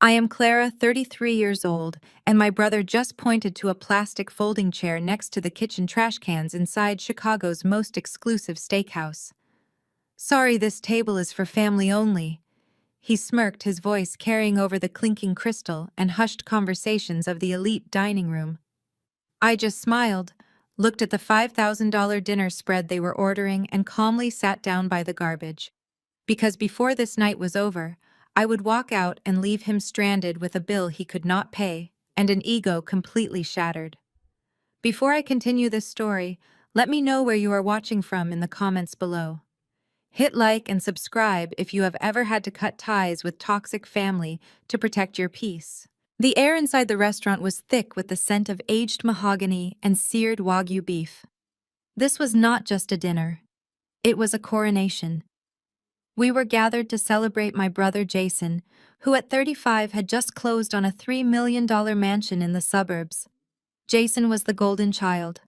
I am Clara, 33 years old, and my brother just pointed to a plastic folding chair next to the kitchen trash cans inside Chicago's most exclusive steakhouse. Sorry, this table is for family only. He smirked, his voice carrying over the clinking crystal and hushed conversations of the elite dining room. I just smiled, looked at the $5,000 dinner spread they were ordering, and calmly sat down by the garbage. Because before this night was over, I would walk out and leave him stranded with a bill he could not pay and an ego completely shattered. Before I continue this story, let me know where you are watching from in the comments below. Hit like and subscribe if you have ever had to cut ties with toxic family to protect your peace. The air inside the restaurant was thick with the scent of aged mahogany and seared Wagyu beef. This was not just a dinner. It was a coronation. We were gathered to celebrate my brother Jason, who at 35 had just closed on a $3 million mansion in the suburbs. Jason was the golden child.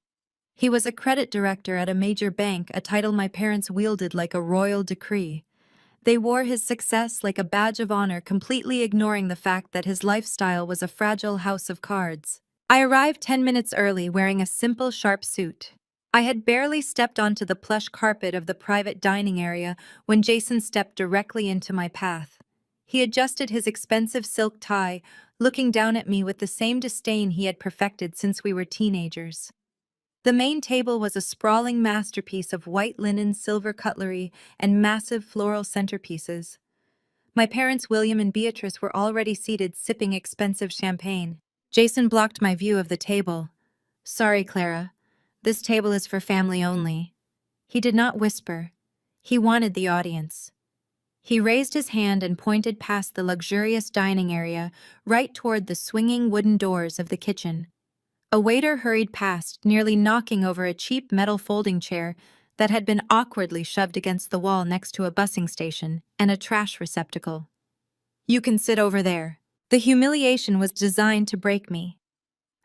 He was a credit director at a major bank, a title my parents wielded like a royal decree. They wore his success like a badge of honor, completely ignoring the fact that his lifestyle was a fragile house of cards. I arrived 10 minutes early wearing a simple, sharp suit. I had barely stepped onto the plush carpet of the private dining area when Jason stepped directly into my path. He adjusted his expensive silk tie, looking down at me with the same disdain he had perfected since we were teenagers. The main table was a sprawling masterpiece of white linen, silver cutlery, and massive floral centerpieces. My parents, William and Beatrice, were already seated, sipping expensive champagne. Jason blocked my view of the table. "Sorry, Clara. This table is for family only." He did not whisper. He wanted the audience. He raised his hand and pointed past the luxurious dining area, right toward the swinging wooden doors of the kitchen. A waiter hurried past, nearly knocking over a cheap metal folding chair that had been awkwardly shoved against the wall next to a busing station and a trash receptacle. "You can sit over there." The humiliation was designed to break me.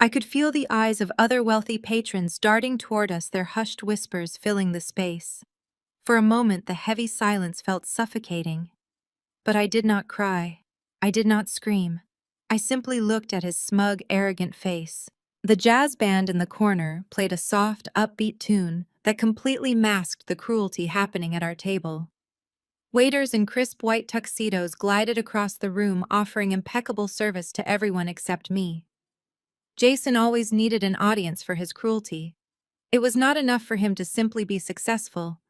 I could feel the eyes of other wealthy patrons darting toward us, their hushed whispers filling the space. For a moment, the heavy silence felt suffocating. But I did not cry. I did not scream. I simply looked at his smug, arrogant face. The jazz band in the corner played a soft, upbeat tune that completely masked the cruelty happening at our table. Waiters in crisp white tuxedos glided across the room, offering impeccable service to everyone except me. Jason always needed an audience for his cruelty. It was not enough for him to simply be successful.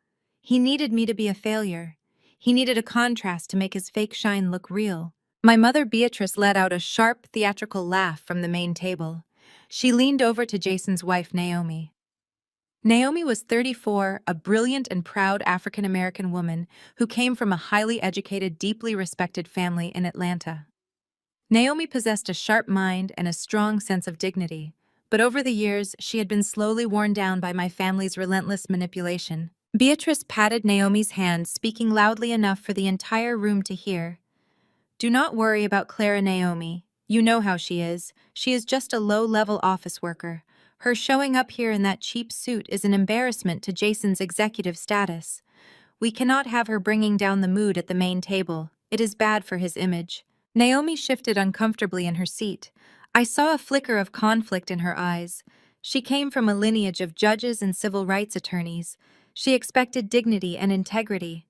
He needed me to be a failure. He needed a contrast to make his fake shine look real. My mother Beatrice let out a sharp, theatrical laugh from the main table. She leaned over to Jason's wife, Naomi. Naomi was 34, a brilliant and proud African-American woman who came from a highly educated, deeply respected family in Atlanta. Naomi possessed a sharp mind and a strong sense of dignity, but over the years, she had been slowly worn down by my family's relentless manipulation. Beatrice patted Naomi's hand, speaking loudly enough for the entire room to hear. "Do not worry about Clara, Naomi. You know how she is. She is just a low-level office worker. Her showing up here in that cheap suit is an embarrassment to Jason's executive status. We cannot have her bringing down the mood at the main table. It is bad for his image." Naomi shifted uncomfortably in her seat. I saw a flicker of conflict in her eyes. She came from a lineage of judges and civil rights attorneys. She expected dignity and integrity.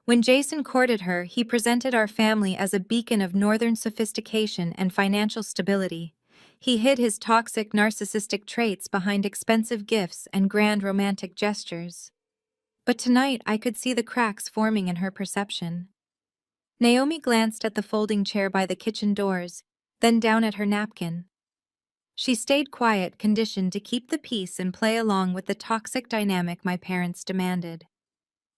When Jason courted her, he presented our family as a beacon of northern sophistication and financial stability. He hid his toxic, narcissistic traits behind expensive gifts and grand romantic gestures. But tonight, I could see the cracks forming in her perception. Naomi glanced at the folding chair by the kitchen doors, then down at her napkin. She stayed quiet, conditioned to keep the peace and play along with the toxic dynamic my parents demanded.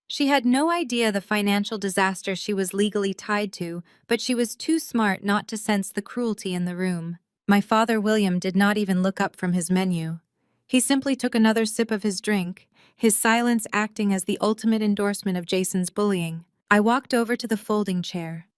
She had no idea the financial disaster she was legally tied to, but she was too smart not to sense the cruelty in the room. My father, William, did not even look up from his menu. He simply took another sip of his drink, his silence acting as the ultimate endorsement of Jason's bullying. I walked over to the folding chair.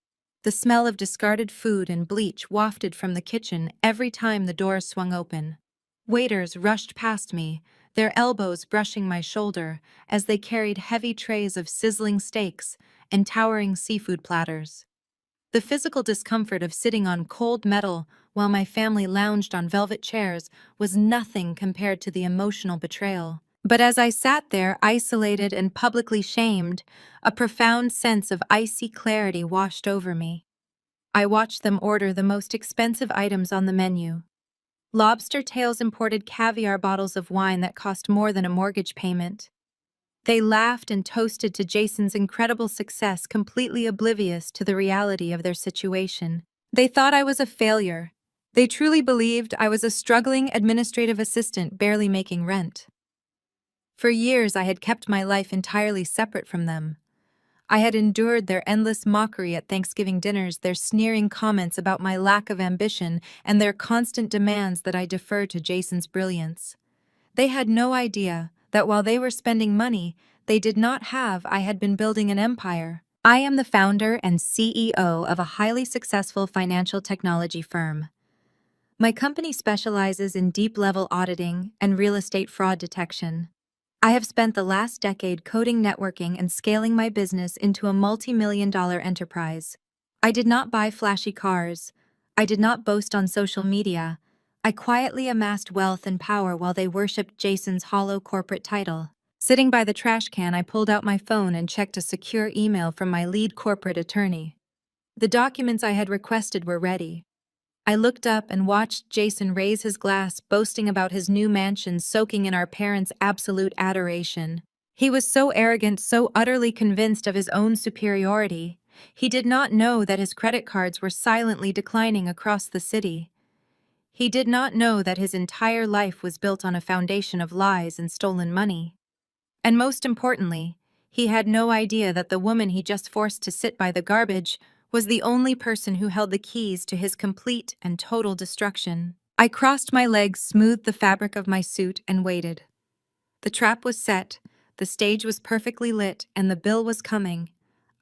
The smell of discarded food and bleach wafted from the kitchen every time the door swung open. Waiters rushed past me, their elbows brushing my shoulder as they carried heavy trays of sizzling steaks and towering seafood platters. The physical discomfort of sitting on cold metal while my family lounged on velvet chairs was nothing compared to the emotional betrayal. But as I sat there, isolated and publicly shamed, a profound sense of icy clarity washed over me. I watched them order the most expensive items on the menu. Lobster tails imported caviar bottles of wine that cost more than a mortgage payment. They laughed and toasted to Jason's incredible success, completely oblivious to the reality of their situation. They thought I was a failure. They truly believed I was a struggling administrative assistant barely making rent. For years, I had kept my life entirely separate from them. I had endured their endless mockery at Thanksgiving dinners, their sneering comments about my lack of ambition, and their constant demands that I defer to Jason's brilliance. They had no idea that while they were spending money they did not have, I had been building an empire. I am the founder and CEO of a highly successful financial technology firm. My company specializes in deep-level auditing and real estate fraud detection. I have spent the last decade coding, networking, and scaling my business into a multi-million-dollar enterprise. I did not buy flashy cars. I did not boast on social media. I quietly amassed wealth and power while they worshipped Jason's hollow corporate title. Sitting by the trash can, I pulled out my phone and checked a secure email from my lead corporate attorney. The documents I had requested were ready. I looked up and watched Jason raise his glass, boasting about his new mansion, soaking in our parents' absolute adoration. He was so arrogant, so utterly convinced of his own superiority. He did not know that his credit cards were silently declining across the city. He did not know that his entire life was built on a foundation of lies and stolen money. And most importantly, he had no idea that the woman he just forced to sit by the garbage was the only person who held the keys to his complete and total destruction. I crossed my legs, smoothed the fabric of my suit, and waited. The trap was set, the stage was perfectly lit, and the bill was coming.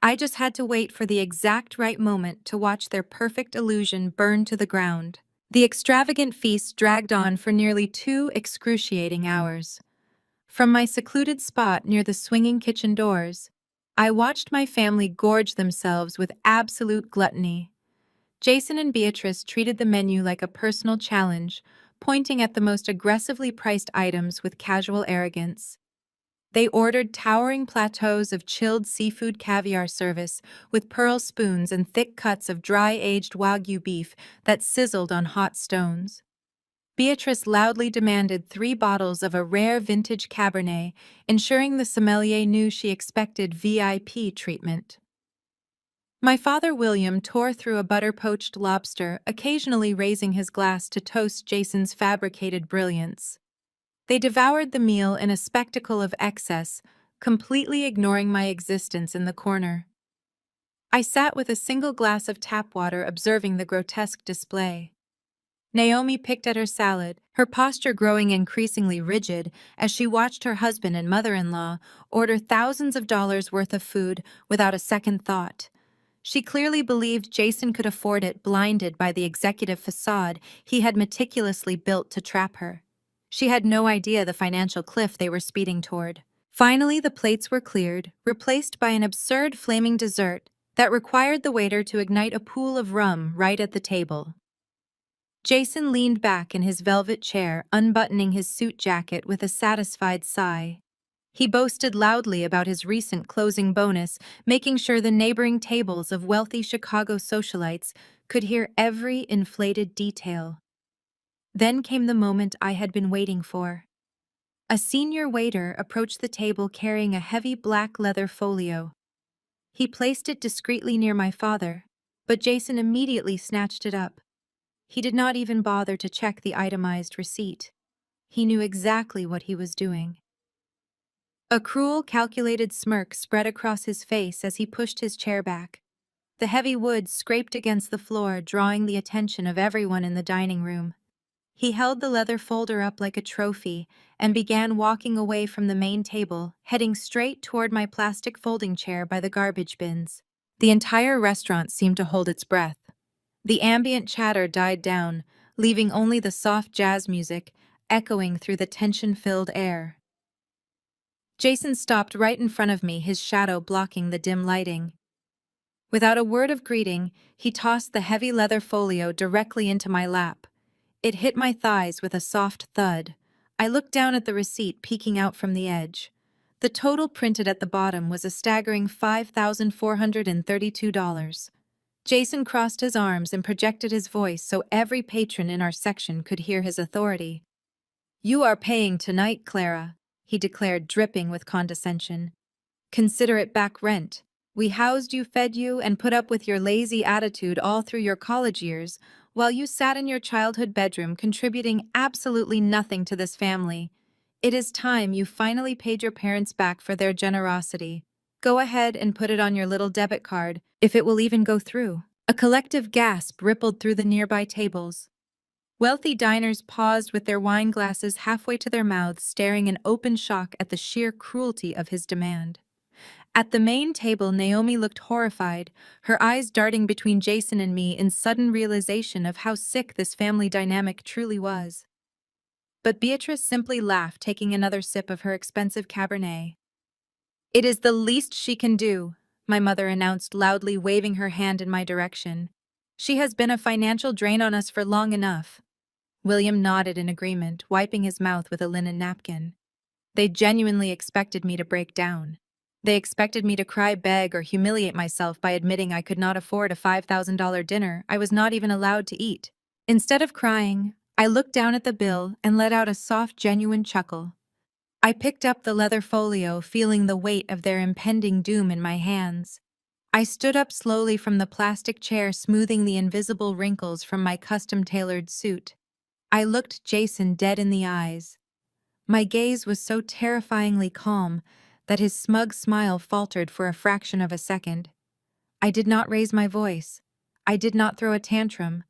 I just had to wait for the exact right moment to watch their perfect illusion burn to the ground. The extravagant feast dragged on for nearly 2 excruciating hours. From my secluded spot near the swinging kitchen doors, I watched my family gorge themselves with absolute gluttony. Jason and Beatrice treated the menu like a personal challenge, pointing at the most aggressively priced items with casual arrogance. They ordered towering plateaus of chilled seafood caviar service with pearl spoons and thick cuts of dry-aged Wagyu beef that sizzled on hot stones. Beatrice loudly demanded 3 bottles of a rare vintage Cabernet, ensuring the sommelier knew she expected VIP treatment. My father William tore through a butter-poached lobster, occasionally raising his glass to toast Jason's fabricated brilliance. They devoured the meal in a spectacle of excess, completely ignoring my existence in the corner. I sat with a single glass of tap water, observing the grotesque display. Naomi picked at her salad, her posture growing increasingly rigid as she watched her husband and mother-in-law order thousands of dollars worth of food without a second thought. She clearly believed Jason could afford it, blinded by the executive facade he had meticulously built to trap her. She had no idea the financial cliff they were speeding toward. Finally, the plates were cleared, replaced by an absurd flaming dessert that required the waiter to ignite a pool of rum right at the table. Jason leaned back in his velvet chair, unbuttoning his suit jacket with a satisfied sigh. He boasted loudly about his recent closing bonus, making sure the neighboring tables of wealthy Chicago socialites could hear every inflated detail. Then came the moment I had been waiting for. A senior waiter approached the table carrying a heavy black leather folio. He placed it discreetly near my father, but Jason immediately snatched it up. He did not even bother to check the itemized receipt. He knew exactly what he was doing. A cruel, calculated smirk spread across his face as he pushed his chair back. The heavy wood scraped against the floor, drawing the attention of everyone in the dining room. He held the leather folder up like a trophy and began walking away from the main table, heading straight toward my plastic folding chair by the garbage bins. The entire restaurant seemed to hold its breath. The ambient chatter died down, leaving only the soft jazz music echoing through the tension-filled air. Jason stopped right in front of me, his shadow blocking the dim lighting. Without a word of greeting, he tossed the heavy leather folio directly into my lap. It hit my thighs with a soft thud. I looked down at the receipt peeking out from the edge. The total printed at the bottom was a staggering $5,432. Jason crossed his arms and projected his voice so every patron in our section could hear his authority. "You are paying tonight, Clara," he declared, dripping with condescension. "Consider it back rent. We housed you, fed you, and put up with your lazy attitude all through your college years, while you sat in your childhood bedroom contributing absolutely nothing to this family. It is time you finally paid your parents back for their generosity. Go ahead and put it on your little debit card, if it will even go through." A collective gasp rippled through the nearby tables. Wealthy diners paused with their wine glasses halfway to their mouths, staring in open shock at the sheer cruelty of his demand. At the main table, Naomi looked horrified, her eyes darting between Jason and me in sudden realization of how sick this family dynamic truly was. But Beatrice simply laughed, taking another sip of her expensive Cabernet. "It is the least she can do," my mother announced loudly, waving her hand in my direction. "She has been a financial drain on us for long enough." William nodded in agreement, wiping his mouth with a linen napkin. They genuinely expected me to break down. They expected me to cry, beg, or humiliate myself by admitting I could not afford a $5,000 dinner I was not even allowed to eat. Instead of crying, I looked down at the bill and let out a soft, genuine chuckle. I picked up the leather folio, feeling the weight of their impending doom in my hands. I stood up slowly from the plastic chair, smoothing the invisible wrinkles from my custom-tailored suit. I looked Jason dead in the eyes. My gaze was so terrifyingly calm that his smug smile faltered for a fraction of a second. I did not raise my voice. I did not throw a tantrum.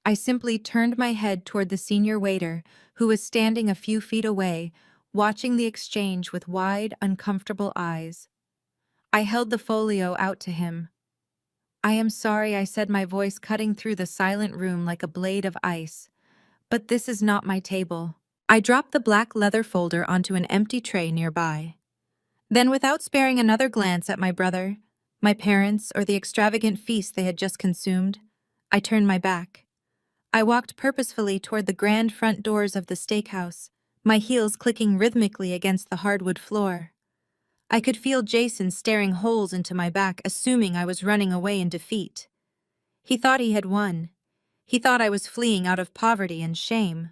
I simply turned my head toward the senior waiter, who was standing a few feet away, watching the exchange with wide, uncomfortable eyes. I held the folio out to him. "I am sorry," I said, my voice cutting through the silent room like a blade of ice, "but this is not my table." I dropped the black leather folder onto an empty tray nearby. Then, without sparing another glance at my brother, my parents, or the extravagant feast they had just consumed, I turned my back. I walked purposefully toward the grand front doors of the steakhouse, my heels clicking rhythmically against the hardwood floor. I could feel Jason staring holes into my back, assuming I was running away in defeat. He thought he had won. He thought I was fleeing out of poverty and shame.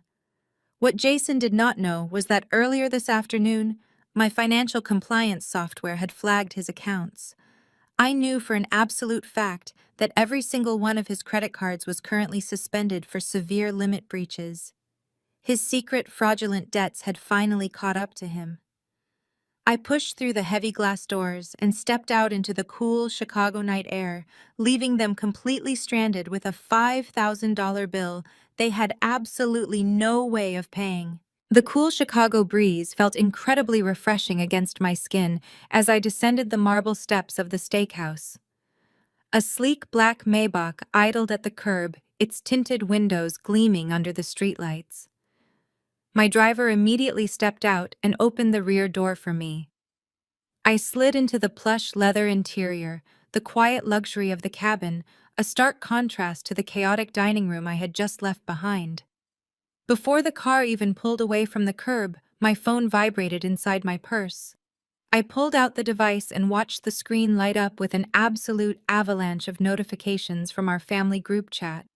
What Jason did not know was that earlier this afternoon, my financial compliance software had flagged his accounts. I knew for an absolute fact that every single one of his credit cards was currently suspended for severe limit breaches. His secret fraudulent debts had finally caught up to him. I pushed through the heavy glass doors and stepped out into the cool Chicago night air, leaving them completely stranded with a $5,000 bill they had absolutely no way of paying. The cool Chicago breeze felt incredibly refreshing against my skin as I descended the marble steps of the steakhouse. A sleek black Maybach idled at the curb, its tinted windows gleaming under the streetlights. My driver immediately stepped out and opened the rear door for me. I slid into the plush leather interior, the quiet luxury of the cabin, a stark contrast to the chaotic dining room I had just left behind. Before the car even pulled away from the curb, my phone vibrated inside my purse. I pulled out the device and watched the screen light up with an absolute avalanche of notifications from our family group chat.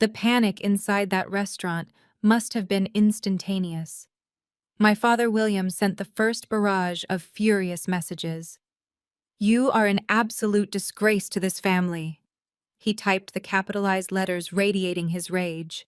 The panic inside that restaurant must have been instantaneous. My father William sent the first barrage of furious messages. "You are an absolute disgrace to this family." He typed the capitalized letters, radiating his rage.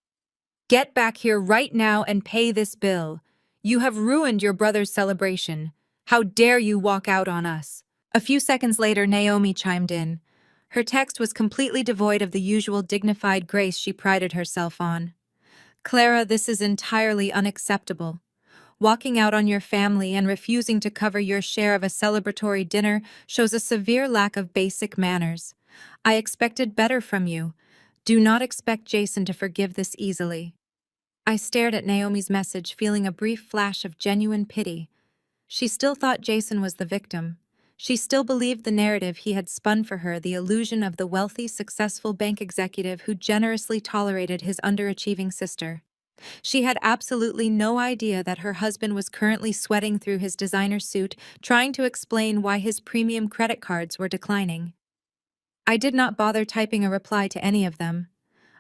"Get back here right now and pay this bill. You have ruined your brother's celebration. How dare you walk out on us?" A few seconds later, Naomi chimed in. Her text was completely devoid of the usual dignified grace she prided herself on. "Clara, this is entirely unacceptable. Walking out on your family and refusing to cover your share of a celebratory dinner shows a severe lack of basic manners. I expected better from you. Do not expect Jason to forgive this easily." I stared at Naomi's message, feeling a brief flash of genuine pity. She still thought Jason was the victim. She still believed the narrative he had spun for her, the illusion of the wealthy, successful bank executive who generously tolerated his underachieving sister. She had absolutely no idea that her husband was currently sweating through his designer suit, trying to explain why his premium credit cards were declining. I did not bother typing a reply to any of them.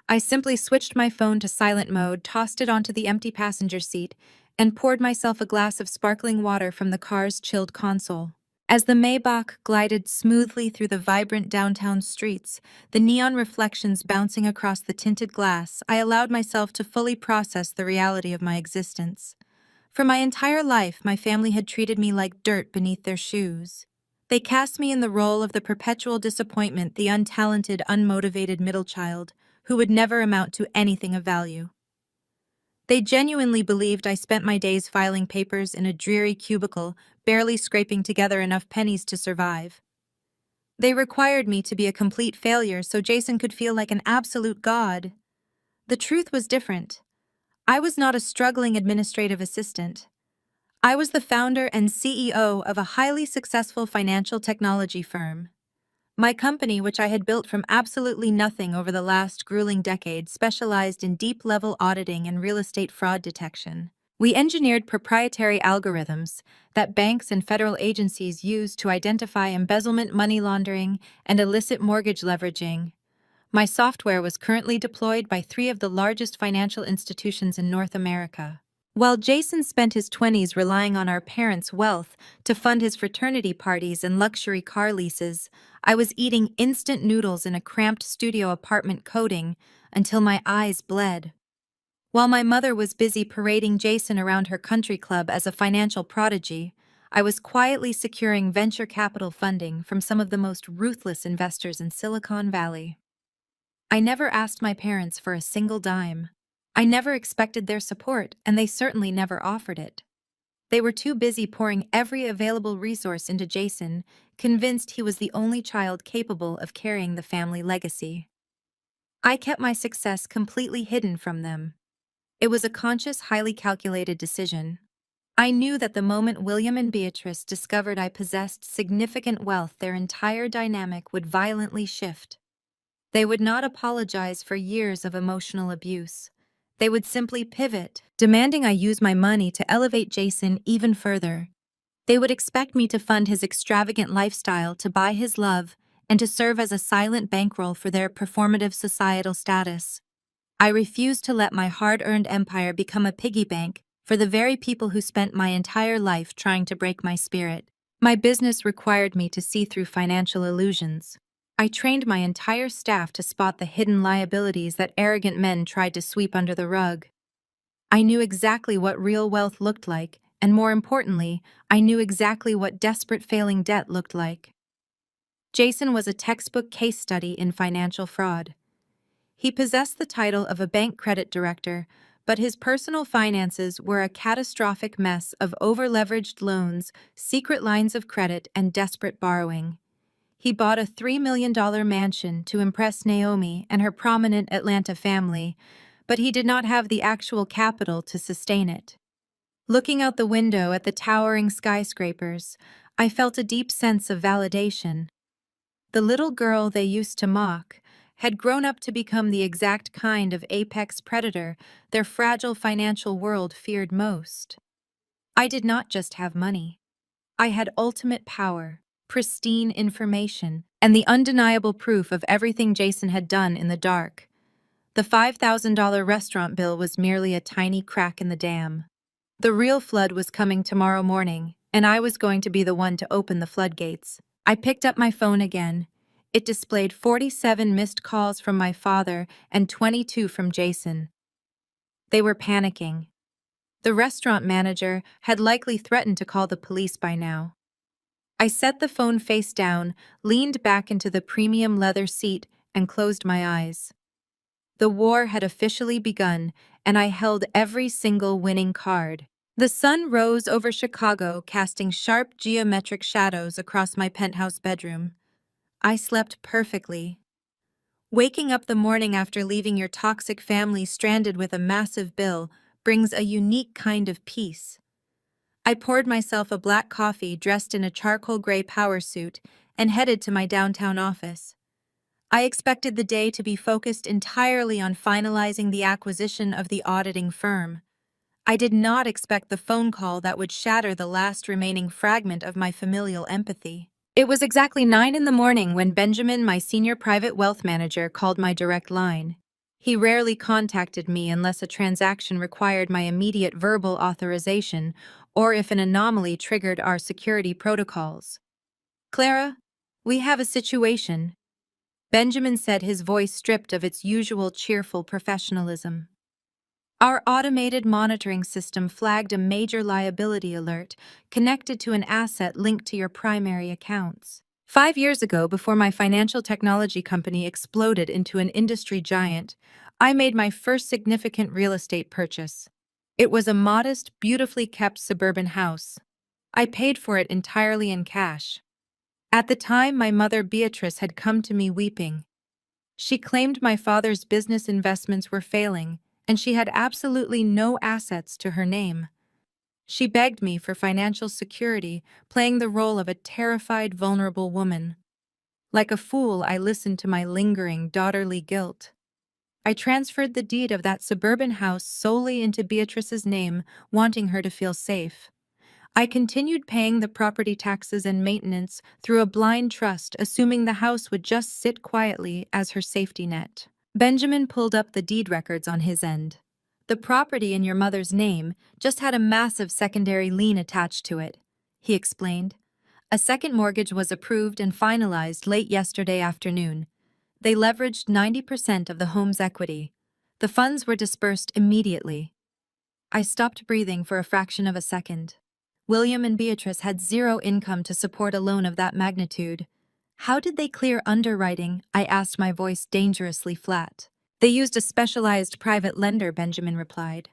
I simply switched my phone to silent mode, tossed it onto the empty passenger seat, and poured myself a glass of sparkling water from the car's chilled console. As the Maybach glided smoothly through the vibrant downtown streets, the neon reflections bouncing across the tinted glass, I allowed myself to fully process the reality of my existence. For my entire life, my family had treated me like dirt beneath their shoes. They cast me in the role of the perpetual disappointment, the untalented, unmotivated middle child, who would never amount to anything of value. They genuinely believed I spent my days filing papers in a dreary cubicle, barely scraping together enough pennies to survive. They required me to be a complete failure so Jason could feel like an absolute god. The truth was different. I was not a struggling administrative assistant. I was the founder and CEO of a highly successful financial technology firm. My company, which I had built from absolutely nothing over the last grueling decade, specialized in deep-level auditing and real estate fraud detection. We engineered proprietary algorithms that banks and federal agencies use to identify embezzlement, money laundering, and illicit mortgage leveraging. My software was currently deployed by 3 of the largest financial institutions in North America. While Jason spent his 20s relying on our parents' wealth to fund his fraternity parties and luxury car leases, I was eating instant noodles in a cramped studio apartment coding until my eyes bled. While my mother was busy parading Jason around her country club as a financial prodigy, I was quietly securing venture capital funding from some of the most ruthless investors in Silicon Valley. I never asked my parents for a single dime. I never expected their support, and they certainly never offered it. They were too busy pouring every available resource into Jason, convinced he was the only child capable of carrying the family legacy. I kept my success completely hidden from them. It was a conscious, highly calculated decision. I knew that the moment William and Beatrice discovered I possessed significant wealth, their entire dynamic would violently shift. They would not apologize for years of emotional abuse. They would simply pivot, demanding I use my money to elevate Jason even further. They would expect me to fund his extravagant lifestyle, to buy his love, and to serve as a silent bankroll for their performative societal status. I refused to let my hard-earned empire become a piggy bank for the very people who spent my entire life trying to break my spirit. My business required me to see through financial illusions. I trained my entire staff to spot the hidden liabilities that arrogant men tried to sweep under the rug. I knew exactly what real wealth looked like, and more importantly, I knew exactly what desperate failing debt looked like. Jason was a textbook case study in financial fraud. He possessed the title of a bank credit director, but his personal finances were a catastrophic mess of over-leveraged loans, secret lines of credit, and desperate borrowing. He bought a $3 million mansion to impress Naomi and her prominent Atlanta family, but he did not have the actual capital to sustain it. Looking out the window at the towering skyscrapers, I felt a deep sense of validation. The little girl they used to mock had grown up to become the exact kind of apex predator their fragile financial world feared most. I did not just have money. I had ultimate power, pristine information, and the undeniable proof of everything Jason had done in the dark. The $5,000 restaurant bill was merely a tiny crack in the dam. The real flood was coming tomorrow morning, and I was going to be the one to open the floodgates. I picked up my phone again. It displayed 47 missed calls from my father and 22 from Jason. They were panicking. The restaurant manager had likely threatened to call the police by now. I set the phone face down, leaned back into the premium leather seat, and closed my eyes. The war had officially begun, and I held every single winning card. The sun rose over Chicago, casting sharp geometric shadows across my penthouse bedroom. I slept perfectly. Waking up the morning after leaving your toxic family stranded with a massive bill brings a unique kind of peace. I poured myself a black coffee dressed in a charcoal gray power suit and headed to my downtown office. I expected the day to be focused entirely on finalizing the acquisition of the auditing firm. I did not expect the phone call that would shatter the last remaining fragment of my familial empathy. It was exactly 9 in the morning when Benjamin, my senior private wealth manager, called my direct line. He rarely contacted me unless a transaction required my immediate verbal authorization or if an anomaly triggered our security protocols. "Clara, we have a situation," Benjamin said, his voice stripped of its usual cheerful professionalism. "Our automated monitoring system flagged a major liability alert connected to an asset linked to your primary accounts. 5 years ago, before my financial technology company exploded into an industry giant, I made my first significant real estate purchase. It was a modest, beautifully kept suburban house. I paid for it entirely in cash. At the time, my mother Beatrice had come to me weeping. She claimed my father's business investments were failing, and she had absolutely no assets to her name. She begged me for financial security, playing the role of a terrified, vulnerable woman. Like a fool, I listened to my lingering, daughterly guilt. I transferred the deed of that suburban house solely into Beatrice's name, wanting her to feel safe. I continued paying the property taxes and maintenance through a blind trust, assuming the house would just sit quietly as her safety net. Benjamin pulled up the deed records on his end. "The property in your mother's name just had a massive secondary lien attached to it," he explained. "A second mortgage was approved and finalized late yesterday afternoon. They leveraged 90% of the home's equity. The funds were dispersed immediately." I stopped breathing for a fraction of a second. William and Beatrice had zero income to support a loan of that magnitude. "How did they clear underwriting?" I asked, my voice dangerously flat. "They used a specialized private lender," Benjamin replied.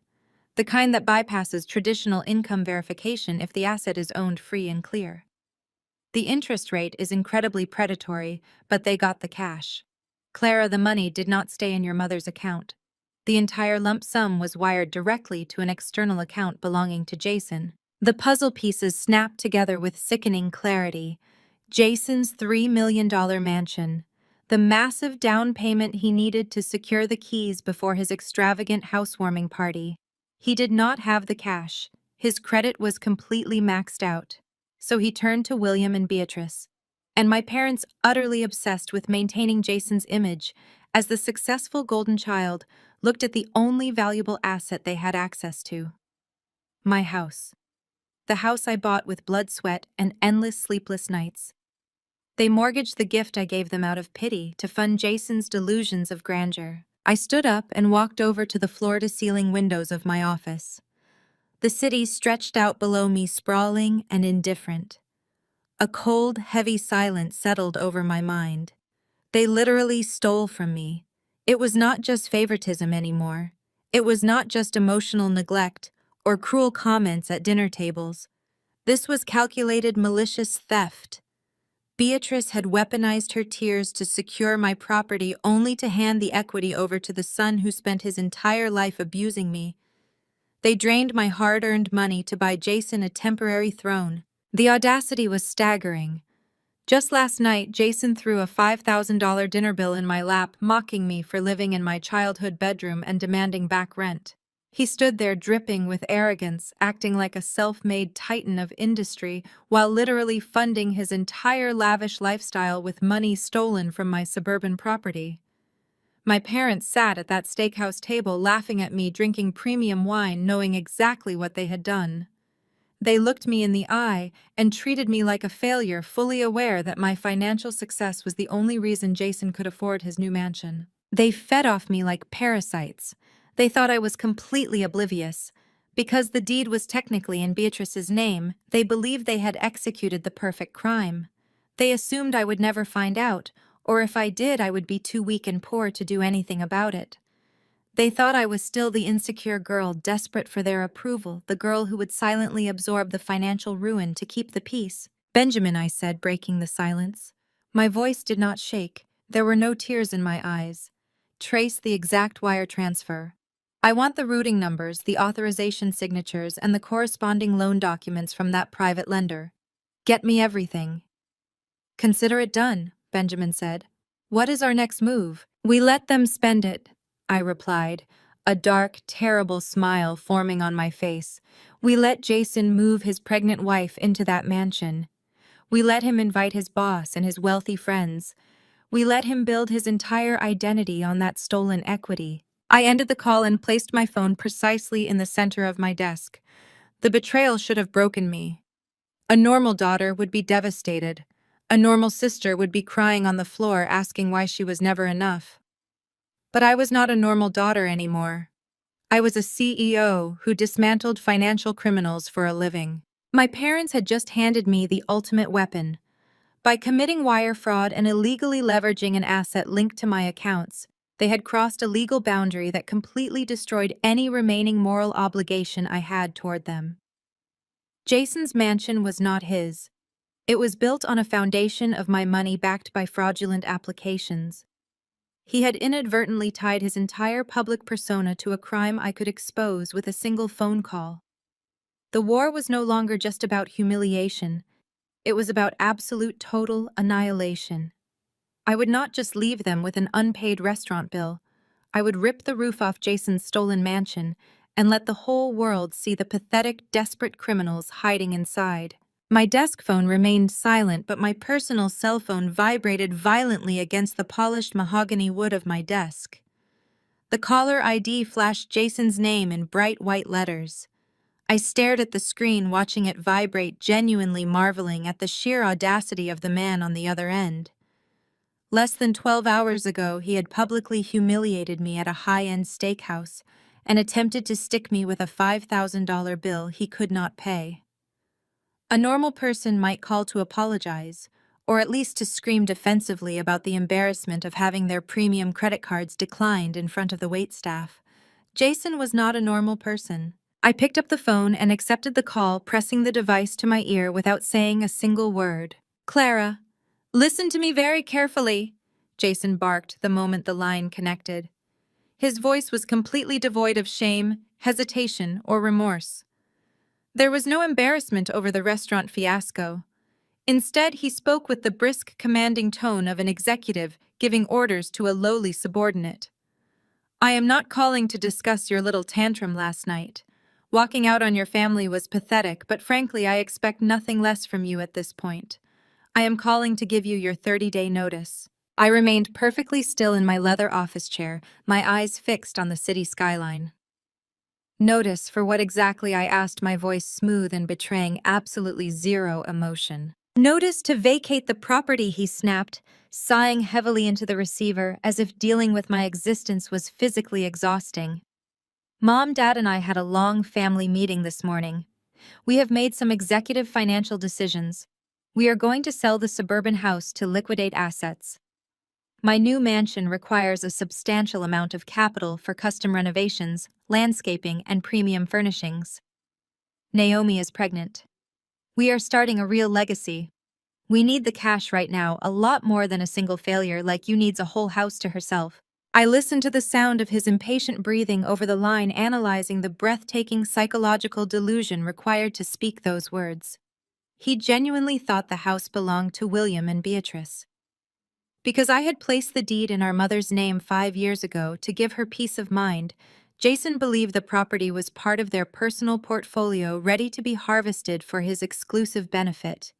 "The kind that bypasses traditional income verification if the asset is owned free and clear. The interest rate is incredibly predatory, but they got the cash. Clara, the money did not stay in your mother's account. The entire lump sum was wired directly to an external account belonging to Jason." The puzzle pieces snapped together with sickening clarity. Jason's $3 million mansion. The massive down payment he needed to secure the keys before his extravagant housewarming party. He did not have the cash. His credit was completely maxed out. So he turned to William and Beatrice. And my parents, utterly obsessed with maintaining Jason's image as the successful golden child, looked at the only valuable asset they had access to. My house. The house I bought with blood, sweat, and endless sleepless nights. They mortgaged the gift I gave them out of pity to fund Jason's delusions of grandeur. I stood up and walked over to the floor-to-ceiling windows of my office. The city stretched out below me, sprawling and indifferent. A cold, heavy silence settled over my mind. They literally stole from me. It was not just favoritism anymore. It was not just emotional neglect or cruel comments at dinner tables. This was calculated, malicious theft. Beatrice had weaponized her tears to secure my property, only to hand the equity over to the son who spent his entire life abusing me. They drained my hard-earned money to buy Jason a temporary throne. The audacity was staggering. Just last night, Jason threw a $5,000 dinner bill in my lap, mocking me for living in my childhood bedroom and demanding back rent. He stood there dripping with arrogance, acting like a self-made titan of industry, while literally funding his entire lavish lifestyle with money stolen from my suburban property. My parents sat at that steakhouse table laughing at me, drinking premium wine, knowing exactly what they had done. They looked me in the eye and treated me like a failure, fully aware that my financial success was the only reason Jason could afford his new mansion. They fed off me like parasites. They thought I was completely oblivious. Because the deed was technically in Beatrice's name, they believed they had executed the perfect crime. They assumed I would never find out, or if I did, I would be too weak and poor to do anything about it. They thought I was still the insecure girl, desperate for their approval, the girl who would silently absorb the financial ruin to keep the peace. "Benjamin," I said, breaking the silence. My voice did not shake. There were no tears in my eyes. "Trace the exact wire transfer." I want the routing numbers, the authorization signatures, and the corresponding loan documents from that private lender. Get me everything. Consider it done, Benjamin said. What is our next move? We let them spend it, I replied, a dark, terrible smile forming on my face. We let Jason move his pregnant wife into that mansion. We let him invite his boss and his wealthy friends. We let him build his entire identity on that stolen equity. I ended the call and placed my phone precisely in the center of my desk. The betrayal should have broken me. A normal daughter would be devastated. A normal sister would be crying on the floor asking why she was never enough. But I was not a normal daughter anymore. I was a CEO who dismantled financial criminals for a living. My parents had just handed me the ultimate weapon. By committing wire fraud and illegally leveraging an asset linked to my accounts, they had crossed a legal boundary that completely destroyed any remaining moral obligation I had toward them. Jason's mansion was not his. It was built on a foundation of my money backed by fraudulent applications. He had inadvertently tied his entire public persona to a crime I could expose with a single phone call. The war was no longer just about humiliation. It was about absolute total annihilation. I would not just leave them with an unpaid restaurant bill. I would rip the roof off Jason's stolen mansion and let the whole world see the pathetic, desperate criminals hiding inside. My desk phone remained silent, but my personal cell phone vibrated violently against the polished mahogany wood of my desk. The caller ID flashed Jason's name in bright white letters. I stared at the screen, watching it vibrate, genuinely marveling at the sheer audacity of the man on the other end. Less than 12 hours ago, he had publicly humiliated me at a high-end steakhouse and attempted to stick me with a $5,000 bill he could not pay. A normal person might call to apologize, or at least to scream defensively about the embarrassment of having their premium credit cards declined in front of the waitstaff. Jason was not a normal person. I picked up the phone and accepted the call, pressing the device to my ear without saying a single word. "Clara, listen to me very carefully," Jason barked the moment the line connected. His voice was completely devoid of shame, hesitation, or remorse. There was no embarrassment over the restaurant fiasco. Instead, he spoke with the brisk, commanding tone of an executive giving orders to a lowly subordinate. "I am not calling to discuss your little tantrum last night. Walking out on your family was pathetic, but frankly, I expect nothing less from you at this point. I am calling to give you your 30-day notice." I remained perfectly still in my leather office chair, my eyes fixed on the city skyline. Notice for what exactly I asked, my voice smooth and betraying absolutely zero emotion. "Notice to vacate the property," he snapped, sighing heavily into the receiver as if dealing with my existence was physically exhausting. Mom, Dad, and I had a long family meeting this morning. We have made some executive financial decisions. We are going to sell the suburban house to liquidate assets. My new mansion requires a substantial amount of capital for custom renovations, landscaping, and premium furnishings. Naomi is pregnant. We are starting a real legacy. We need the cash right now, a lot more than a single failure like you needs a whole house to herself. I listened to the sound of his impatient breathing over the line, analyzing the breathtaking psychological delusion required to speak those words. He genuinely thought the house belonged to William and Beatrice. Because I had placed the deed in our mother's name 5 years ago to give her peace of mind, Jason believed the property was part of their personal portfolio, ready to be harvested for his exclusive benefit.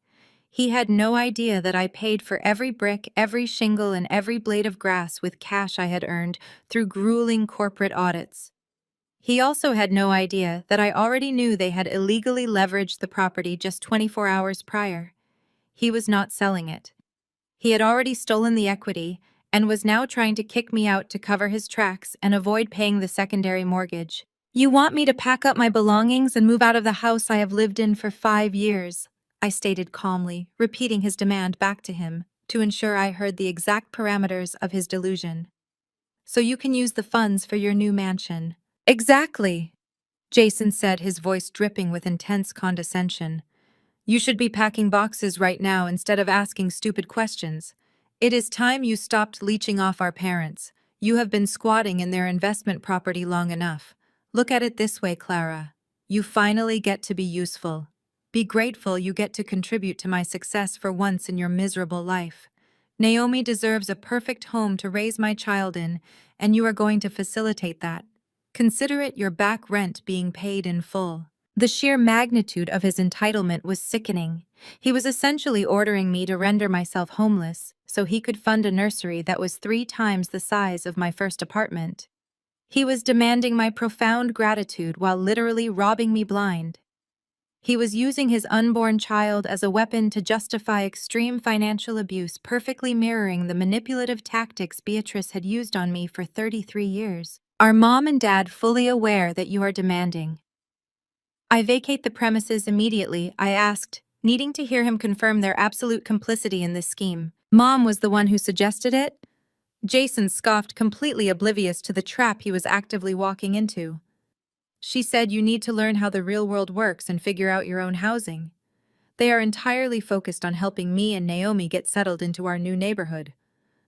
He had no idea that I paid for every brick, every shingle, and every blade of grass with cash I had earned through grueling corporate audits. He also had no idea that I already knew they had illegally leveraged the property just 24 hours prior. He was not selling it. He had already stolen the equity and was now trying to kick me out to cover his tracks and avoid paying the secondary mortgage. "You want me to pack up my belongings and move out of the house I have lived in for 5 years, I stated calmly, repeating his demand back to him to ensure I heard the exact parameters of his delusion. "So you can use the funds for your new mansion." "Exactly," Jason said, his voice dripping with intense condescension. "You should be packing boxes right now instead of asking stupid questions. It is time you stopped leeching off our parents. You have been squatting in their investment property long enough. Look at it this way, Clara. You finally get to be useful. Be grateful you get to contribute to my success for once in your miserable life. Naomi deserves a perfect home to raise my child in, and you are going to facilitate that. Consider it your back rent being paid in full. The sheer magnitude of his entitlement was sickening. He was essentially ordering me to render myself homeless so he could fund a nursery that was 3 times the size of my first apartment. He was demanding my profound gratitude while literally robbing me blind. He was using his unborn child as a weapon to justify extreme financial abuse, perfectly mirroring the manipulative tactics Beatrice had used on me for 33 years. Are Mom and Dad fully aware that you are demanding? I vacate the premises immediately, I asked, needing to hear him confirm their absolute complicity in this scheme. Mom was the one who suggested it? Jason scoffed, completely oblivious to the trap he was actively walking into. She said you need to learn how the real world works and figure out your own housing. They are entirely focused on helping me and Naomi get settled into our new neighborhood.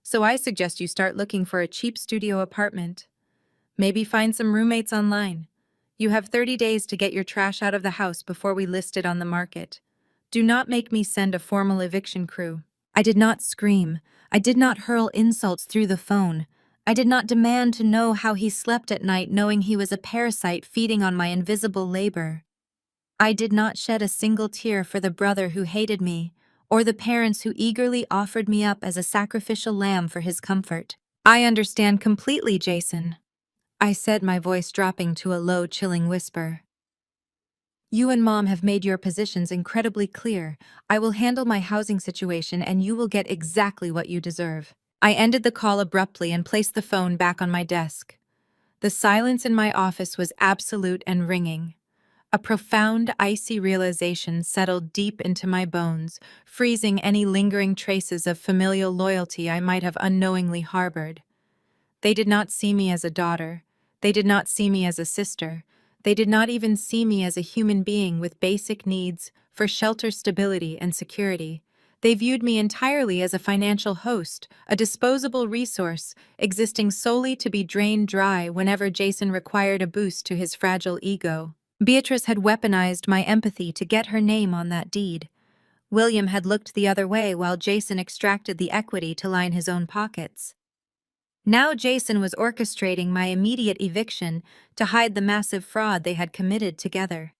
So I suggest you start looking for a cheap studio apartment. Maybe find some roommates online. You have 30 days to get your trash out of the house before we list it on the market. Do not make me send a formal eviction crew. I did not scream. I did not hurl insults through the phone. I did not demand to know how he slept at night knowing he was a parasite feeding on my invisible labor. I did not shed a single tear for the brother who hated me, or the parents who eagerly offered me up as a sacrificial lamb for his comfort. I understand completely, Jason, I said, my voice dropping to a low, chilling whisper. You and Mom have made your positions incredibly clear. I will handle my housing situation and you will get exactly what you deserve. I ended the call abruptly and placed the phone back on my desk. The silence in my office was absolute and ringing. A profound, icy realization settled deep into my bones, freezing any lingering traces of familial loyalty I might have unknowingly harbored. They did not see me as a daughter. They did not see me as a sister. They did not even see me as a human being with basic needs for shelter, stability, and security. They viewed me entirely as a financial host, a disposable resource, existing solely to be drained dry whenever Jason required a boost to his fragile ego. Beatrice had weaponized my empathy to get her name on that deed. William had looked the other way while Jason extracted the equity to line his own pockets. Now Jason was orchestrating my immediate eviction to hide the massive fraud they had committed together.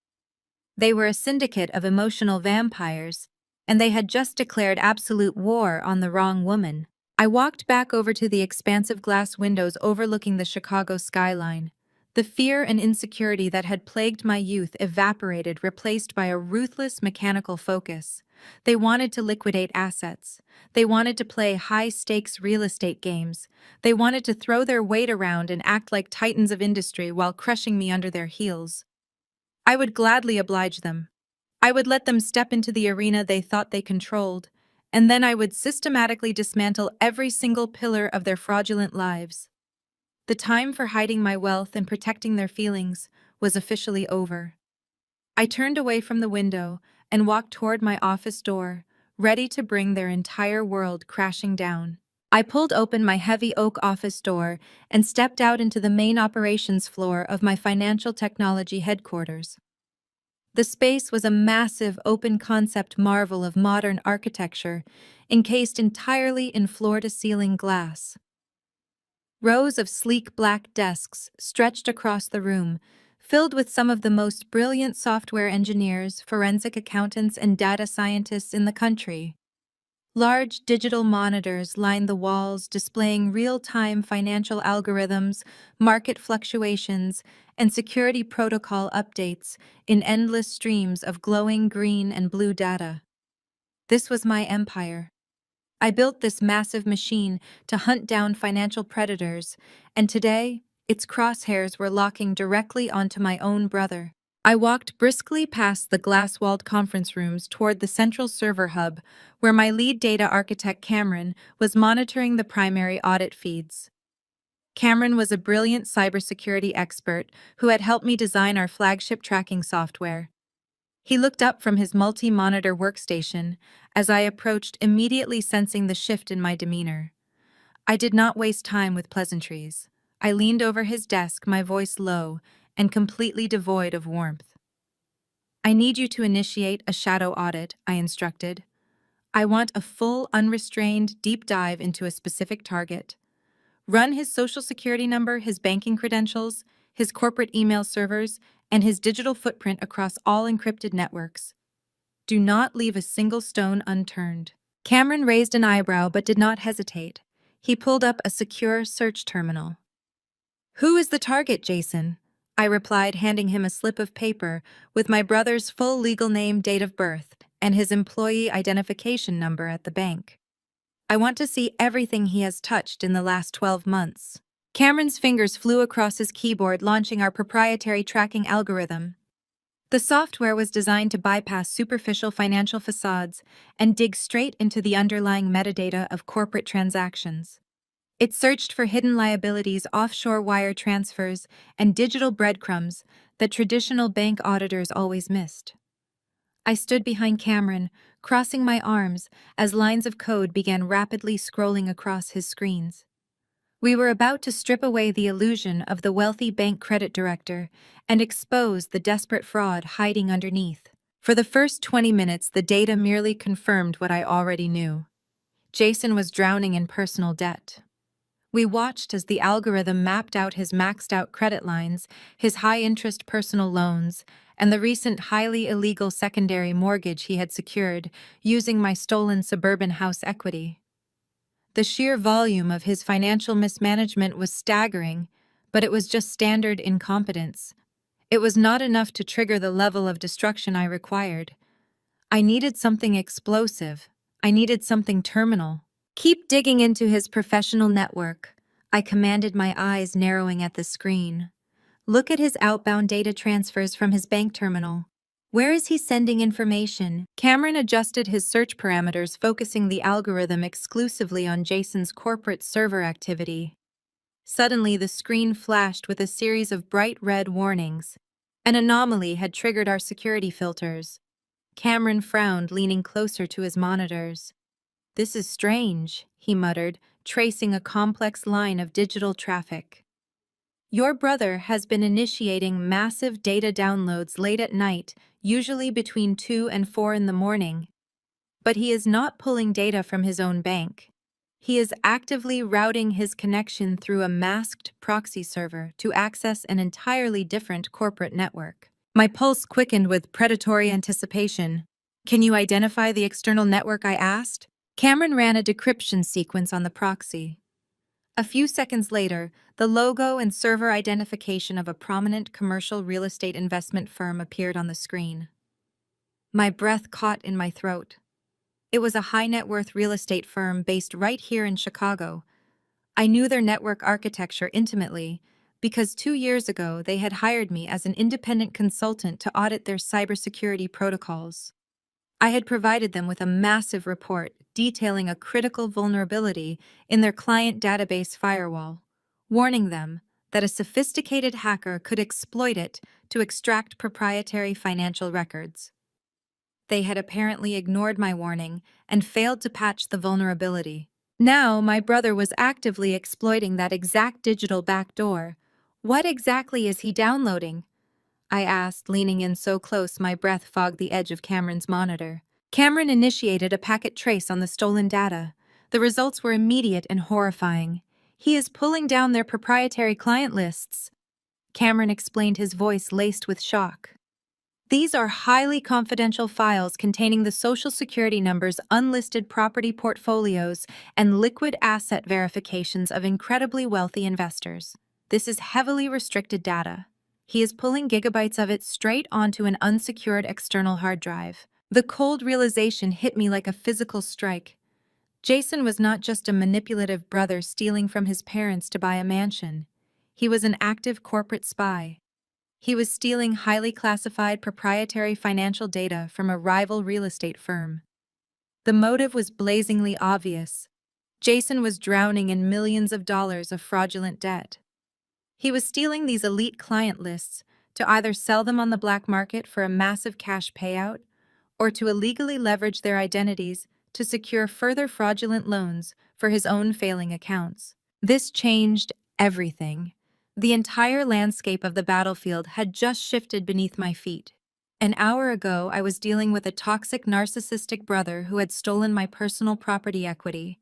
They were a syndicate of emotional vampires, and they had just declared absolute war on the wrong woman. I walked back over to the expansive glass windows overlooking the Chicago skyline. The fear and insecurity that had plagued my youth evaporated, replaced by a ruthless mechanical focus. They wanted to liquidate assets. They wanted to play high-stakes real estate games. They wanted to throw their weight around and act like titans of industry while crushing me under their heels. I would gladly oblige them. I would let them step into the arena they thought they controlled, and then I would systematically dismantle every single pillar of their fraudulent lives. The time for hiding my wealth and protecting their feelings was officially over. I turned away from the window and walked toward my office door, ready to bring their entire world crashing down. I pulled open my heavy oak office door and stepped out into the main operations floor of my financial technology headquarters. The space was a massive open-concept marvel of modern architecture, encased entirely in floor-to-ceiling glass. Rows of sleek black desks stretched across the room, filled with some of the most brilliant software engineers, forensic accountants, and data scientists in the country. Large digital monitors lined the walls, displaying real-time financial algorithms, market fluctuations, and security protocol updates in endless streams of glowing green and blue data. This was my empire. I built this massive machine to hunt down financial predators, and today, its crosshairs were locking directly onto my own brother. I walked briskly past the glass-walled conference rooms toward the central server hub, where my lead data architect Cameron was monitoring the primary audit feeds. Cameron was a brilliant cybersecurity expert who had helped me design our flagship tracking software. He looked up from his multi-monitor workstation as I approached, immediately sensing the shift in my demeanor. I did not waste time with pleasantries. I leaned over his desk, my voice low and completely devoid of warmth. I need you to initiate a shadow audit, I instructed. I want a full, unrestrained, deep dive into a specific target. Run his social security number, his banking credentials, his corporate email servers, and his digital footprint across all encrypted networks. Do not leave a single stone unturned. Cameron raised an eyebrow but did not hesitate. He pulled up a secure search terminal. Who is the target, Jason? I replied, handing him a slip of paper with my brother's full legal name, date of birth, and his employee identification number at the bank. I want to see everything he has touched in the last 12 months. Cameron's fingers flew across his keyboard, launching our proprietary tracking algorithm. The software was designed to bypass superficial financial facades and dig straight into the underlying metadata of corporate transactions. It searched for hidden liabilities, offshore wire transfers, and digital breadcrumbs that traditional bank auditors always missed. I stood behind Cameron, crossing my arms as lines of code began rapidly scrolling across his screens. We were about to strip away the illusion of the wealthy bank credit director and expose the desperate fraud hiding underneath. For the first 20 minutes, the data merely confirmed what I already knew. Jason was drowning in personal debt. We watched as the algorithm mapped out his maxed-out credit lines, his high-interest personal loans, and the recent highly illegal secondary mortgage he had secured using my stolen suburban house equity. The sheer volume of his financial mismanagement was staggering, but it was just standard incompetence. It was not enough to trigger the level of destruction I required. I needed something explosive. I needed something terminal. Keep digging into his professional network, I commanded, my eyes narrowing at the screen. Look at his outbound data transfers from his bank terminal. Where is he sending information? Cameron adjusted his search parameters, focusing the algorithm exclusively on Jason's corporate server activity. Suddenly, the screen flashed with a series of bright red warnings. An anomaly had triggered our security filters. Cameron frowned, leaning closer to his monitors. This is strange, he muttered, tracing a complex line of digital traffic. Your brother has been initiating massive data downloads late at night, usually between 2 and 4 in the morning. But he is not pulling data from his own bank. He is actively routing his connection through a masked proxy server to access an entirely different corporate network. My pulse quickened with predatory anticipation. Can you identify the external network, I asked? Cameron ran a decryption sequence on the proxy. A few seconds later, the logo and server identification of a prominent commercial real estate investment firm appeared on the screen. My breath caught in my throat. It was a high-net-worth real estate firm based right here in Chicago. I knew their network architecture intimately because 2 years ago they had hired me as an independent consultant to audit their cybersecurity protocols. I had provided them with a massive report detailing a critical vulnerability in their client database firewall, warning them that a sophisticated hacker could exploit it to extract proprietary financial records. They had apparently ignored my warning and failed to patch the vulnerability. Now, my brother was actively exploiting that exact digital backdoor. What exactly is he downloading? I asked, leaning in so close my breath fogged the edge of Cameron's monitor. Cameron initiated a packet trace on the stolen data. The results were immediate and horrifying. He is pulling down their proprietary client lists. Cameron explained, his voice laced with shock. These are highly confidential files containing the social security numbers, unlisted property portfolios, and liquid asset verifications of incredibly wealthy investors. This is heavily restricted data. He is pulling gigabytes of it straight onto an unsecured external hard drive. The cold realization hit me like a physical strike. Jason was not just a manipulative brother stealing from his parents to buy a mansion. He was an active corporate spy. He was stealing highly classified proprietary financial data from a rival real estate firm. The motive was blazingly obvious. Jason was drowning in millions of dollars of fraudulent debt. He was stealing these elite client lists to either sell them on the black market for a massive cash payout or to illegally leverage their identities to secure further fraudulent loans for his own failing accounts. This changed everything. The entire landscape of the battlefield had just shifted beneath my feet. An hour ago, I was dealing with a toxic narcissistic brother who had stolen my personal property equity.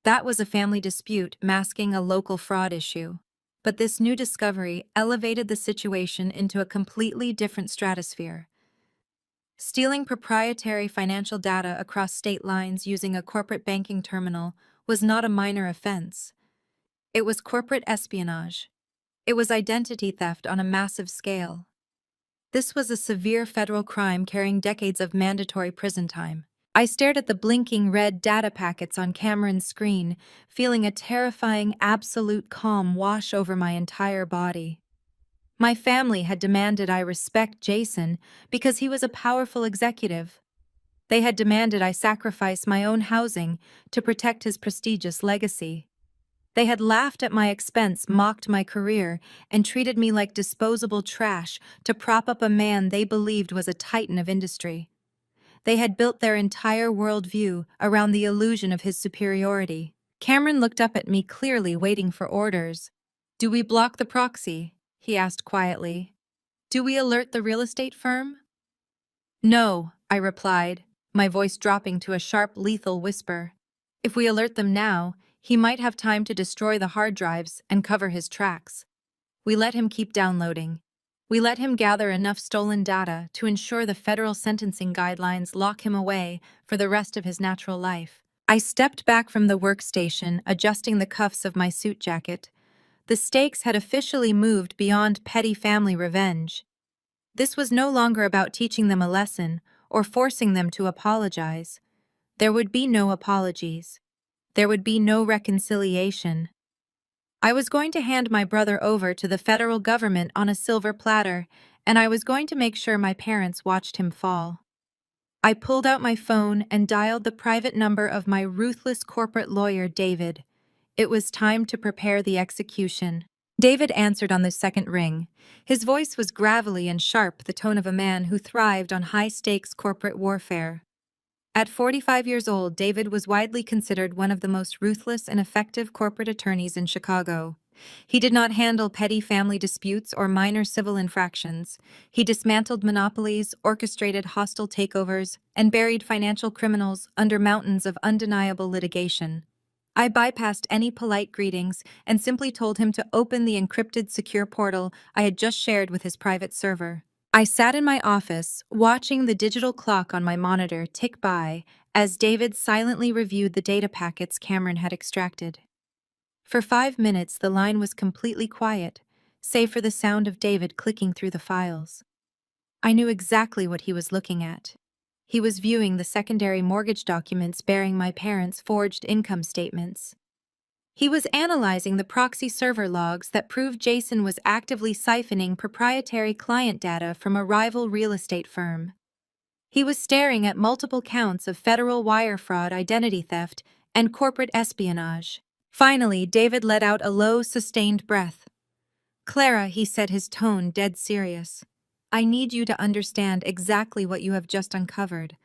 That was a family dispute masking a local fraud issue. But this new discovery elevated the situation into a completely different stratosphere. Stealing proprietary financial data across state lines using a corporate banking terminal was not a minor offense. It was corporate espionage. It was identity theft on a massive scale. This was a severe federal crime carrying decades of mandatory prison time. I stared at the blinking red data packets on Cameron's screen, feeling a terrifying absolute calm wash over my entire body. My family had demanded I respect Jason because he was a powerful executive. They had demanded I sacrifice my own housing to protect his prestigious legacy. They had laughed at my expense, mocked my career, and treated me like disposable trash to prop up a man they believed was a titan of industry. They had built their entire worldview around the illusion of his superiority. Cameron looked up at me clearly, waiting for orders. "Do we block the proxy?" he asked quietly. "Do we alert the real estate firm?" "No," I replied, my voice dropping to a sharp, lethal whisper. "If we alert them now, he might have time to destroy the hard drives and cover his tracks." We let him keep downloading. We let him gather enough stolen data to ensure the federal sentencing guidelines lock him away for the rest of his natural life. I stepped back from the workstation, adjusting the cuffs of my suit jacket. The stakes had officially moved beyond petty family revenge. This was no longer about teaching them a lesson or forcing them to apologize. There would be no apologies. There would be no reconciliation. I was going to hand my brother over to the federal government on a silver platter, and I was going to make sure my parents watched him fall. I pulled out my phone and dialed the private number of my ruthless corporate lawyer, David. It was time to prepare the execution. David answered on the second ring. His voice was gravelly and sharp, the tone of a man who thrived on high-stakes corporate warfare. At 45 years old, David was widely considered one of the most ruthless and effective corporate attorneys in Chicago. He did not handle petty family disputes or minor civil infractions. He dismantled monopolies, orchestrated hostile takeovers, and buried financial criminals under mountains of undeniable litigation. I bypassed any polite greetings and simply told him to open the encrypted secure portal I had just shared with his private server. I sat in my office, watching the digital clock on my monitor tick by as David silently reviewed the data packets Cameron had extracted. For 5 minutes, the line was completely quiet, save for the sound of David clicking through the files. I knew exactly what he was looking at. He was viewing the secondary mortgage documents bearing my parents' forged income statements. He was analyzing the proxy server logs that proved Jason was actively siphoning proprietary client data from a rival real estate firm. He was staring at multiple counts of federal wire fraud, identity theft, and corporate espionage. Finally, David let out a low, sustained breath. "Clara," he said, his tone dead serious, "I need you to understand exactly what you have just uncovered.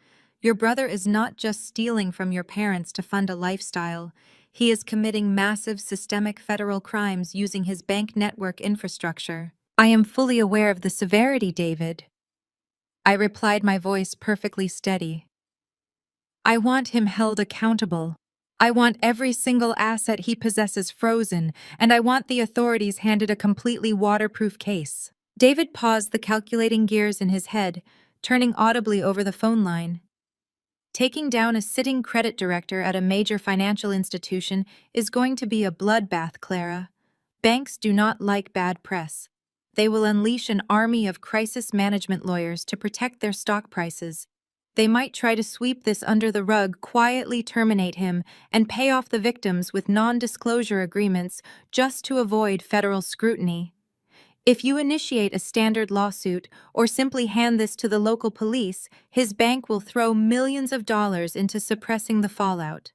Your brother is not just stealing from your parents to fund a lifestyle. He is committing massive systemic federal crimes using his bank network infrastructure." "I am fully aware of the severity, David," I replied, my voice perfectly steady. "I want him held accountable. I want every single asset he possesses frozen, and I want the authorities handed a completely waterproof case." David paused, the calculating gears in his head, turning audibly over the phone line. Taking down a sitting credit director at a major financial institution is going to be a bloodbath, Clara. Banks do not like bad press. They will unleash an army of crisis management lawyers to protect their stock prices. They might try to sweep this under the rug, quietly terminate him, and pay off the victims with non-disclosure agreements just to avoid federal scrutiny. If you initiate a standard lawsuit or simply hand this to the local police, his bank will throw millions of dollars into suppressing the fallout.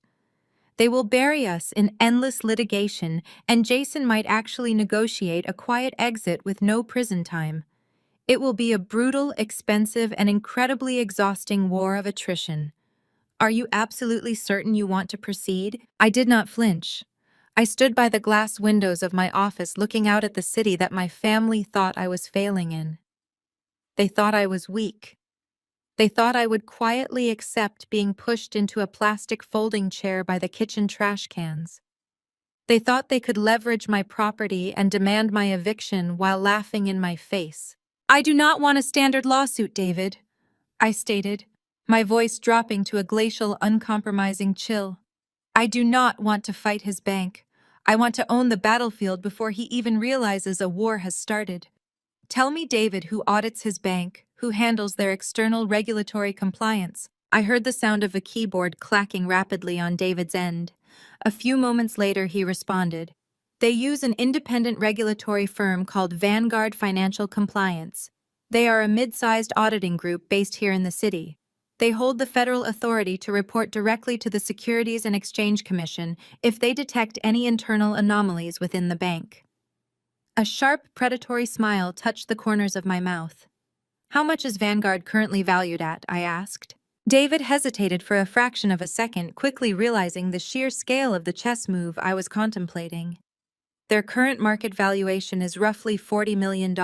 They will bury us in endless litigation, and Jason might actually negotiate a quiet exit with no prison time. It will be a brutal, expensive, and incredibly exhausting war of attrition. Are you absolutely certain you want to proceed? I did not flinch. I stood by the glass windows of my office looking out at the city that my family thought I was failing in. They thought I was weak. They thought I would quietly accept being pushed into a plastic folding chair by the kitchen trash cans. They thought they could leverage my property and demand my eviction while laughing in my face. I do not want a standard lawsuit, David, I stated, my voice dropping to a glacial, uncompromising chill. I do not want to fight his bank. I want to own the battlefield before he even realizes a war has started. Tell me, David, who audits his bank, who handles their external regulatory compliance. I heard the sound of a keyboard clacking rapidly on David's end. A few moments later, he responded. They use an independent regulatory firm called Vanguard Financial Compliance. They are a mid-sized auditing group based here in the city. They hold the federal authority to report directly to the Securities and Exchange Commission if they detect any internal anomalies within the bank. A sharp, predatory smile touched the corners of my mouth. How much is Vanguard currently valued at? I asked. David hesitated for a fraction of a second, quickly realizing the sheer scale of the chess move I was contemplating. Their current market valuation is roughly $40 million.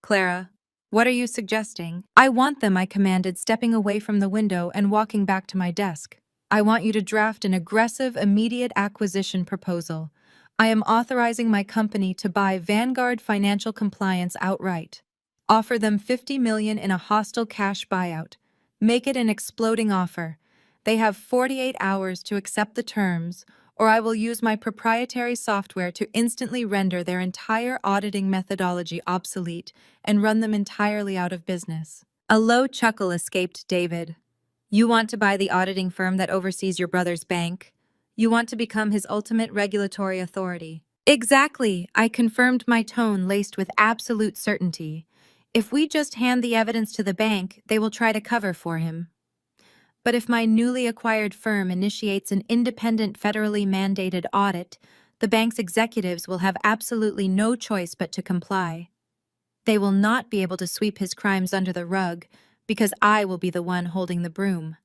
Clara, what are you suggesting? I want them, I commanded, stepping away from the window and walking back to my desk. I want you to draft an aggressive, immediate acquisition proposal. I am authorizing my company to buy Vanguard Financial Compliance outright. Offer them $50 million in a hostile cash buyout. Make it an exploding offer. They have 48 hours to accept the terms, or I will use my proprietary software to instantly render their entire auditing methodology obsolete and run them entirely out of business. A low chuckle escaped David. You want to buy the auditing firm that oversees your brother's bank? You want to become his ultimate regulatory authority. Exactly, I confirmed, my tone laced with absolute certainty. If we just hand the evidence to the bank, they will try to cover for him. But if my newly acquired firm initiates an independent federally mandated audit, the bank's executives will have absolutely no choice but to comply. They will not be able to sweep his crimes under the rug because I will be the one holding the broom.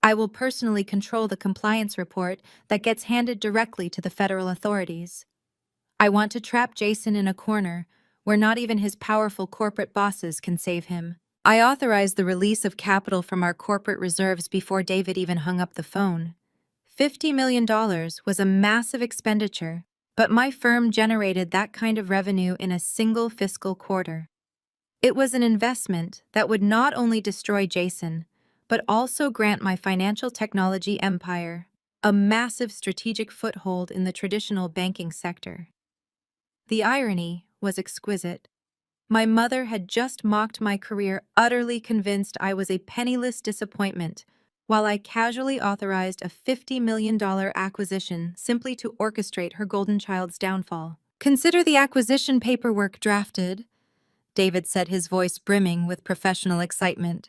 I will personally control the compliance report that gets handed directly to the federal authorities. I want to trap Jason in a corner where not even his powerful corporate bosses can save him. I authorized the release of capital from our corporate reserves before David even hung up the phone. $50 million was a massive expenditure, but my firm generated that kind of revenue in a single fiscal quarter. It was an investment that would not only destroy Jason, but also grant my financial technology empire a massive strategic foothold in the traditional banking sector. The irony was exquisite. My mother had just mocked my career, utterly convinced I was a penniless disappointment, while I casually authorized a $50 million acquisition simply to orchestrate her golden child's downfall. Consider the acquisition paperwork drafted, David said, his voice brimming with professional excitement.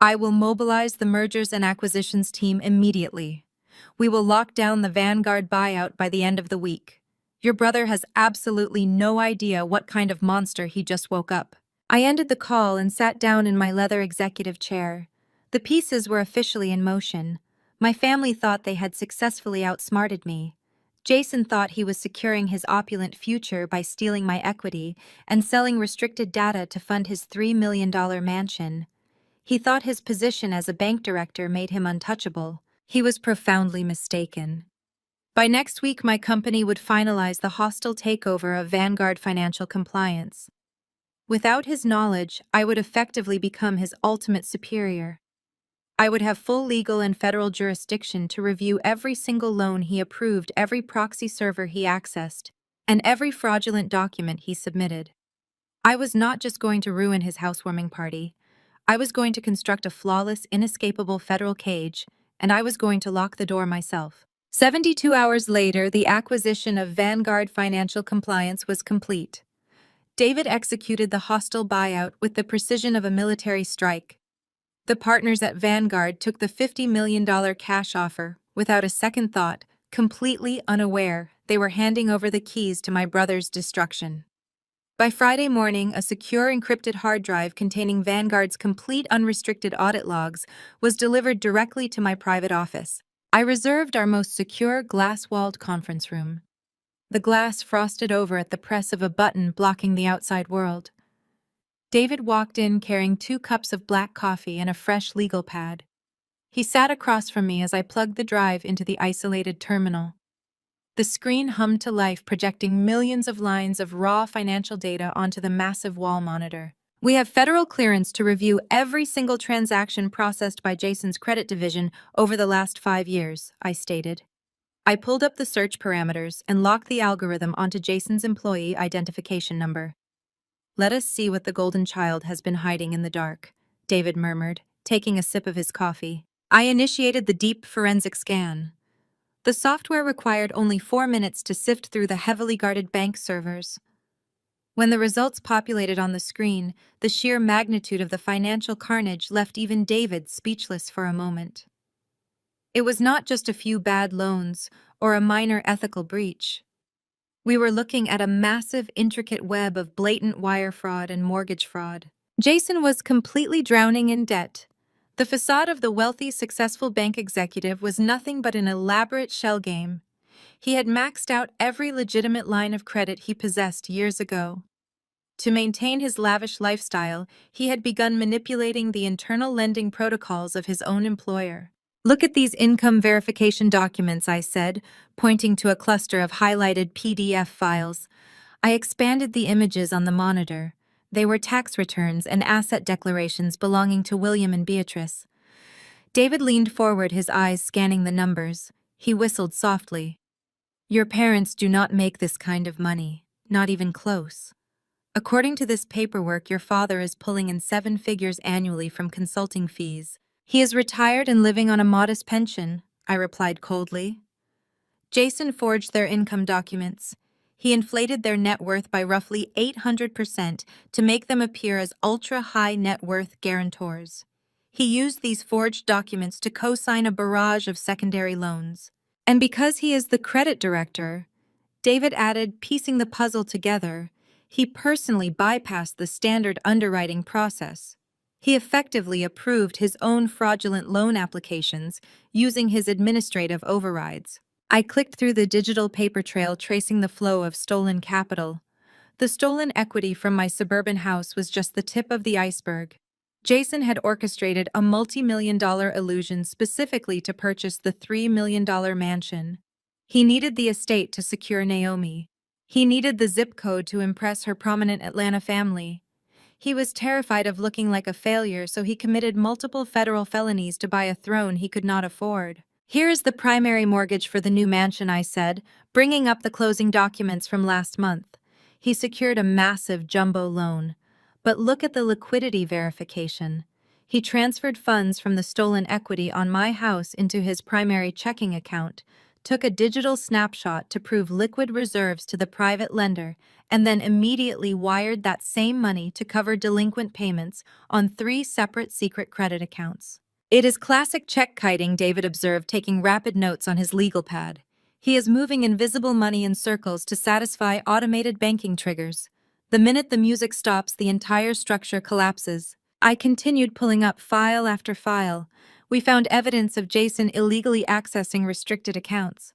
I will mobilize the mergers and acquisitions team immediately. We will lock down the Vanguard buyout by the end of the week. Your brother has absolutely no idea what kind of monster he just woke up. I ended the call and sat down in my leather executive chair. The pieces were officially in motion. My family thought they had successfully outsmarted me. Jason thought he was securing his opulent future by stealing my equity and selling restricted data to fund his $3 million mansion. He thought his position as a bank director made him untouchable. He was profoundly mistaken. By next week, my company would finalize the hostile takeover of Vanguard Financial Compliance. Without his knowledge, I would effectively become his ultimate superior. I would have full legal and federal jurisdiction to review every single loan he approved, every proxy server he accessed, and every fraudulent document he submitted. I was not just going to ruin his housewarming party. I was going to construct a flawless, inescapable federal cage, and I was going to lock the door myself. 72 hours later, the acquisition of Vanguard Financial Compliance was complete. David executed the hostile buyout with the precision of a military strike. The partners at Vanguard took the $50 million cash offer without a second thought, completely unaware they were handing over the keys to my brother's destruction. By Friday morning, a secure encrypted hard drive containing Vanguard's complete unrestricted audit logs was delivered directly to my private office. I reserved our most secure glass-walled conference room. The glass frosted over at the press of a button blocking the outside world. David walked in carrying 2 cups of black coffee and a fresh legal pad. He sat across from me as I plugged the drive into the isolated terminal. The screen hummed to life, projecting millions of lines of raw financial data onto the massive wall monitor. "We have federal clearance to review every single transaction processed by Jason's credit division over the last 5 years," I stated. I pulled up the search parameters and locked the algorithm onto Jason's employee identification number. "Let us see what the golden child has been hiding in the dark," David murmured, taking a sip of his coffee. I initiated the deep forensic scan. The software required only 4 minutes to sift through the heavily guarded bank servers. When the results populated on the screen, the sheer magnitude of the financial carnage left even David speechless for a moment. It was not just a few bad loans or a minor ethical breach. We were looking at a massive, intricate web of blatant wire fraud and mortgage fraud. Jason was completely drowning in debt. The facade of the wealthy, successful bank executive was nothing but an elaborate shell game. He had maxed out every legitimate line of credit he possessed years ago. To maintain his lavish lifestyle, he had begun manipulating the internal lending protocols of his own employer. "Look at these income verification documents," I said, pointing to a cluster of highlighted PDF files. I expanded the images on the monitor. They were tax returns and asset declarations belonging to William and Beatrice. David leaned forward, his eyes scanning the numbers. He whistled softly. "Your parents do not make this kind of money, not even close. According to this paperwork, your father is pulling in 7 figures annually from consulting fees. He is retired and living on a modest pension," I replied coldly. Jason forged their income documents. He inflated their net worth by roughly 800% to make them appear as ultra-high net worth guarantors. He used these forged documents to co-sign a barrage of secondary loans. And because he is the credit director, David added, piecing the puzzle together, he personally bypassed the standard underwriting process. He effectively approved his own fraudulent loan applications using his administrative overrides. I clicked through the digital paper trail tracing the flow of stolen capital. The stolen equity from my suburban house was just the tip of the iceberg. Jason had orchestrated a multi-million-dollar illusion specifically to purchase the $3 million mansion. He needed the estate to secure Naomi. He needed the zip code to impress her prominent Atlanta family. He was terrified of looking like a failure, so he committed multiple federal felonies to buy a throne he could not afford. "Here is the primary mortgage for the new mansion," I said, bringing up the closing documents from last month. He secured a massive jumbo loan. But look at the liquidity verification. He transferred funds from the stolen equity on my house into his primary checking account, took a digital snapshot to prove liquid reserves to the private lender, and then immediately wired that same money to cover delinquent payments on 3 separate secret credit accounts. "It is classic check kiting," David observed, taking rapid notes on his legal pad. "He is moving invisible money in circles to satisfy automated banking triggers. The minute the music stops, the entire structure collapses." I continued pulling up file after file. We found evidence of Jason illegally accessing restricted accounts.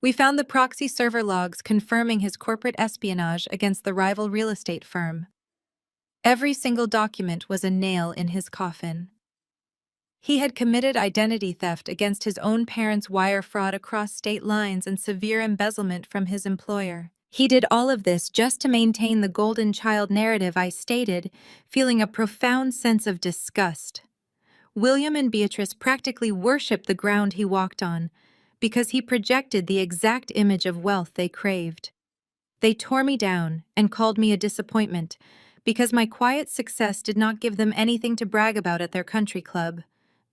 We found the proxy server logs confirming his corporate espionage against the rival real estate firm. Every single document was a nail in his coffin. He had committed identity theft against his own parents' wire fraud across state lines and severe embezzlement from his employer. He did all of this just to maintain the golden child narrative, I stated, feeling a profound sense of disgust. William and Beatrice practically worshipped the ground he walked on because he projected the exact image of wealth they craved. They tore me down and called me a disappointment because my quiet success did not give them anything to brag about at their country club.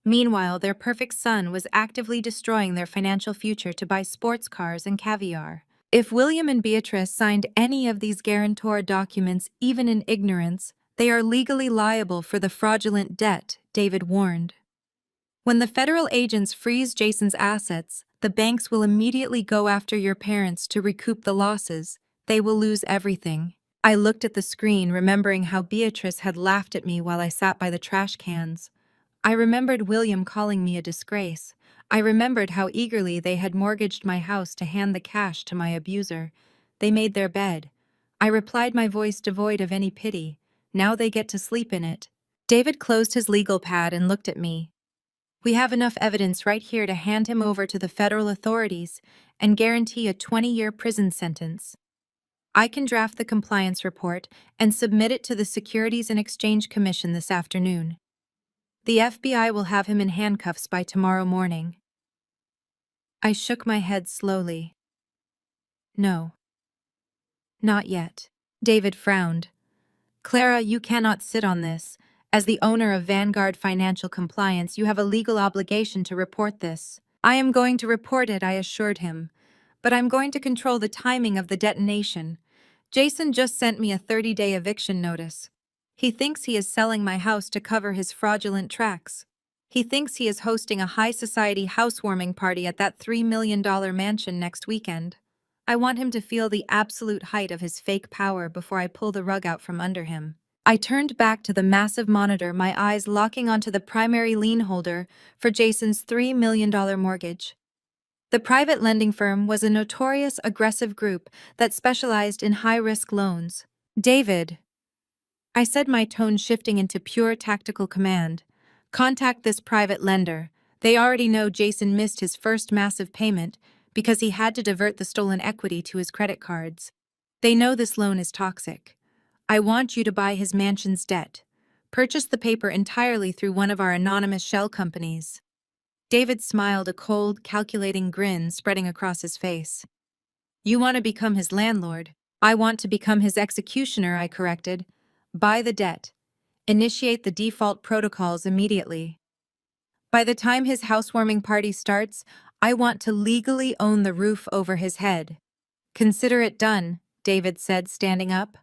Meanwhile, their perfect son was actively destroying their financial future to buy sports cars and caviar. If William and Beatrice signed any of these guarantor documents, even in ignorance, they are legally liable for the fraudulent debt, David warned. When the federal agents freeze Jason's assets, the banks will immediately go after your parents to recoup the losses. They will lose everything. I looked at the screen, remembering how Beatrice had laughed at me while I sat by the trash cans. I remembered William calling me a disgrace. I remembered how eagerly they had mortgaged my house to hand the cash to my abuser. They made their bed. I replied, my voice devoid of any pity. Now they get to sleep in it. David closed his legal pad and looked at me. We have enough evidence right here to hand him over to the federal authorities and guarantee a 20-year prison sentence. I can draft the compliance report and submit it to the Securities and Exchange Commission this afternoon. The FBI will have him in handcuffs by tomorrow morning. I shook my head slowly. No. Not yet. David frowned. Clara, you cannot sit on this. As the owner of Vanguard Financial Compliance, you have a legal obligation to report this. I am going to report it, I assured him. But I'm going to control the timing of the detonation. Jason just sent me a 30-day eviction notice. He thinks he is selling my house to cover his fraudulent tracks. He thinks he is hosting a high-society housewarming party at that $3 million mansion next weekend. I want him to feel the absolute height of his fake power before I pull the rug out from under him. I turned back to the massive monitor, my eyes locking onto the primary lien holder for Jason's $3 million mortgage. The private lending firm was a notorious aggressive group that specialized in high-risk loans. David, I said, my tone shifting into pure tactical command. Contact this private lender. They already know Jason missed his first massive payment because he had to divert the stolen equity to his credit cards. They know this loan is toxic. I want you to buy his mansion's debt. Purchase the paper entirely through one of our anonymous shell companies. David smiled, a cold, calculating grin spreading across his face. You want to become his landlord. I want to become his executioner, I corrected. Buy the debt. Initiate the default protocols immediately. By the time his housewarming party starts, I want to legally own the roof over his head. Consider it done, David said, standing up.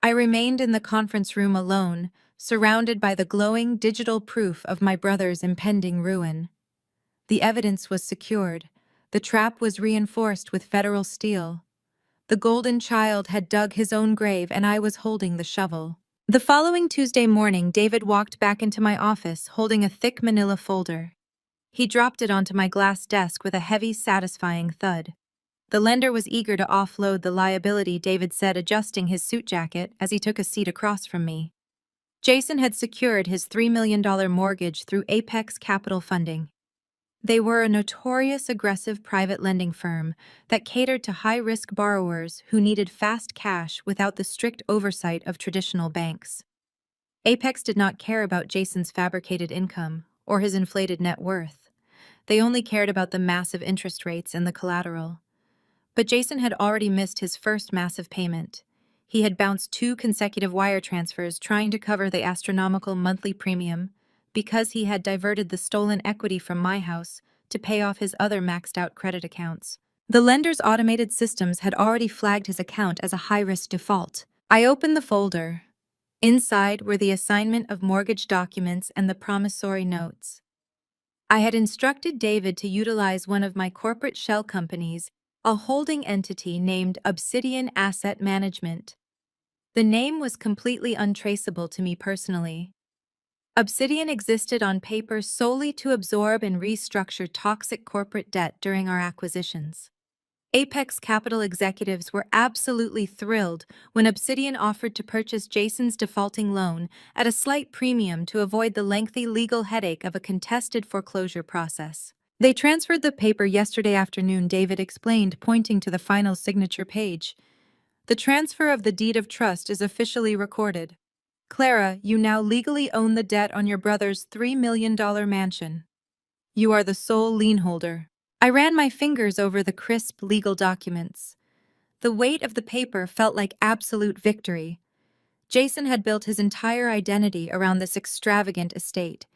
I remained in the conference room alone, surrounded by the glowing digital proof of my brother's impending ruin. The evidence was secured. The trap was reinforced with federal steel. The golden child had dug his own grave, and I was holding the shovel. The following Tuesday morning, David walked back into my office holding a thick manila folder. He dropped it onto my glass desk with a heavy, satisfying thud. The lender was eager to offload the liability, David said, adjusting his suit jacket as he took a seat across from me. Jason had secured his $3 million mortgage through Apex Capital Funding. They were a notorious aggressive private lending firm that catered to high-risk borrowers who needed fast cash without the strict oversight of traditional banks. Apex did not care about Jason's fabricated income or his inflated net worth. They only cared about the massive interest rates and the collateral. But Jason had already missed his first massive payment. He had bounced 2 consecutive wire transfers trying to cover the astronomical monthly premium because he had diverted the stolen equity from my house to pay off his other maxed-out credit accounts. The lender's automated systems had already flagged his account as a high-risk default. I opened the folder. Inside were the assignment of mortgage documents and the promissory notes. I had instructed David to utilize one of my corporate shell companies, a holding entity named Obsidian Asset Management. The name was completely untraceable to me personally. Obsidian existed on paper solely to absorb and restructure toxic corporate debt during our acquisitions. Apex Capital executives were absolutely thrilled when Obsidian offered to purchase Jason's defaulting loan at a slight premium to avoid the lengthy legal headache of a contested foreclosure process. They transferred the paper yesterday afternoon, David explained, pointing to the final signature page. The transfer of the deed of trust is officially recorded. Clara, you now legally own the debt on your brother's $3 million mansion. You are the sole lien holder. I ran my fingers over the crisp legal documents. The weight of the paper felt like absolute victory. Jason had built his entire identity around this extravagant estate.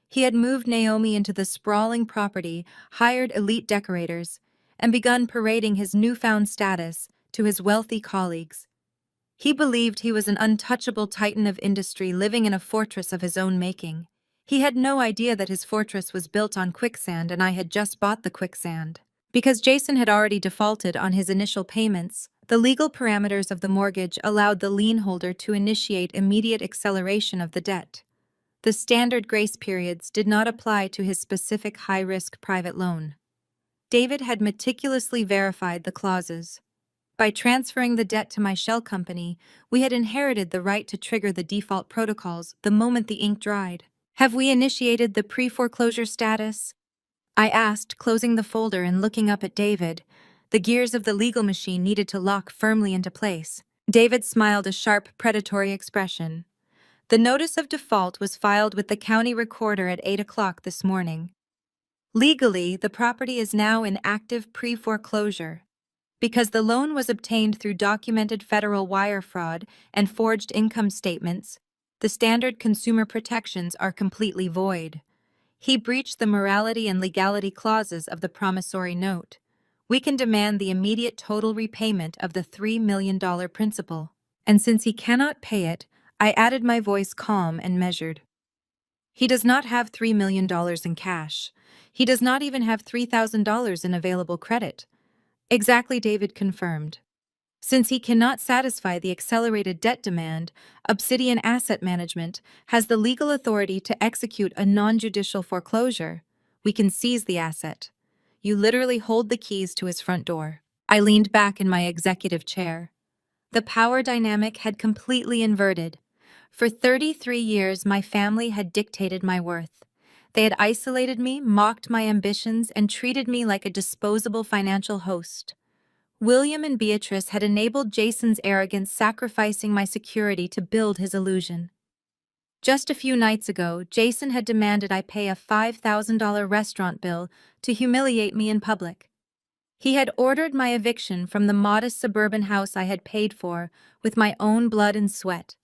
He had moved Naomi into the sprawling property, hired elite decorators, and begun parading his newfound status to his wealthy colleagues. He believed he was an untouchable titan of industry living in a fortress of his own making. He had no idea that his fortress was built on quicksand, and I had just bought the quicksand. Because Jason had already defaulted on his initial payments, the legal parameters of the mortgage allowed the lien holder to initiate immediate acceleration of the debt. The standard grace periods did not apply to his specific high-risk private loan. David had meticulously verified the clauses. By transferring the debt to my shell company, we had inherited the right to trigger the default protocols the moment the ink dried. Have we initiated the pre-foreclosure status? I asked, closing the folder and looking up at David. The gears of the legal machine needed to lock firmly into place. David smiled a sharp, predatory expression. The notice of default was filed with the county recorder at 8 o'clock this morning. Legally, the property is now in active pre-foreclosure. Because the loan was obtained through documented federal wire fraud and forged income statements, the standard consumer protections are completely void. He breached the morality and legality clauses of the promissory note. We can demand the immediate total repayment of the $3 million principal. And since he cannot pay it, I added my voice calm and measured. He does not have $3 million in cash. He does not even have $3,000 in available credit. Exactly, David confirmed. Since he cannot satisfy the accelerated debt demand, Obsidian Asset Management has the legal authority to execute a non-judicial foreclosure. We can seize the asset. You literally hold the keys to his front door. I leaned back in my executive chair. The power dynamic had completely inverted. For 33 years, my family had dictated my worth. They had isolated me, mocked my ambitions, and treated me like a disposable financial host. William and Beatrice had enabled Jason's arrogance, sacrificing my security to build his illusion. Just a few nights ago, Jason had demanded I pay a $5,000 restaurant bill to humiliate me in public. He had ordered my eviction from the modest suburban house I had paid for with my own blood and sweat.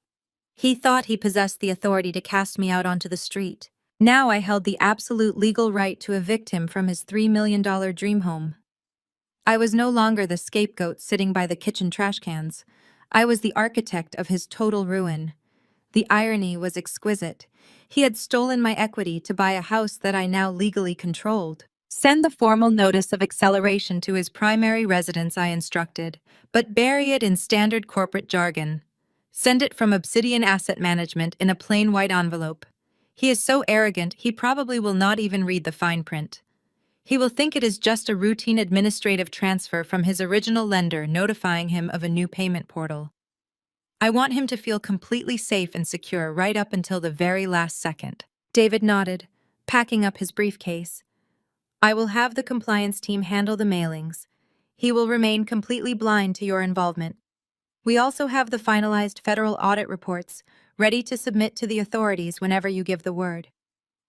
He thought he possessed the authority to cast me out onto the street. Now I held the absolute legal right to evict him from his $3 million dream home. I was no longer the scapegoat sitting by the kitchen trash cans. I was the architect of his total ruin. The irony was exquisite. He had stolen my equity to buy a house that I now legally controlled. Send the formal notice of acceleration to his primary residence, I instructed, but bury it in standard corporate jargon. Send it from Obsidian Asset Management in a plain white envelope. He is so arrogant, he probably will not even read the fine print. He will think it is just a routine administrative transfer from his original lender notifying him of a new payment portal. I want him to feel completely safe and secure right up until the very last second. David nodded, packing up his briefcase. I will have the compliance team handle the mailings. He will remain completely blind to your involvement. We also have the finalized federal audit reports, ready to submit to the authorities whenever you give the word.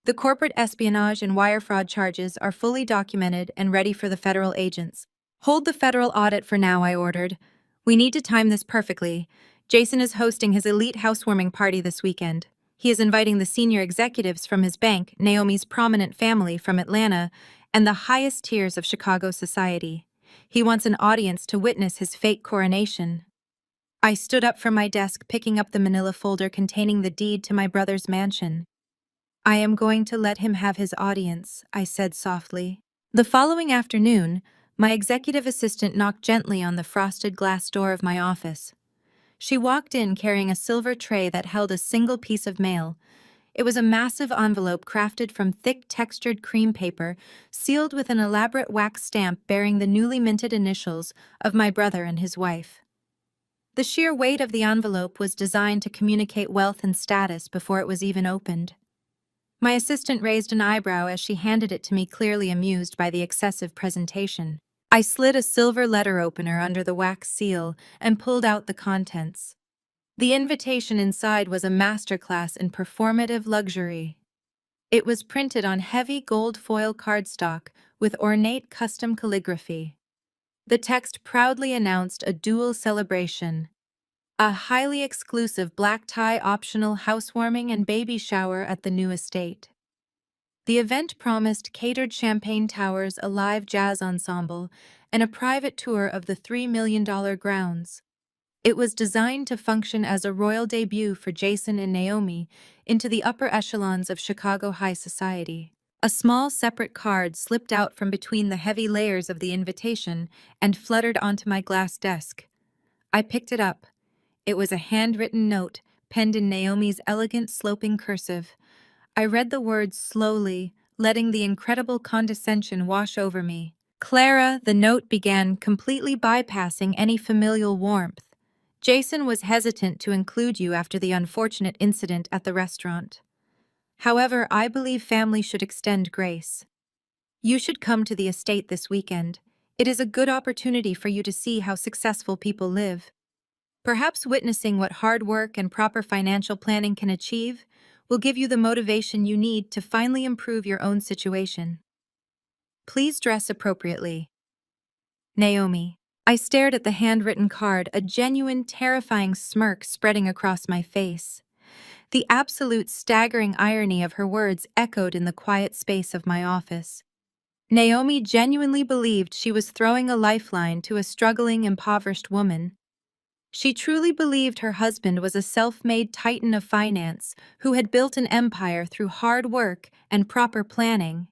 The corporate espionage and wire fraud charges are fully documented and ready for the federal agents. Hold the federal audit for now, I ordered. We need to time this perfectly. Jason is hosting his elite housewarming party this weekend. He is inviting the senior executives from his bank, Naomi's prominent family from Atlanta, and the highest tiers of Chicago society. He wants an audience to witness his fake coronation. I stood up from my desk, picking up the manila folder containing the deed to my brother's mansion. I am going to let him have his audience, I said softly. The following afternoon, my executive assistant knocked gently on the frosted glass door of my office. She walked in carrying a silver tray that held a single piece of mail. It was a massive envelope crafted from thick, textured cream paper, sealed with an elaborate wax stamp bearing the newly minted initials of my brother and his wife. The sheer weight of the envelope was designed to communicate wealth and status before it was even opened. My assistant raised an eyebrow as she handed it to me, clearly amused by the excessive presentation. I slid a silver letter opener under the wax seal and pulled out the contents. The invitation inside was a masterclass in performative luxury. It was printed on heavy gold foil cardstock with ornate custom calligraphy. The text proudly announced a dual celebration: a highly exclusive black tie optional housewarming and baby shower at the new estate. The event promised catered champagne towers, a live jazz ensemble, and a private tour of the $3 million grounds. It was designed to function as a royal debut for Jason and Naomi into the upper echelons of Chicago high society. A small separate card slipped out from between the heavy layers of the invitation and fluttered onto my glass desk. I picked it up. It was a handwritten note, penned in Naomi's elegant sloping cursive. I read the words slowly, letting the incredible condescension wash over me. Clara, the note began, completely bypassing any familial warmth. Jason was hesitant to include you after the unfortunate incident at the restaurant. However, I believe family should extend grace. You should come to the estate this weekend. It is a good opportunity for you to see how successful people live. Perhaps witnessing what hard work and proper financial planning can achieve will give you the motivation you need to finally improve your own situation. Please dress appropriately. Naomi. I stared at the handwritten card, a genuine, terrifying smirk spreading across my face. The absolute staggering irony of her words echoed in the quiet space of my office. Naomi genuinely believed she was throwing a lifeline to a struggling, impoverished woman. She truly believed her husband was a self-made titan of finance who had built an empire through hard work and proper planning.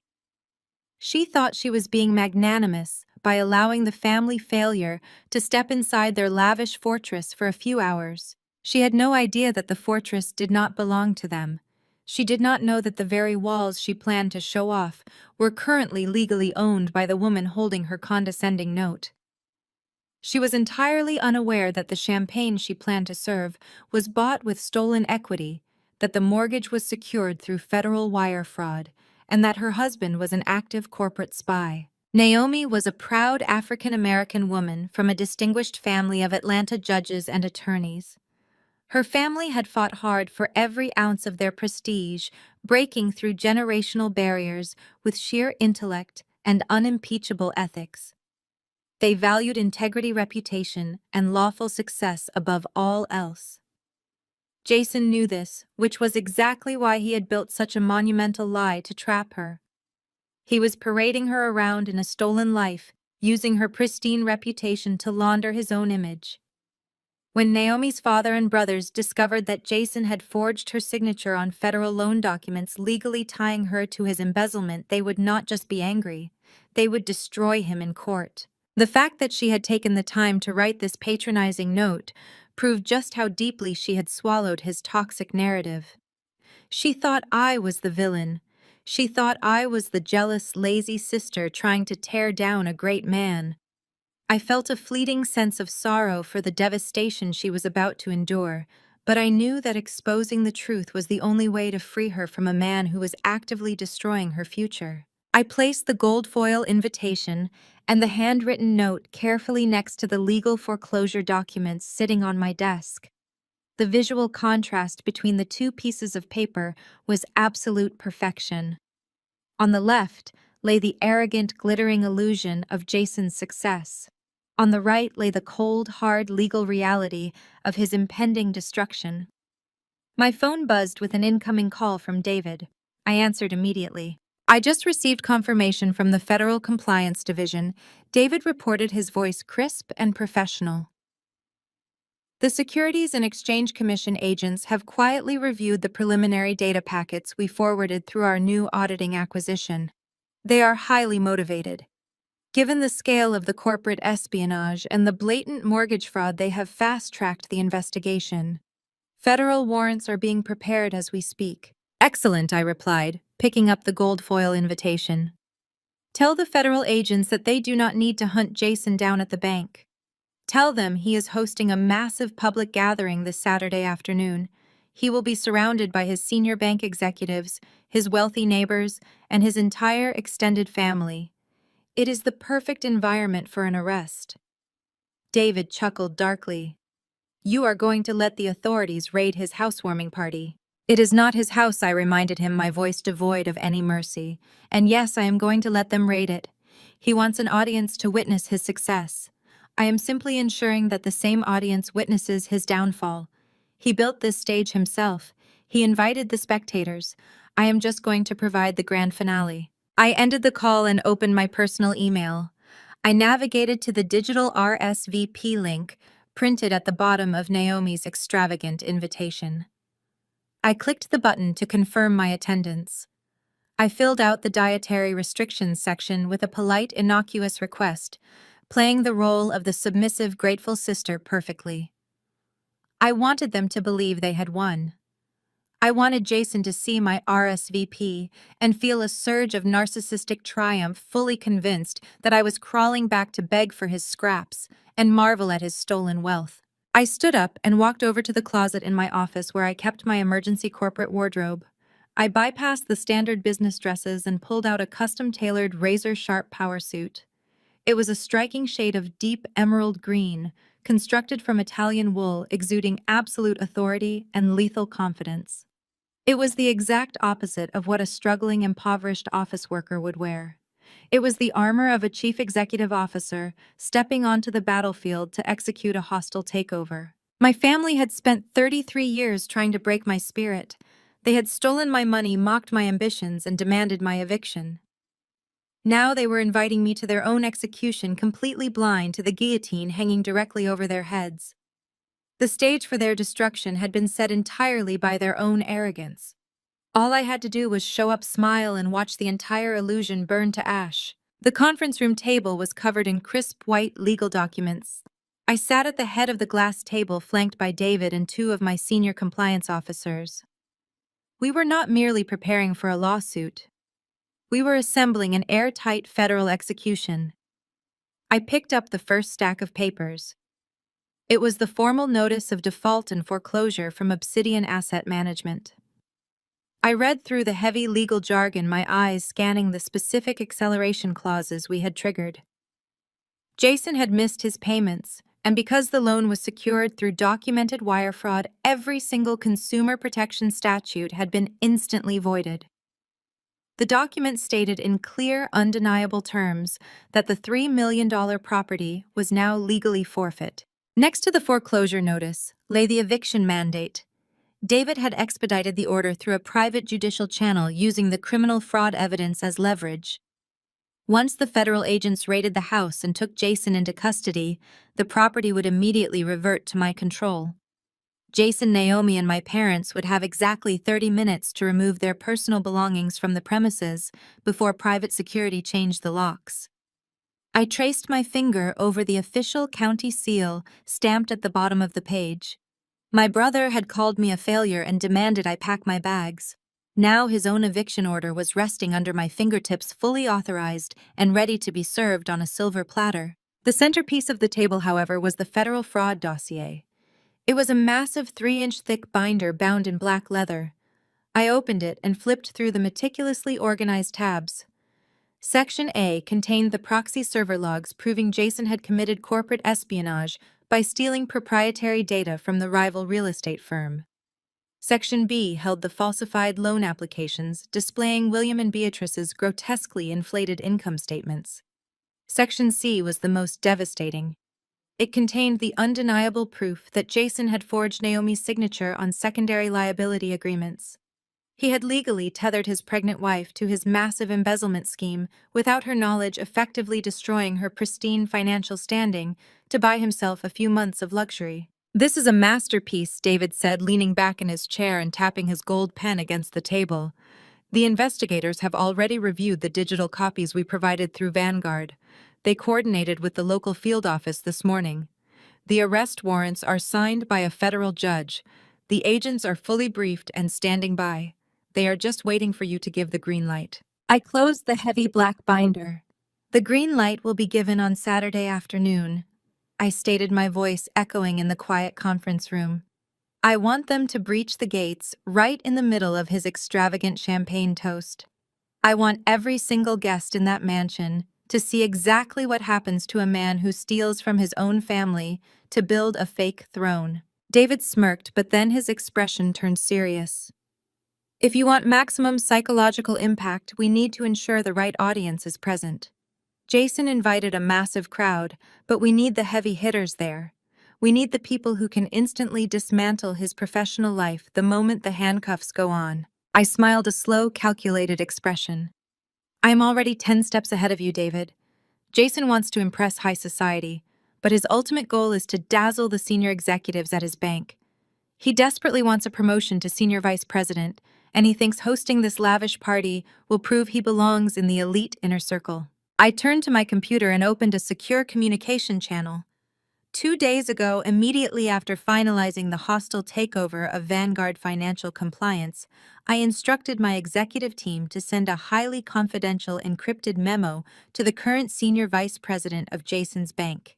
She thought she was being magnanimous by allowing the family failure to step inside their lavish fortress for a few hours. She had no idea that the fortress did not belong to them. She did not know that the very walls she planned to show off were currently legally owned by the woman holding her condescending note. She was entirely unaware that the champagne she planned to serve was bought with stolen equity, that the mortgage was secured through federal wire fraud, and that her husband was an active corporate spy. Naomi was a proud African-American woman from a distinguished family of Atlanta judges and attorneys. Her family had fought hard for every ounce of their prestige, breaking through generational barriers with sheer intellect and unimpeachable ethics. They valued integrity, reputation, and lawful success above all else. Jason knew this, which was exactly why he had built such a monumental lie to trap her. He was parading her around in a stolen life, using her pristine reputation to launder his own image. When Naomi's father and brothers discovered that Jason had forged her signature on federal loan documents legally tying her to his embezzlement, they would not just be angry, they would destroy him in court. The fact that she had taken the time to write this patronizing note proved just how deeply she had swallowed his toxic narrative. She thought I was the villain. She thought I was the jealous, lazy sister trying to tear down a great man. I felt a fleeting sense of sorrow for the devastation she was about to endure, but I knew that exposing the truth was the only way to free her from a man who was actively destroying her future. I placed the gold foil invitation and the handwritten note carefully next to the legal foreclosure documents sitting on my desk. The visual contrast between the two pieces of paper was absolute perfection. On the left lay the arrogant, glittering illusion of Jason's success. On the right lay the cold, hard legal reality of his impending destruction. My phone buzzed with an incoming call from David. I answered immediately. I just received confirmation from the Federal Compliance Division. David reported, his voice crisp and professional. The Securities and Exchange Commission agents have quietly reviewed the preliminary data packets we forwarded through our new auditing acquisition. They are highly motivated. Given the scale of the corporate espionage and the blatant mortgage fraud, they have fast-tracked the investigation. Federal warrants are being prepared as we speak. Excellent, I replied, picking up the gold foil invitation. Tell the federal agents that they do not need to hunt Jason down at the bank. Tell them he is hosting a massive public gathering this Saturday afternoon. He will be surrounded by his senior bank executives, his wealthy neighbors, and his entire extended family. It is the perfect environment for an arrest. David chuckled darkly. You are going to let the authorities raid his housewarming party. It is not his house, I reminded him, my voice devoid of any mercy. And yes, I am going to let them raid it. He wants an audience to witness his success. I am simply ensuring that the same audience witnesses his downfall. He built this stage himself. He invited the spectators. I am just going to provide the grand finale. I ended the call and opened my personal email. I navigated to the digital RSVP link printed at the bottom of Naomi's extravagant invitation. I clicked the button to confirm my attendance. I filled out the dietary restrictions section with a polite, innocuous request, playing the role of the submissive, grateful sister perfectly. I wanted them to believe they had won. I wanted Jason to see my RSVP and feel a surge of narcissistic triumph, fully convinced that I was crawling back to beg for his scraps and marvel at his stolen wealth. I stood up and walked over to the closet in my office where I kept my emergency corporate wardrobe. I bypassed the standard business dresses and pulled out a custom-tailored razor-sharp power suit. It was a striking shade of deep emerald green, constructed from Italian wool, exuding absolute authority and lethal confidence. It was the exact opposite of what a struggling, impoverished office worker would wear. It was the armor of a chief executive officer stepping onto the battlefield to execute a hostile takeover. My family had spent 33 years trying to break my spirit. They had stolen my money, mocked my ambitions, and demanded my eviction. Now they were inviting me to their own execution, completely blind to the guillotine hanging directly over their heads. The stage for their destruction had been set entirely by their own arrogance. All I had to do was show up, smile, and watch the entire illusion burn to ash. The conference room table was covered in crisp white legal documents. I sat at the head of the glass table, flanked by David and two of my senior compliance officers. We were not merely preparing for a lawsuit. We were assembling an airtight federal execution. I picked up the first stack of papers. It was the formal notice of default and foreclosure from Obsidian Asset Management. I read through the heavy legal jargon, my eyes scanning the specific acceleration clauses we had triggered. Jason had missed his payments, and because the loan was secured through documented wire fraud, every single consumer protection statute had been instantly voided. The document stated in clear, undeniable terms that the $3 million property was now legally forfeit. Next to the foreclosure notice lay the eviction mandate. David had expedited the order through a private judicial channel using the criminal fraud evidence as leverage. Once the federal agents raided the house and took Jason into custody, the property would immediately revert to my control. Jason, Naomi, and my parents would have exactly 30 minutes to remove their personal belongings from the premises before private security changed the locks. I traced my finger over the official county seal stamped at the bottom of the page. My brother had called me a failure and demanded I pack my bags. Now his own eviction order was resting under my fingertips, fully authorized and ready to be served on a silver platter. The centerpiece of the table, however, was the federal fraud dossier. It was a massive 3-inch thick binder bound in black leather. I opened it and flipped through the meticulously organized tabs. Section A contained the proxy server logs proving Jason had committed corporate espionage by stealing proprietary data from the rival real estate firm. Section B held the falsified loan applications displaying William and Beatrice's grotesquely inflated income statements. Section C was the most devastating. It contained the undeniable proof that Jason had forged Naomi's signature on secondary liability agreements. He had legally tethered his pregnant wife to his massive embezzlement scheme without her knowledge, effectively destroying her pristine financial standing to buy himself a few months of luxury. "This is a masterpiece," David said, leaning back in his chair and tapping his gold pen against the table. "The investigators have already reviewed the digital copies we provided through Vanguard. They coordinated with the local field office this morning. The arrest warrants are signed by a federal judge. The agents are fully briefed and standing by. They are just waiting for you to give the green light." I closed the heavy black binder. "The green light will be given on Saturday afternoon," I stated, my voice echoing in the quiet conference room. "I want them to breach the gates right in the middle of his extravagant champagne toast. I want every single guest in that mansion to see exactly what happens to a man who steals from his own family to build a fake throne." David smirked, but then his expression turned serious. "If you want maximum psychological impact, we need to ensure the right audience is present. Jason invited a massive crowd, but we need the heavy hitters there. We need the people who can instantly dismantle his professional life the moment the handcuffs go on." I smiled, a slow, calculated expression. "I am already 10 steps ahead of you, David. Jason wants to impress high society, but his ultimate goal is to dazzle the senior executives at his bank. He desperately wants a promotion to senior vice president, and he thinks hosting this lavish party will prove he belongs in the elite inner circle. I turned to my computer and opened a secure communication channel. 2 days ago, immediately after finalizing the hostile takeover of Vanguard Financial Compliance, I instructed my executive team to send a highly confidential encrypted memo to the current senior vice president of Jason's bank.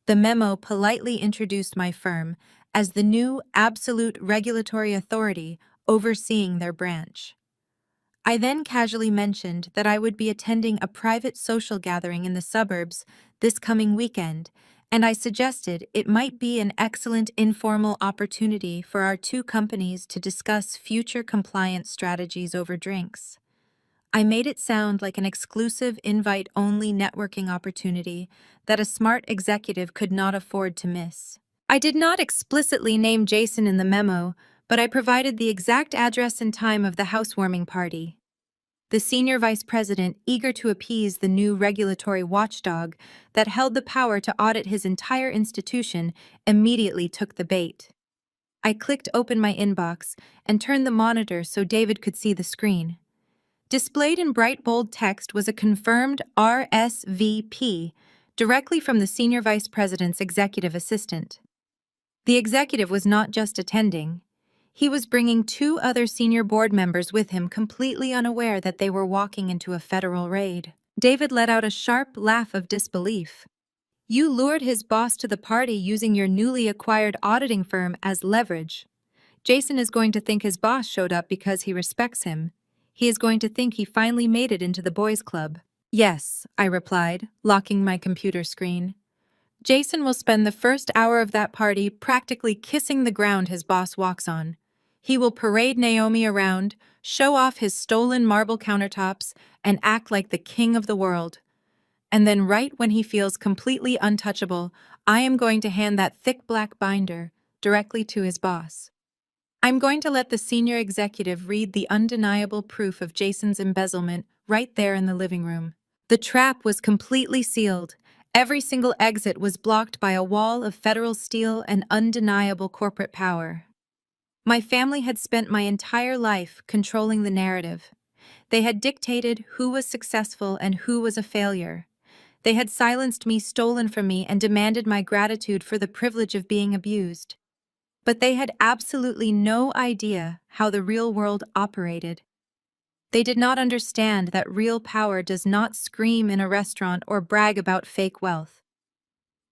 The memo politely introduced my firm as the new absolute regulatory authority overseeing their branch. I then casually mentioned that I would be attending a private social gathering in the suburbs this coming weekend, and I suggested it might be an excellent informal opportunity for our two companies to discuss future compliance strategies over drinks. I made it sound like an exclusive invite-only networking opportunity that a smart executive could not afford to miss. I did not explicitly name Jason in the memo, but I provided the exact address and time of the housewarming party. The senior vice president, eager to appease the new regulatory watchdog that held the power to audit his entire institution, immediately took the bait. I clicked open my inbox and turned the monitor so David could see the screen. Displayed in bright bold text was a confirmed RSVP directly from the senior vice president's executive assistant. The executive was not just attending. He was bringing two other senior board members with him, completely unaware that they were walking into a federal raid. David let out a sharp laugh of disbelief. You lured his boss to the party using your newly acquired auditing firm as leverage. Jason is going to think his boss showed up because he respects him. He is going to think he finally made it into the boys' club. Yes, I replied, locking my computer screen. Jason will spend the first hour of that party practically kissing the ground his boss walks on. He will parade Naomi around, show off his stolen marble countertops, and act like the king of the world. And then right when he feels completely untouchable, I am going to hand that thick black binder directly to his boss. I'm going to let the senior executive read the undeniable proof of Jason's embezzlement right there in the living room. The trap was completely sealed. Every single exit was blocked by a wall of federal steel and undeniable corporate power. My family had spent my entire life controlling the narrative. They had dictated who was successful and who was a failure. They had silenced me, stolen from me, and demanded my gratitude for the privilege of being abused. But they had absolutely no idea how the real world operated. They did not understand that real power does not scream in a restaurant or brag about fake wealth.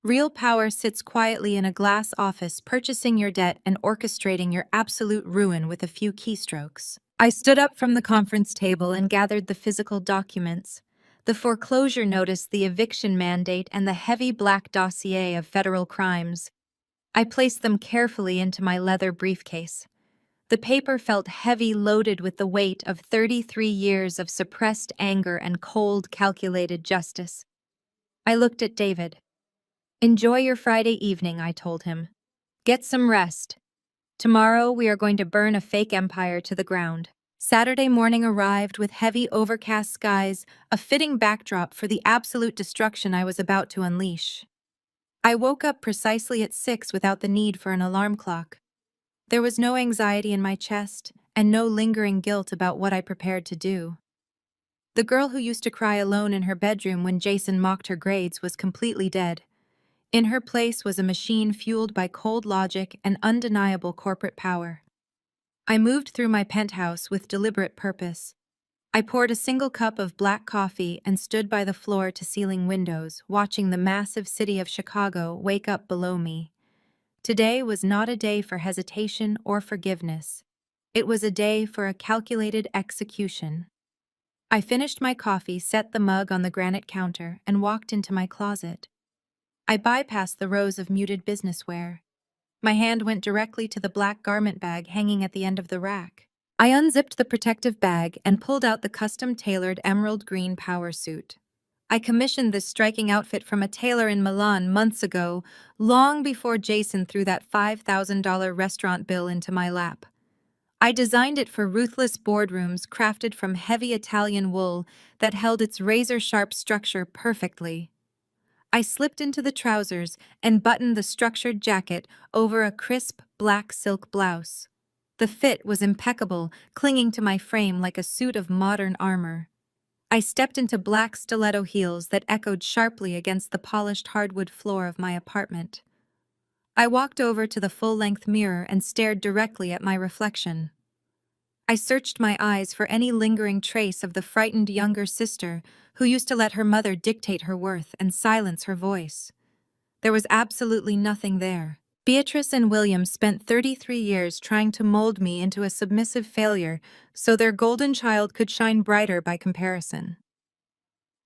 Real power sits quietly in a glass office, purchasing your debt and orchestrating your absolute ruin with a few keystrokes. I stood up from the conference table and gathered the physical documents: the foreclosure notice, the eviction mandate, and the heavy black dossier of federal crimes. I placed them carefully into my leather briefcase. The paper felt heavy, loaded with the weight of 33 years of suppressed anger and cold, calculated justice. I looked at David. Enjoy your Friday evening, I told him. Get some rest. Tomorrow we are going to burn a fake empire to the ground. Saturday morning arrived with heavy, overcast skies, a fitting backdrop for the absolute destruction I was about to unleash. I woke up precisely at 6 without the need for an alarm clock. There was no anxiety in my chest and no lingering guilt about what I prepared to do. The girl who used to cry alone in her bedroom when Jason mocked her grades was completely dead. In her place was a machine fueled by cold logic and undeniable corporate power. I moved through my penthouse with deliberate purpose. I poured a single cup of black coffee and stood by the floor-to-ceiling windows, watching the massive city of Chicago wake up below me. Today was not a day for hesitation or forgiveness. It was a day for a calculated execution. I finished my coffee, set the mug on the granite counter, and walked into my closet. I bypassed the rows of muted businesswear. My hand went directly to the black garment bag hanging at the end of the rack. I unzipped the protective bag and pulled out the custom-tailored emerald green power suit. I commissioned this striking outfit from a tailor in Milan months ago, long before Jason threw that $5,000 restaurant bill into my lap. I designed it for ruthless boardrooms, crafted from heavy Italian wool that held its razor-sharp structure perfectly. I slipped into the trousers and buttoned the structured jacket over a crisp black silk blouse. The fit was impeccable, clinging to my frame like a suit of modern armor. I stepped into black stiletto heels that echoed sharply against the polished hardwood floor of my apartment. I walked over to the full-length mirror and stared directly at my reflection. I searched my eyes for any lingering trace of the frightened younger sister who used to let her mother dictate her worth and silence her voice. There was absolutely nothing there. Beatrice and William spent 33 years trying to mold me into a submissive failure so their golden child could shine brighter by comparison.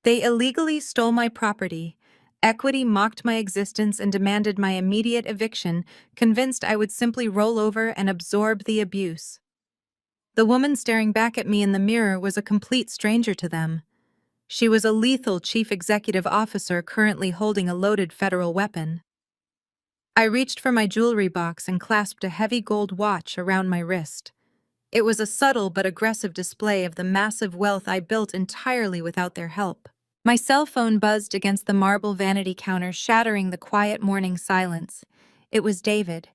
They illegally stole my property. Equity mocked my existence and demanded my immediate eviction, convinced I would simply roll over and absorb the abuse. The woman staring back at me in the mirror was a complete stranger to them. She was a lethal chief executive officer currently holding a loaded federal weapon. I reached for my jewelry box and clasped a heavy gold watch around my wrist. It was a subtle but aggressive display of the massive wealth I built entirely without their help. My cell phone buzzed against the marble vanity counter, shattering the quiet morning silence. It was David.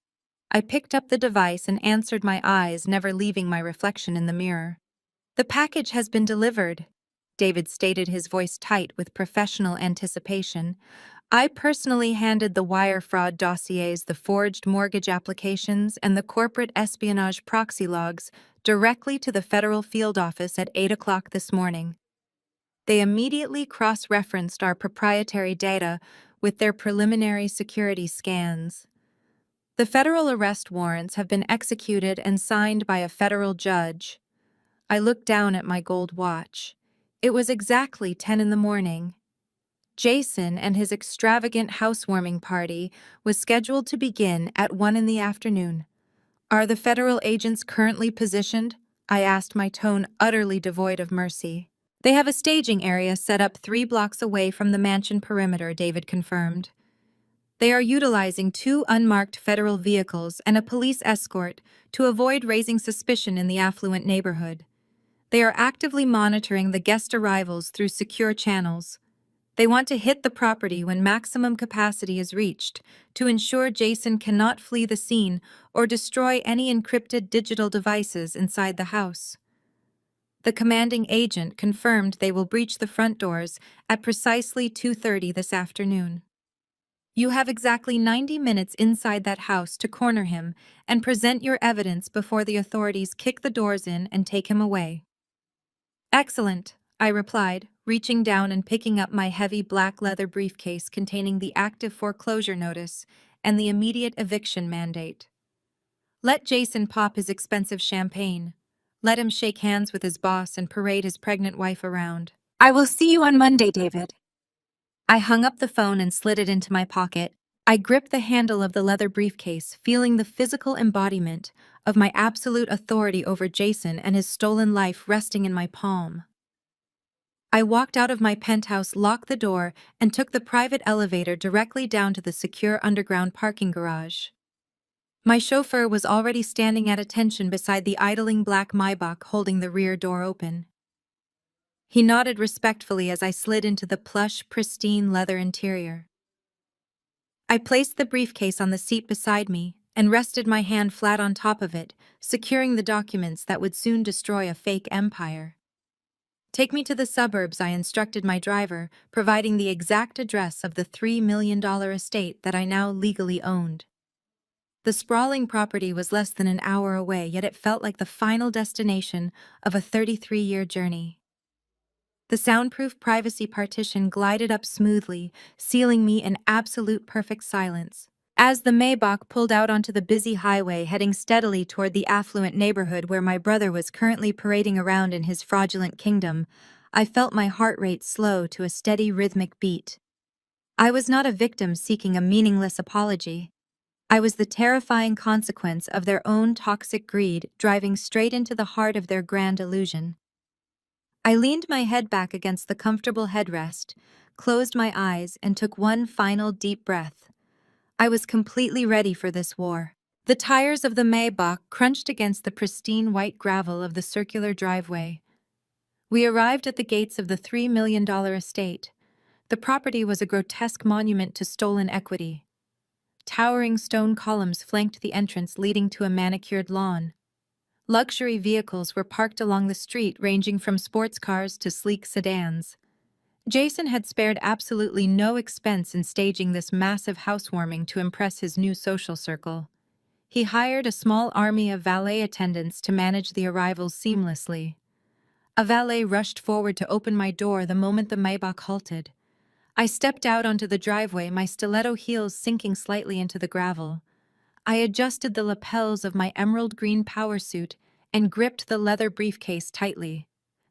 I picked up the device and answered, my eyes never leaving my reflection in the mirror. "The package has been delivered," David stated, his voice tight with professional anticipation. "I personally handed the wire fraud dossiers, the forged mortgage applications, and the corporate espionage proxy logs directly to the federal field office at 8 o'clock this morning. They immediately cross-referenced our proprietary data with their preliminary security scans. The federal arrest warrants have been executed and signed by a federal judge." I looked down at my gold watch. It was exactly 10 in the morning. Jason and his extravagant housewarming party was scheduled to begin at 1 in the afternoon. "Are the federal agents currently positioned?" I asked, my tone utterly devoid of mercy. "They have a staging area set up 3 blocks away from the mansion perimeter," David confirmed. "They are utilizing 2 unmarked federal vehicles and a police escort to avoid raising suspicion in the affluent neighborhood. They are actively monitoring the guest arrivals through secure channels. They want to hit the property when maximum capacity is reached to ensure Jason cannot flee the scene or destroy any encrypted digital devices inside the house." The commanding agent confirmed they will breach the front doors at precisely 2:30 this afternoon. "You have exactly 90 minutes inside that house to corner him and present your evidence before the authorities kick the doors in and take him away." "Excellent," I replied, reaching down and picking up my heavy black leather briefcase containing the active foreclosure notice and the immediate eviction mandate. "Let Jason pop his expensive champagne. Let him shake hands with his boss and parade his pregnant wife around." "I will see you on Monday, David." I hung up the phone and slid it into my pocket. I gripped the handle of the leather briefcase, feeling the physical embodiment of my absolute authority over Jason and his stolen life resting in my palm. I walked out of my penthouse, locked the door, and took the private elevator directly down to the secure underground parking garage. My chauffeur was already standing at attention beside the idling black Maybach, holding the rear door open. He nodded respectfully as I slid into the plush, pristine leather interior. I placed the briefcase on the seat beside me and rested my hand flat on top of it, securing the documents that would soon destroy a fake empire. "Take me to the suburbs," I instructed my driver, providing the exact address of the $3 million estate that I now legally owned. The sprawling property was less than an hour away, yet it felt like the final destination of a 33-year journey. The soundproof privacy partition glided up smoothly, sealing me in absolute perfect silence. As the Maybach pulled out onto the busy highway, heading steadily toward the affluent neighborhood where my brother was currently parading around in his fraudulent kingdom, I felt my heart rate slow to a steady rhythmic beat. I was not a victim seeking a meaningless apology. I was the terrifying consequence of their own toxic greed driving straight into the heart of their grand illusion. I leaned my head back against the comfortable headrest, closed my eyes, and took one final deep breath. I was completely ready for this war. The tires of the Maybach crunched against the pristine white gravel of the circular driveway. We arrived at the gates of the $3 million estate. The property was a grotesque monument to stolen equity. Towering stone columns flanked the entrance, leading to a manicured lawn. Luxury vehicles were parked along the street, ranging from sports cars to sleek sedans. Jason had spared absolutely no expense in staging this massive housewarming to impress his new social circle. He hired a small army of valet attendants to manage the arrivals seamlessly. A valet rushed forward to open my door the moment the Maybach halted. I stepped out onto the driveway, my stiletto heels sinking slightly into the gravel. I adjusted the lapels of my emerald green power suit and gripped the leather briefcase tightly.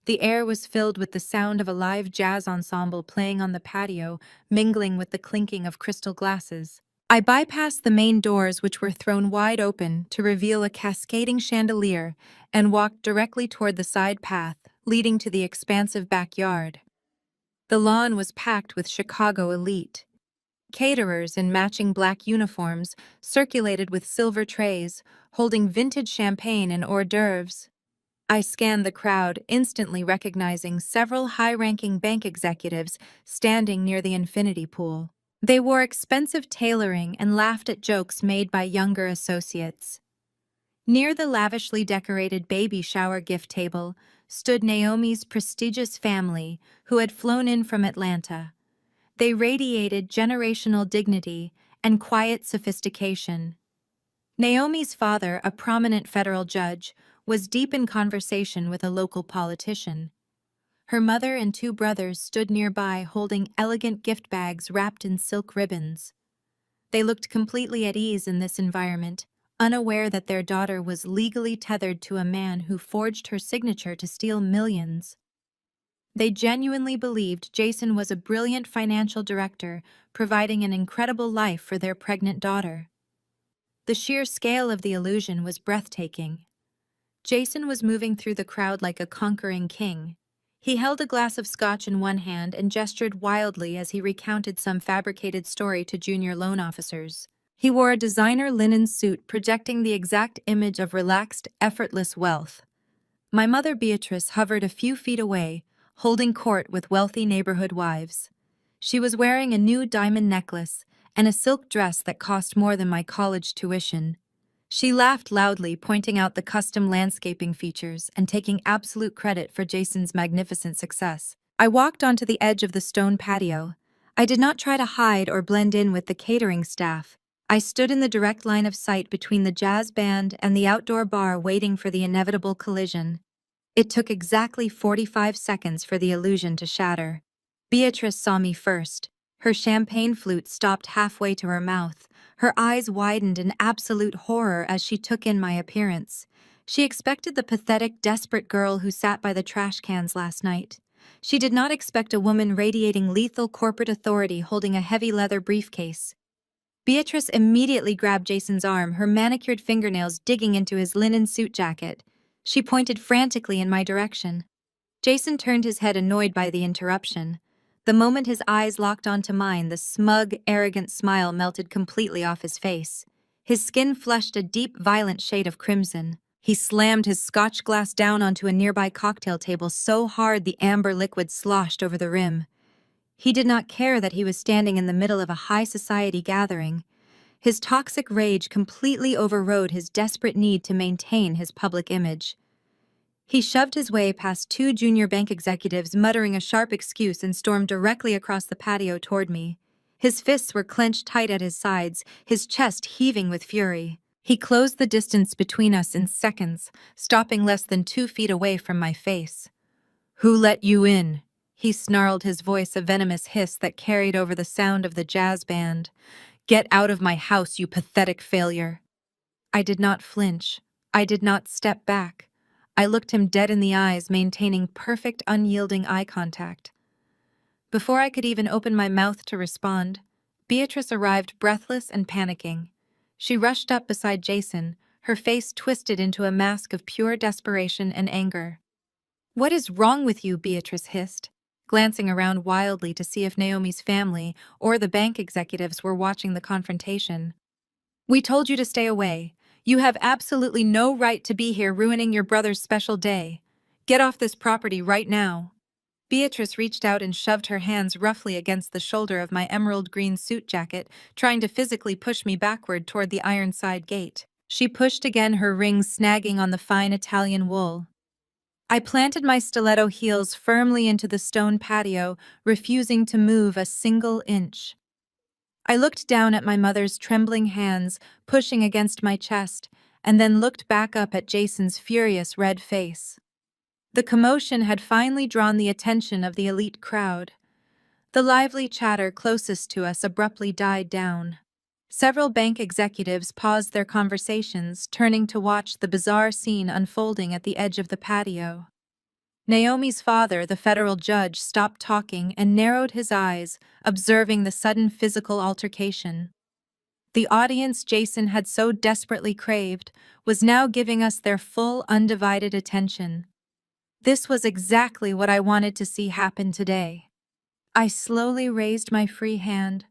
The air was filled with the sound of a live jazz ensemble playing on the patio, mingling with the clinking of crystal glasses. I bypassed the main doors, which were thrown wide open to reveal a cascading chandelier, and walked directly toward the side path leading to the expansive backyard. The lawn was packed with Chicago elite. Caterers in matching black uniforms circulated with silver trays, holding vintage champagne and hors d'oeuvres. I scanned the crowd, instantly recognizing several high-ranking bank executives standing near the infinity pool. They wore expensive tailoring and laughed at jokes made by younger associates. Near the lavishly decorated baby shower gift table stood Naomi's prestigious family, who had flown in from Atlanta. They radiated generational dignity and quiet sophistication. Naomi's father, a prominent federal judge, was deep in conversation with a local politician. Her mother and two brothers stood nearby holding elegant gift bags wrapped in silk ribbons. They looked completely at ease in this environment, unaware that their daughter was legally tethered to a man who forged her signature to steal millions. They genuinely believed Jason was a brilliant financial director, providing an incredible life for their pregnant daughter. The sheer scale of the illusion was breathtaking. Jason was moving through the crowd like a conquering king. He held a glass of scotch in one hand and gestured wildly as he recounted some fabricated story to junior loan officers. He wore a designer linen suit projecting the exact image of relaxed, effortless wealth. My mother Beatrice hovered a few feet away, holding court with wealthy neighborhood wives. She was wearing a new diamond necklace and a silk dress that cost more than my college tuition. She laughed loudly, pointing out the custom landscaping features and taking absolute credit for Jason's magnificent success. I walked onto the edge of the stone patio. I did not try to hide or blend in with the catering staff. I stood in the direct line of sight between the jazz band and the outdoor bar, waiting for the inevitable collision. It took exactly 45 seconds for the illusion to shatter. Beatrice saw me first. Her champagne flute stopped halfway to her mouth. Her eyes widened in absolute horror as she took in my appearance. She expected the pathetic, desperate girl who sat by the trash cans last night. She did not expect a woman radiating lethal corporate authority holding a heavy leather briefcase. Beatrice immediately grabbed Jason's arm, her manicured fingernails digging into his linen suit jacket. She pointed frantically in my direction. Jason turned his head, annoyed by the interruption. The moment his eyes locked onto mine, the smug, arrogant smile melted completely off his face. His skin flushed a deep, violent shade of crimson. He slammed his scotch glass down onto a nearby cocktail table so hard the amber liquid sloshed over the rim. He did not care that he was standing in the middle of a high society gathering. His toxic rage completely overrode his desperate need to maintain his public image. He shoved his way past two junior bank executives, muttering a sharp excuse, and stormed directly across the patio toward me. His fists were clenched tight at his sides, his chest heaving with fury. He closed the distance between us in seconds, stopping less than 2 feet away from my face. "Who let you in?" He snarled, his voice a venomous hiss that carried over the sound of the jazz band. "Get out of my house, you pathetic failure." I did not flinch. I did not step back. I looked him dead in the eyes, maintaining perfect, unyielding eye contact. Before I could even open my mouth to respond, Beatrice arrived, breathless and panicking. She rushed up beside Jason, her face twisted into a mask of pure desperation and anger. "What is wrong with you?" Beatrice hissed, glancing around wildly to see if Naomi's family or the bank executives were watching the confrontation. "We told you to stay away. You have absolutely no right to be here ruining your brother's special day. Get off this property right now." Beatrice reached out and shoved her hands roughly against the shoulder of my emerald green suit jacket, trying to physically push me backward toward the iron side gate. She pushed again, her rings snagging on the fine Italian wool. I planted my stiletto heels firmly into the stone patio, refusing to move a single inch. I looked down at my mother's trembling hands, pushing against my chest, and then looked back up at Jason's furious red face. The commotion had finally drawn the attention of the elite crowd. The lively chatter closest to us abruptly died down. Several bank executives paused their conversations, turning to watch the bizarre scene unfolding at the edge of the patio. Naomi's father, the federal judge, stopped talking and narrowed his eyes, observing the sudden physical altercation. The audience Jason had so desperately craved was now giving us their full, undivided attention. This was exactly what I wanted to see happen today. I slowly raised my free hand,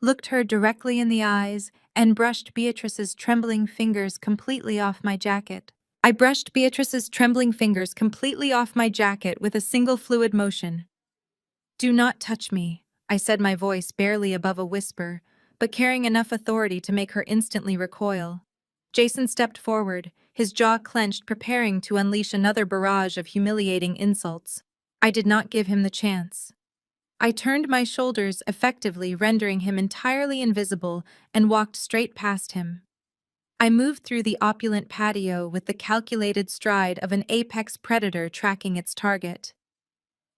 looked her directly in the eyes, and brushed Beatrice's trembling fingers completely off my jacket. With a single fluid motion. "Do not touch me," I said, my voice barely above a whisper, but carrying enough authority to make her instantly recoil. Jason stepped forward, his jaw clenched, preparing to unleash another barrage of humiliating insults. I did not give him the chance. I turned my shoulders, effectively rendering him entirely invisible, and walked straight past him. I moved through the opulent patio with the calculated stride of an apex predator tracking its target.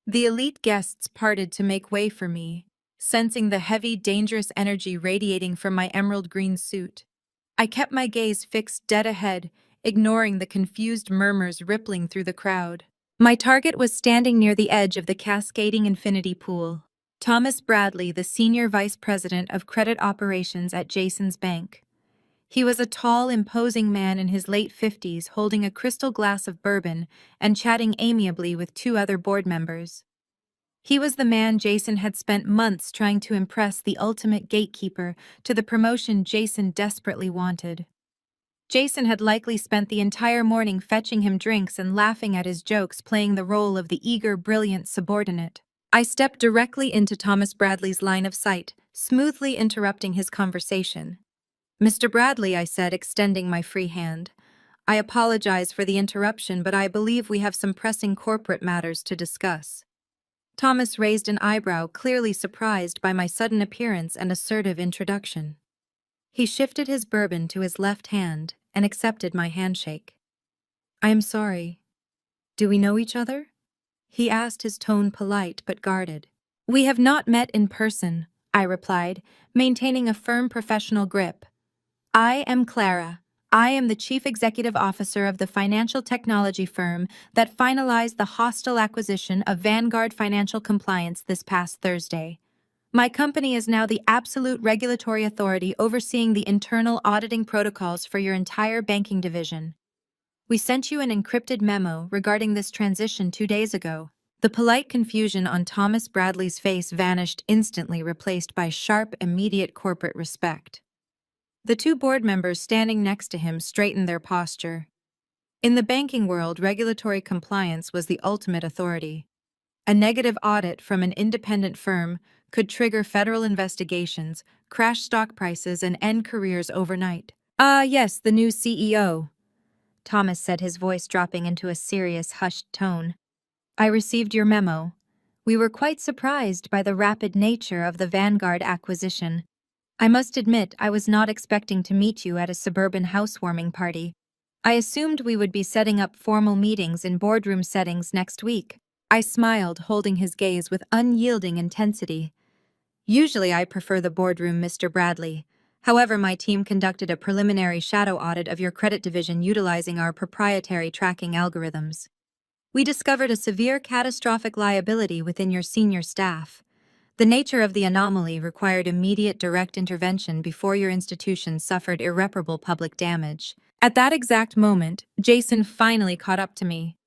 The elite guests parted to make way for me, sensing the heavy, dangerous energy radiating from my emerald green suit. I kept my gaze fixed dead ahead, ignoring the confused murmurs rippling through the crowd. My target was standing near the edge of the cascading infinity pool. Thomas Bradley, the senior vice president of credit operations at Jason's bank. He was a tall, imposing man in his late 50s, holding a crystal glass of bourbon and chatting amiably with two other board members. He was the man Jason had spent months trying to impress, the ultimate gatekeeper to the promotion Jason desperately wanted. Jason had likely spent the entire morning fetching him drinks and laughing at his jokes, playing the role of the eager, brilliant subordinate. I stepped directly into Thomas Bradley's line of sight, smoothly interrupting his conversation. "Mr. Bradley," I said, extending my free hand. "I apologize for the interruption, but I believe we have some pressing corporate matters to discuss." Thomas raised an eyebrow, clearly surprised by my sudden appearance and assertive introduction. He shifted his bourbon to his left hand and accepted my handshake. "I am sorry. Do we know each other?" he asked, his tone polite but guarded. "We have not met in person," I replied, maintaining a firm professional grip. "I am Clara. I am the chief executive officer of the financial technology firm that finalized the hostile acquisition of Vanguard Financial Compliance this past Thursday. My company is now the absolute regulatory authority overseeing the internal auditing protocols for your entire banking division. We sent you an encrypted memo regarding this transition 2 days ago." The polite confusion on Thomas Bradley's face vanished instantly, replaced by sharp, immediate corporate respect. The two board members standing next to him straightened their posture. In the banking world, regulatory compliance was the ultimate authority. A negative audit from an independent firm could trigger federal investigations, crash stock prices, and end careers overnight. "Ah, yes, the new CEO," Thomas said, his voice dropping into a serious, hushed tone. "I received your memo. We were quite surprised by the rapid nature of the Vanguard acquisition. I must admit, I was not expecting to meet you at a suburban housewarming party. I assumed we would be setting up formal meetings in boardroom settings next week." I smiled, holding his gaze with unyielding intensity. "Usually I prefer the boardroom, Mr. Bradley. However, my team conducted a preliminary shadow audit of your credit division utilizing our proprietary tracking algorithms. We discovered a severe catastrophic liability within your senior staff. The nature of the anomaly required immediate direct intervention before your institution suffered irreparable public damage." At that exact moment, Jason finally caught up to me.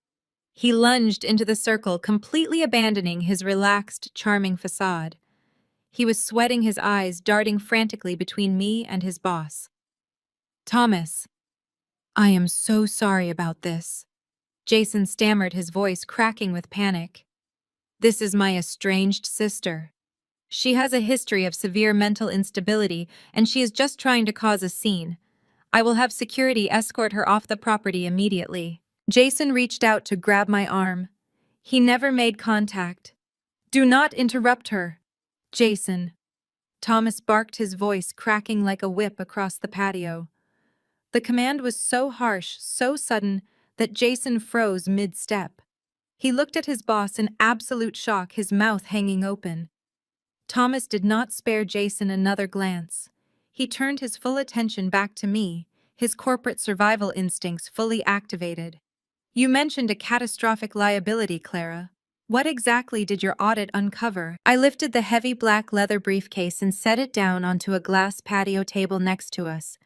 He lunged into the circle, completely abandoning his relaxed, charming facade. He was sweating, his eyes darting frantically between me and his boss. "Thomas, I am so sorry about this," Jason stammered, his voice cracking with panic. "This is my estranged sister. She has a history of severe mental instability, and she is just trying to cause a scene. I will have security escort her off the property immediately. Jason reached out to grab my arm. He never made contact. Do not interrupt her. Jason. Thomas barked, his voice cracking like a whip across the patio. The command was so harsh, so sudden, that Jason froze mid-step. He looked at his boss in absolute shock, his mouth hanging open. Thomas did not spare Jason another glance. He turned his full attention back to me, his corporate survival instincts fully activated. You mentioned a catastrophic liability, Clara. What exactly did your audit uncover? I lifted the heavy black leather briefcase and set it down onto a glass patio table next to us.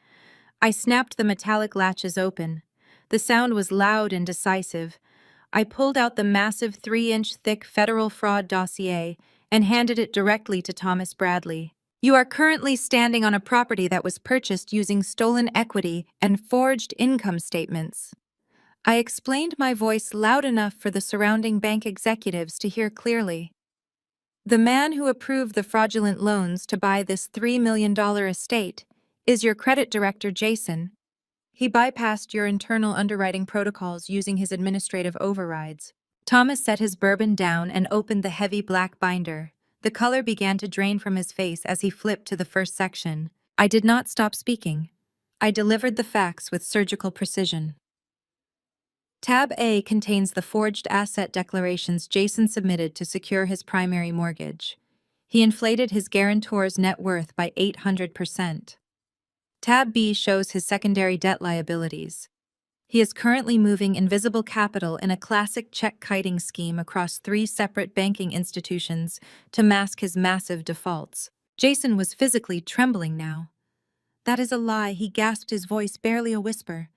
I snapped the metallic latches open. The sound was loud and decisive. I pulled out the massive 3-inch thick federal fraud dossier and handed it directly to Thomas Bradley. You are currently standing on a property that was purchased using stolen equity and forged income statements. I explained, my voice loud enough for the surrounding bank executives to hear clearly. The man who approved the fraudulent loans to buy this $3 million estate is your credit director, Jason. He bypassed your internal underwriting protocols using his administrative overrides. Thomas set his bourbon down and opened the heavy black binder. The color began to drain from his face as he flipped to the first section. I did not stop speaking. I delivered the facts with surgical precision. Tab A contains the forged asset declarations Jason submitted to secure his primary mortgage. He inflated his guarantor's net worth by 800%. Tab B shows his secondary debt liabilities. He is currently moving invisible capital in a classic check-kiting scheme across 3 separate banking institutions to mask his massive defaults. Jason was physically trembling now. That is a lie, he gasped, his voice barely a whisper.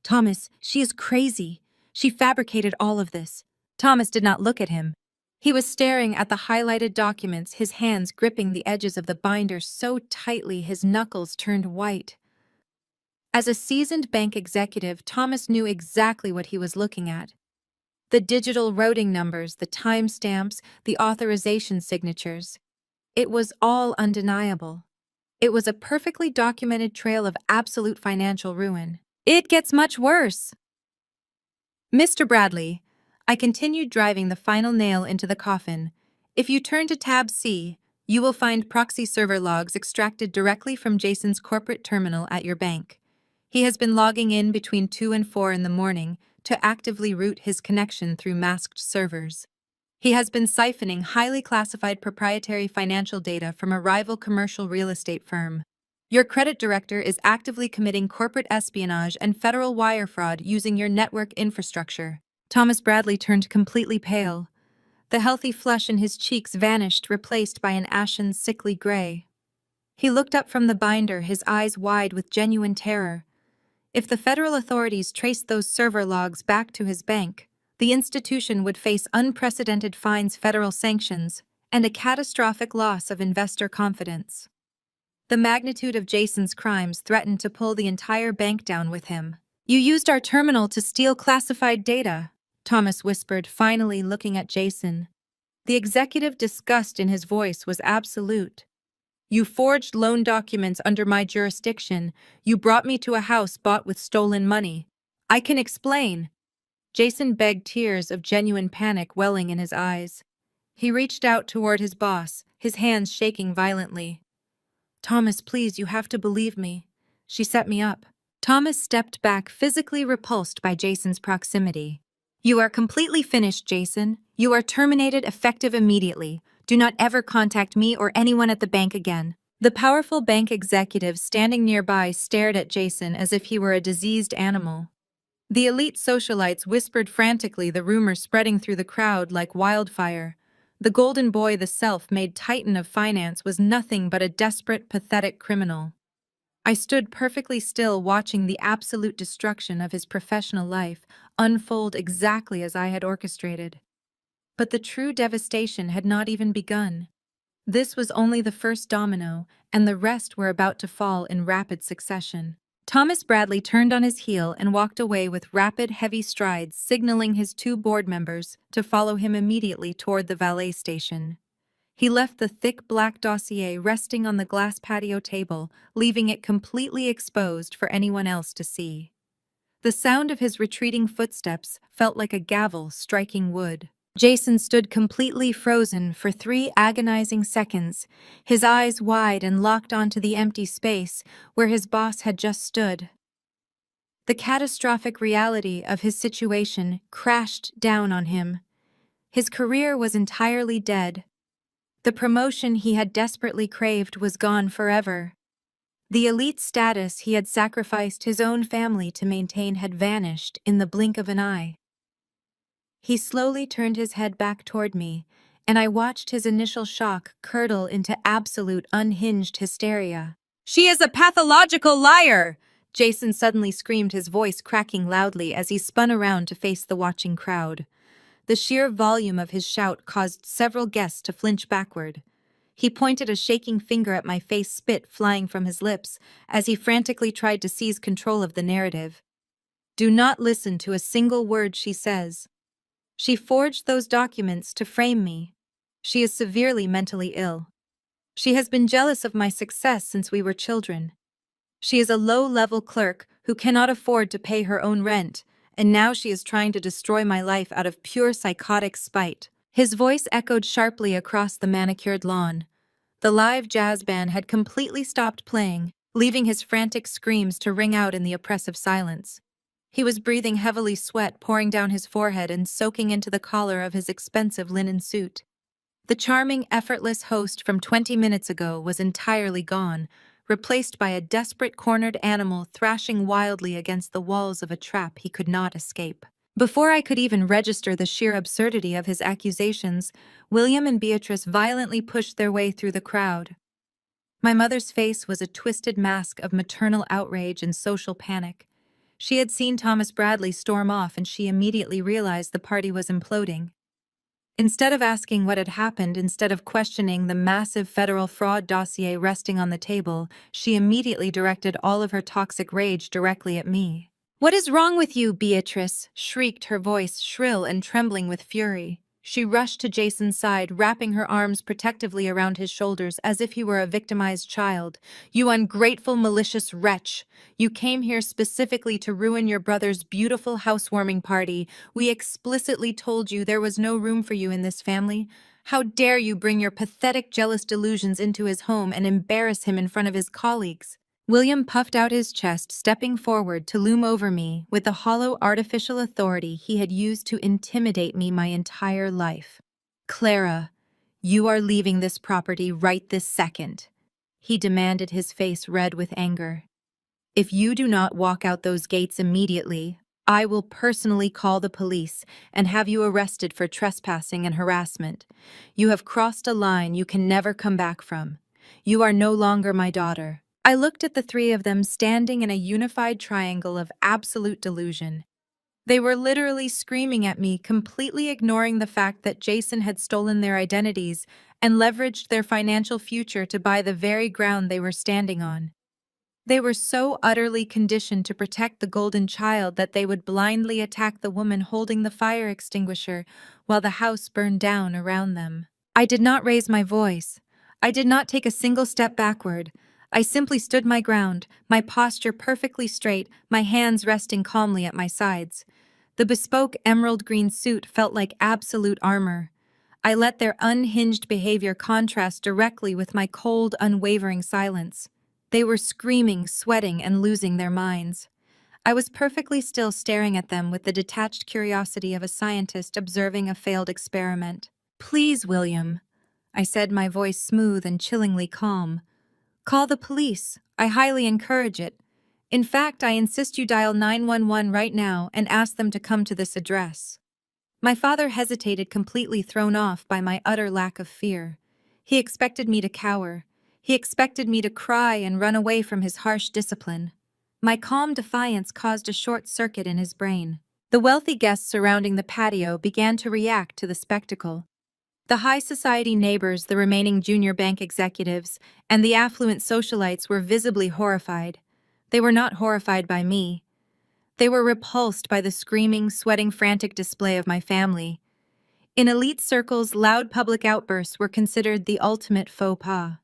Thomas, she is crazy. She fabricated all of this. Thomas did not look at him. He was staring at the highlighted documents, his hands gripping the edges of the binder so tightly his knuckles turned white. As a seasoned bank executive, Thomas knew exactly what he was looking at. The digital routing numbers, the timestamps, the authorization signatures. It was all undeniable. It was a perfectly documented trail of absolute financial ruin. It gets much worse. Mr. Bradley, I continued, driving the final nail into the coffin. If you turn to tab C, you will find proxy server logs extracted directly from Jason's corporate terminal at your bank. He has been logging in between 2 and 4 in the morning to actively route his connection through masked servers. He has been siphoning highly classified proprietary financial data from a rival commercial real estate firm. Your credit director is actively committing corporate espionage and federal wire fraud using your network infrastructure. Thomas Bradley turned completely pale. The healthy flush in his cheeks vanished, replaced by an ashen, sickly gray. He looked up from the binder, his eyes wide with genuine terror. If the federal authorities traced those server logs back to his bank, the institution would face unprecedented fines, federal sanctions, and a catastrophic loss of investor confidence. The magnitude of Jason's crimes threatened to pull the entire bank down with him. You used our terminal to steal classified data, Thomas whispered, finally looking at Jason. The executive disgust in his voice was absolute. You forged loan documents under my jurisdiction. You brought me to a house bought with stolen money. I can explain. Jason begged, tears of genuine panic welling in his eyes. He reached out toward his boss, his hands shaking violently. Thomas, please, you have to believe me. She set me up. Thomas stepped back, physically repulsed by Jason's proximity. You are completely finished, Jason. You are terminated, effective immediately. Do not ever contact me or anyone at the bank again. The powerful bank executive standing nearby stared at Jason as if he were a diseased animal. The elite socialites whispered frantically, the rumor spreading through the crowd like wildfire. The golden boy, the self-made titan of finance, was nothing but a desperate, pathetic criminal. I stood perfectly still, watching the absolute destruction of his professional life unfold exactly as I had orchestrated. But the true devastation had not even begun. This was only the first domino, and the rest were about to fall in rapid succession. Thomas Bradley turned on his heel and walked away with rapid, heavy strides, signaling his 2 board members to follow him immediately toward the valet station. He left the thick black dossier resting on the glass patio table, leaving it completely exposed for anyone else to see. The sound of his retreating footsteps felt like a gavel striking wood. Jason stood completely frozen for 3 agonizing seconds, his eyes wide and locked onto the empty space where his boss had just stood. The catastrophic reality of his situation crashed down on him. His career was entirely dead. The promotion he had desperately craved was gone forever. The elite status he had sacrificed his own family to maintain had vanished in the blink of an eye. He slowly turned his head back toward me, and I watched his initial shock curdle into absolute unhinged hysteria. "She is a pathological liar!" Jason suddenly screamed, his voice cracking loudly as he spun around to face the watching crowd. The sheer volume of his shout caused several guests to flinch backward. He pointed a shaking finger at my face, spit flying from his lips as he frantically tried to seize control of the narrative. "Do not listen to a single word she says. She forged those documents to frame me. She is severely mentally ill. She has been jealous of my success since we were children. She is a low-level clerk who cannot afford to pay her own rent, and now she is trying to destroy my life out of pure psychotic spite." His voice echoed sharply across the manicured lawn. The live jazz band had completely stopped playing, leaving his frantic screams to ring out in the oppressive silence. He was breathing heavily, sweat pouring down his forehead and soaking into the collar of his expensive linen suit. The charming, effortless host from 20 minutes ago was entirely gone, replaced by a desperate cornered animal thrashing wildly against the walls of a trap he could not escape. Before I could even register the sheer absurdity of his accusations, William and Beatrice violently pushed their way through the crowd. My mother's face was a twisted mask of maternal outrage and social panic. She had seen Thomas Bradley storm off, and she immediately realized the party was imploding. Instead of asking what had happened, instead of questioning the massive federal fraud dossier resting on the table, she immediately directed all of her toxic rage directly at me. "What is wrong with you, Beatrice?" shrieked, her voice shrill and trembling with fury. She rushed to Jason's side, wrapping her arms protectively around his shoulders as if he were a victimized child. "You ungrateful, malicious wretch! You came here specifically to ruin your brother's beautiful housewarming party. We explicitly told you there was no room for you in this family. How dare you bring your pathetic, jealous delusions into his home and embarrass him in front of his colleagues?" William puffed out his chest, stepping forward to loom over me with the hollow artificial authority he had used to intimidate me my entire life. "Clara, you are leaving this property right this second," he demanded, his face red with anger. "If you do not walk out those gates immediately, I will personally call the police and have you arrested for trespassing and harassment. You have crossed a line you can never come back from. You are no longer my daughter." I looked at the 3 of them standing in a unified triangle of absolute delusion. They were literally screaming at me, completely ignoring the fact that Jason had stolen their identities and leveraged their financial future to buy the very ground they were standing on. They were so utterly conditioned to protect the golden child that they would blindly attack the woman holding the fire extinguisher while the house burned down around them. I did not raise my voice. I did not take a single step backward. I simply stood my ground, my posture perfectly straight, my hands resting calmly at my sides. The bespoke emerald green suit felt like absolute armor. I let their unhinged behavior contrast directly with my cold, unwavering silence. They were screaming, sweating, and losing their minds. I was perfectly still, staring at them with the detached curiosity of a scientist observing a failed experiment. "Please, William," I said, my voice smooth and chillingly calm. "Call the police. I highly encourage it. In fact, I insist you dial 911 right now and ask them to come to this address." My father hesitated, completely thrown off by my utter lack of fear. He expected me to cower. He expected me to cry and run away from his harsh discipline. My calm defiance caused a short circuit in his brain. The wealthy guests surrounding the patio began to react to the spectacle. The high society neighbors, the remaining junior bank executives, and the affluent socialites were visibly horrified. They were not horrified by me. They were repulsed by the screaming, sweating, frantic display of my family. In elite circles, loud public outbursts were considered the ultimate faux pas.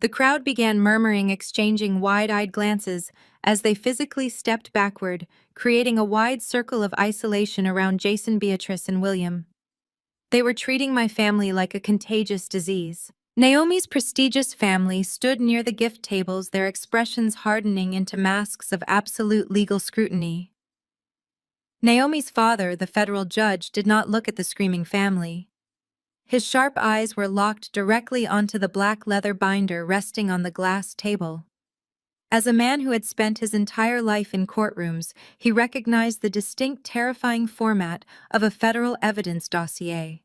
The crowd began murmuring, exchanging wide-eyed glances as they physically stepped backward, creating a wide circle of isolation around Jason, Beatrice, and William. They were treating my family like a contagious disease. Naomi's prestigious family stood near the gift tables, their expressions hardening into masks of absolute legal scrutiny. Naomi's father, the federal judge, did not look at the screaming family. His sharp eyes were locked directly onto the black leather binder resting on the glass table. As a man who had spent his entire life in courtrooms, he recognized the distinct, terrifying format of a federal evidence dossier.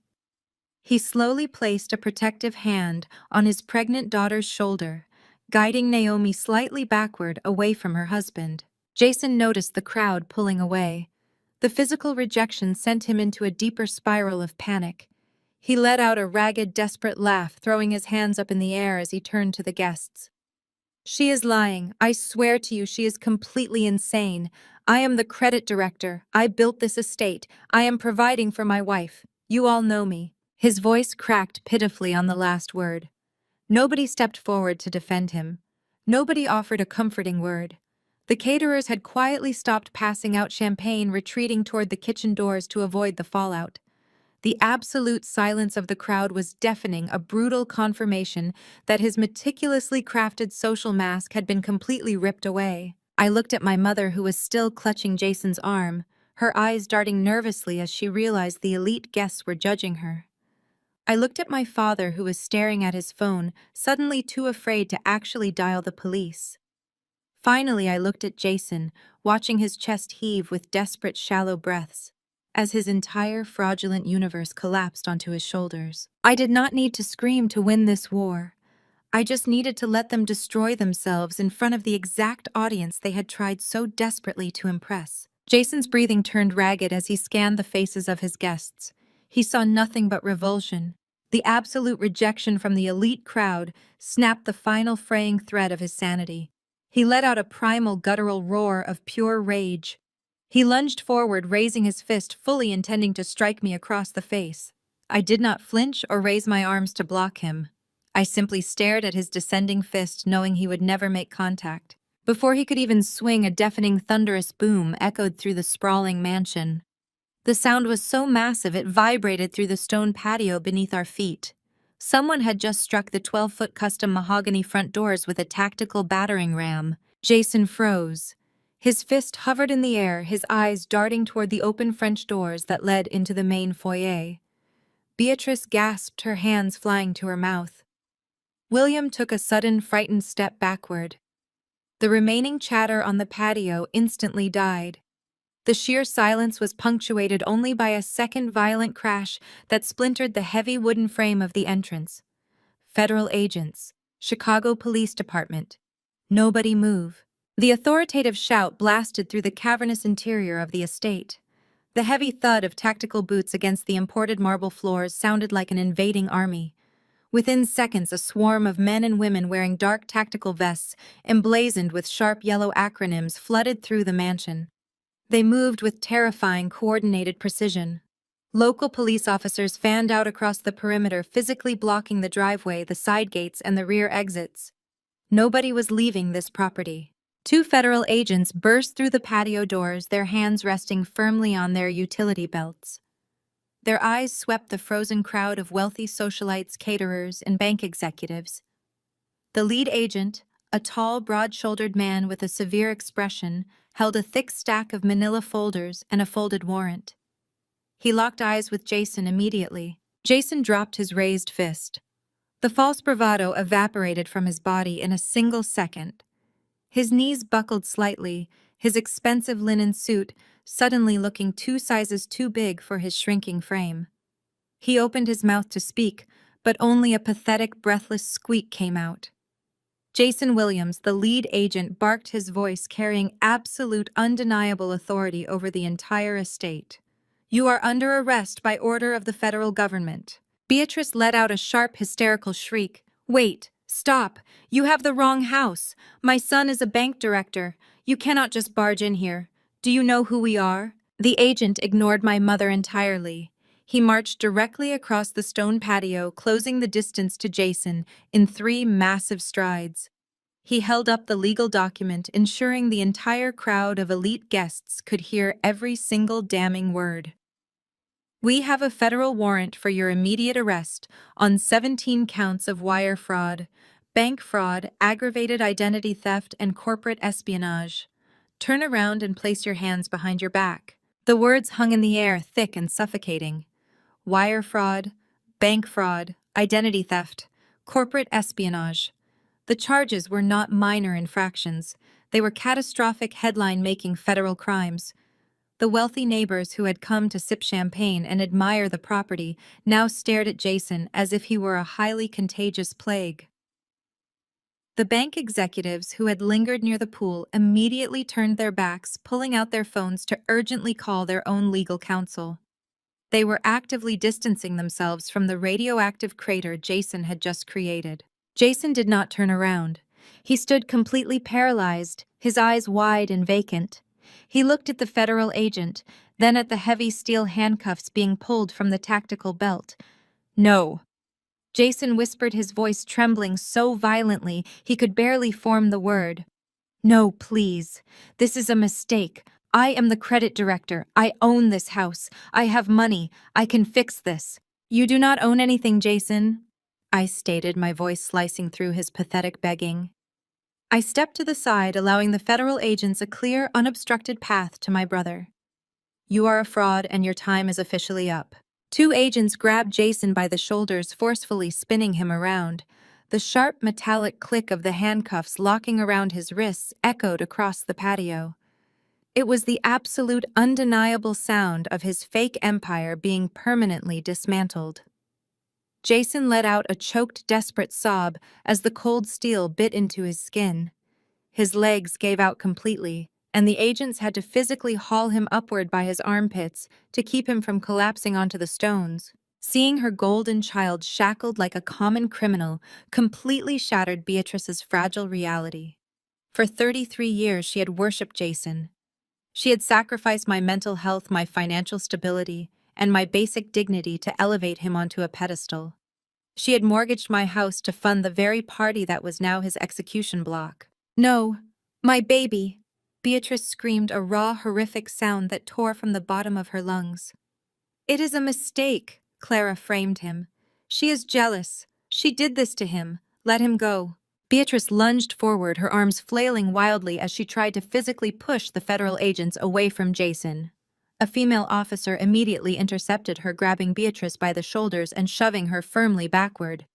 He slowly placed a protective hand on his pregnant daughter's shoulder, guiding Naomi slightly backward away from her husband. Jason noticed the crowd pulling away. The physical rejection sent him into a deeper spiral of panic. He let out a ragged, desperate laugh, throwing his hands up in the air as he turned to the guests. "She is lying. I swear to you, she is completely insane. I am the credit director. I built this estate. I am providing for my wife. You all know me." His voice cracked pitifully on the last word. Nobody stepped forward to defend him. Nobody offered a comforting word. The caterers had quietly stopped passing out champagne, retreating toward the kitchen doors to avoid the fallout. The absolute silence of the crowd was deafening, a brutal confirmation that his meticulously crafted social mask had been completely ripped away. I looked at my mother, who was still clutching Jason's arm, her eyes darting nervously as she realized the elite guests were judging her. I looked at my father, who was staring at his phone, suddenly too afraid to actually dial the police. Finally, I looked at Jason, watching his chest heave with desperate, shallow breaths, as his entire fraudulent universe collapsed onto his shoulders. I did not need to scream to win this war. I just needed to let them destroy themselves in front of the exact audience they had tried so desperately to impress. Jason's breathing turned ragged as he scanned the faces of his guests. He saw nothing but revulsion. The absolute rejection from the elite crowd snapped the final fraying thread of his sanity. He let out a primal, guttural roar of pure rage. He lunged forward, raising his fist, fully intending to strike me across the face. I did not flinch or raise my arms to block him. I simply stared at his descending fist, knowing he would never make contact. Before he could even swing, a deafening, thunderous boom echoed through the sprawling mansion. The sound was so massive it vibrated through the stone patio beneath our feet. Someone had just struck the 12-foot custom mahogany front doors with a tactical battering ram. Jason froze. His fist hovered in the air, his eyes darting toward the open French doors that led into the main foyer. Beatrice gasped, her hands flying to her mouth. William took a sudden, frightened step backward. The remaining chatter on the patio instantly died. The sheer silence was punctuated only by a second violent crash that splintered the heavy wooden frame of the entrance. Federal agents. Chicago Police Department. Nobody move. The authoritative shout blasted through the cavernous interior of the estate. The heavy thud of tactical boots against the imported marble floors sounded like an invading army. Within seconds, a swarm of men and women wearing dark tactical vests, emblazoned with sharp yellow acronyms, flooded through the mansion. They moved with terrifying, coordinated precision. Local police officers fanned out across the perimeter, physically blocking the driveway, the side gates, and the rear exits. Nobody was leaving this property. Two federal agents burst through the patio doors, their hands resting firmly on their utility belts. Their eyes swept the frozen crowd of wealthy socialites, caterers, and bank executives. The lead agent, a tall, broad-shouldered man with a severe expression, held a thick stack of manila folders and a folded warrant. He locked eyes with Jason immediately. Jason dropped his raised fist. The false bravado evaporated from his body in a single second. His knees buckled slightly, his expensive linen suit suddenly looking 2 sizes too big for his shrinking frame. He opened his mouth to speak, but only a pathetic, breathless squeak came out. Jason Williams, the lead agent, barked, his voice carrying absolute, undeniable authority over the entire estate. "You are under arrest by order of the federal government." Beatrice let out a sharp, hysterical shriek. "Wait, stop. You have the wrong house. My son is a bank director. You cannot just barge in here. Do you know who we are?" The agent ignored my mother entirely. He marched directly across the stone patio, closing the distance to Jason in 3 massive strides. He held up the legal document, ensuring the entire crowd of elite guests could hear every single damning word. We have a federal warrant for your immediate arrest on 17 counts of wire fraud, bank fraud, aggravated identity theft, and corporate espionage. Turn around and place your hands behind your back. The words hung in the air, thick and suffocating. Wire fraud, bank fraud, identity theft, corporate espionage. The charges were not minor infractions. They were catastrophic headline-making federal crimes. The wealthy neighbors who had come to sip champagne and admire the property now stared at Jason as if he were a highly contagious plague. The bank executives who had lingered near the pool immediately turned their backs, pulling out their phones to urgently call their own legal counsel. They were actively distancing themselves from the radioactive crater Jason had just created. Jason did not turn around. He stood completely paralyzed, his eyes wide and vacant. He looked at the federal agent, then at the heavy steel handcuffs being pulled from the tactical belt. "No." Jason whispered, his voice trembling so violently he could barely form the word. "No, please. This is a mistake. I am the credit director. I own this house. I have money. I can fix this." "You do not own anything, Jason," I stated, my voice slicing through his pathetic begging. I stepped to the side, allowing the federal agents a clear, unobstructed path to my brother. "You are a fraud and your time is officially up." 2 agents grabbed Jason by the shoulders, forcefully spinning him around. The sharp metallic click of the handcuffs locking around his wrists echoed across the patio. It was the absolute, undeniable sound of his fake empire being permanently dismantled. Jason let out a choked, desperate sob as the cold steel bit into his skin. His legs gave out completely, and the agents had to physically haul him upward by his armpits to keep him from collapsing onto the stones. Seeing her golden child shackled like a common criminal completely shattered Beatrice's fragile reality. For 33 years she had worshipped Jason. She had sacrificed my mental health, my financial stability, and my basic dignity to elevate him onto a pedestal. She had mortgaged my house to fund the very party that was now his execution block. "No, my baby!" Beatrice screamed, a raw, horrific sound that tore from the bottom of her lungs. "It is a mistake," Clara framed him. "She is jealous. She did this to him. Let him go." Beatrice lunged forward, her arms flailing wildly as she tried to physically push the federal agents away from Jason. A female officer immediately intercepted her, grabbing Beatrice by the shoulders and shoving her firmly backward.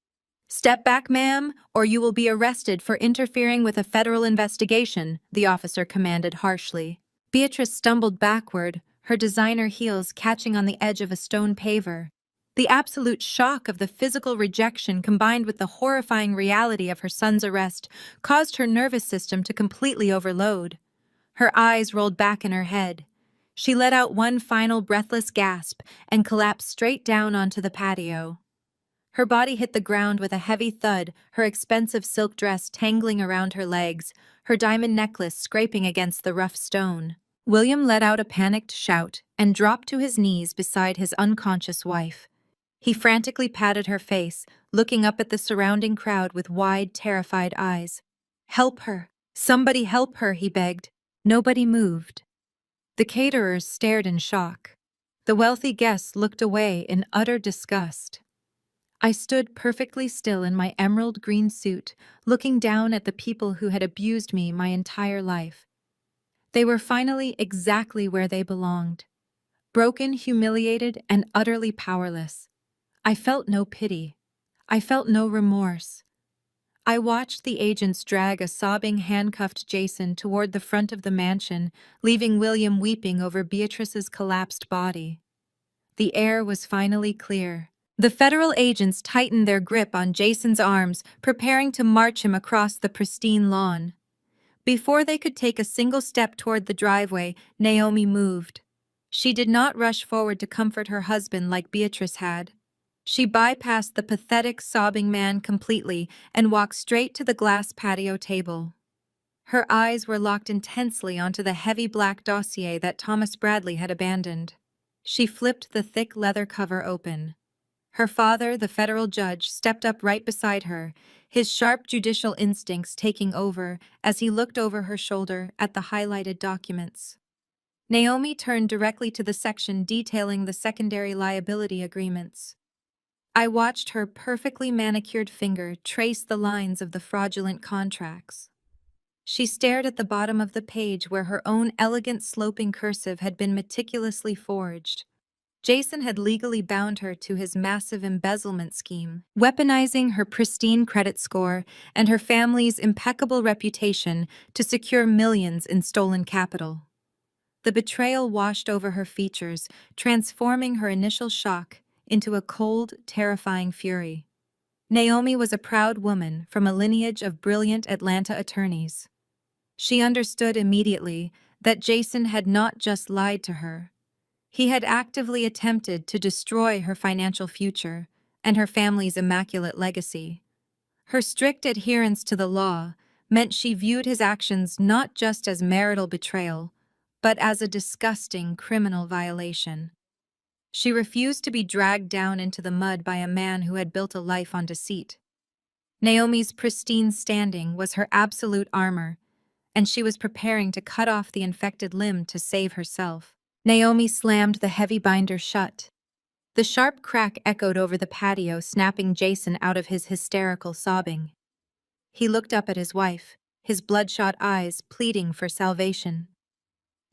"Step back, ma'am, or you will be arrested for interfering with a federal investigation," the officer commanded harshly. Beatrice stumbled backward, her designer heels catching on the edge of a stone paver. The absolute shock of the physical rejection combined with the horrifying reality of her son's arrest caused her nervous system to completely overload. Her eyes rolled back in her head. She let out one final breathless gasp and collapsed straight down onto the patio. Her body hit the ground with a heavy thud, her expensive silk dress tangling around her legs, her diamond necklace scraping against the rough stone. William let out a panicked shout and dropped to his knees beside his unconscious wife. He frantically patted her face, looking up at the surrounding crowd with wide, terrified eyes. "Help her! Somebody help her!" he begged. Nobody moved. The caterers stared in shock. The wealthy guests looked away in utter disgust. I stood perfectly still in my emerald green suit, looking down at the people who had abused me my entire life. They were finally exactly where they belonged. Broken, humiliated, and utterly powerless. I felt no pity. I felt no remorse. I watched the agents drag a sobbing, handcuffed Jason toward the front of the mansion, leaving William weeping over Beatrice's collapsed body. The air was finally clear. The federal agents tightened their grip on Jason's arms, preparing to march him across the pristine lawn. Before they could take a single step toward the driveway, Naomi moved. She did not rush forward to comfort her husband like Beatrice had. She bypassed the pathetic, sobbing man completely and walked straight to the glass patio table. Her eyes were locked intensely onto the heavy black dossier that Thomas Bradley had abandoned. She flipped the thick leather cover open. Her father, the federal judge, stepped up right beside her, his sharp judicial instincts taking over as he looked over her shoulder at the highlighted documents. Naomi turned directly to the section detailing the secondary liability agreements. I watched her perfectly manicured finger trace the lines of the fraudulent contracts. She stared at the bottom of the page where her own elegant sloping cursive had been meticulously forged. Jason had legally bound her to his massive embezzlement scheme, weaponizing her pristine credit score and her family's impeccable reputation to secure millions in stolen capital. The betrayal washed over her features, transforming her initial shock into a cold, terrifying fury. Naomi was a proud woman from a lineage of brilliant Atlanta attorneys. She understood immediately that Jason had not just lied to her. He had actively attempted to destroy her financial future and her family's immaculate legacy. Her strict adherence to the law meant she viewed his actions not just as marital betrayal, but as a disgusting criminal violation. She refused to be dragged down into the mud by a man who had built a life on deceit. Naomi's pristine standing was her absolute armor, and she was preparing to cut off the infected limb to save herself. Naomi slammed the heavy binder shut. The sharp crack echoed over the patio, snapping Jason out of his hysterical sobbing. He looked up at his wife, his bloodshot eyes pleading for salvation.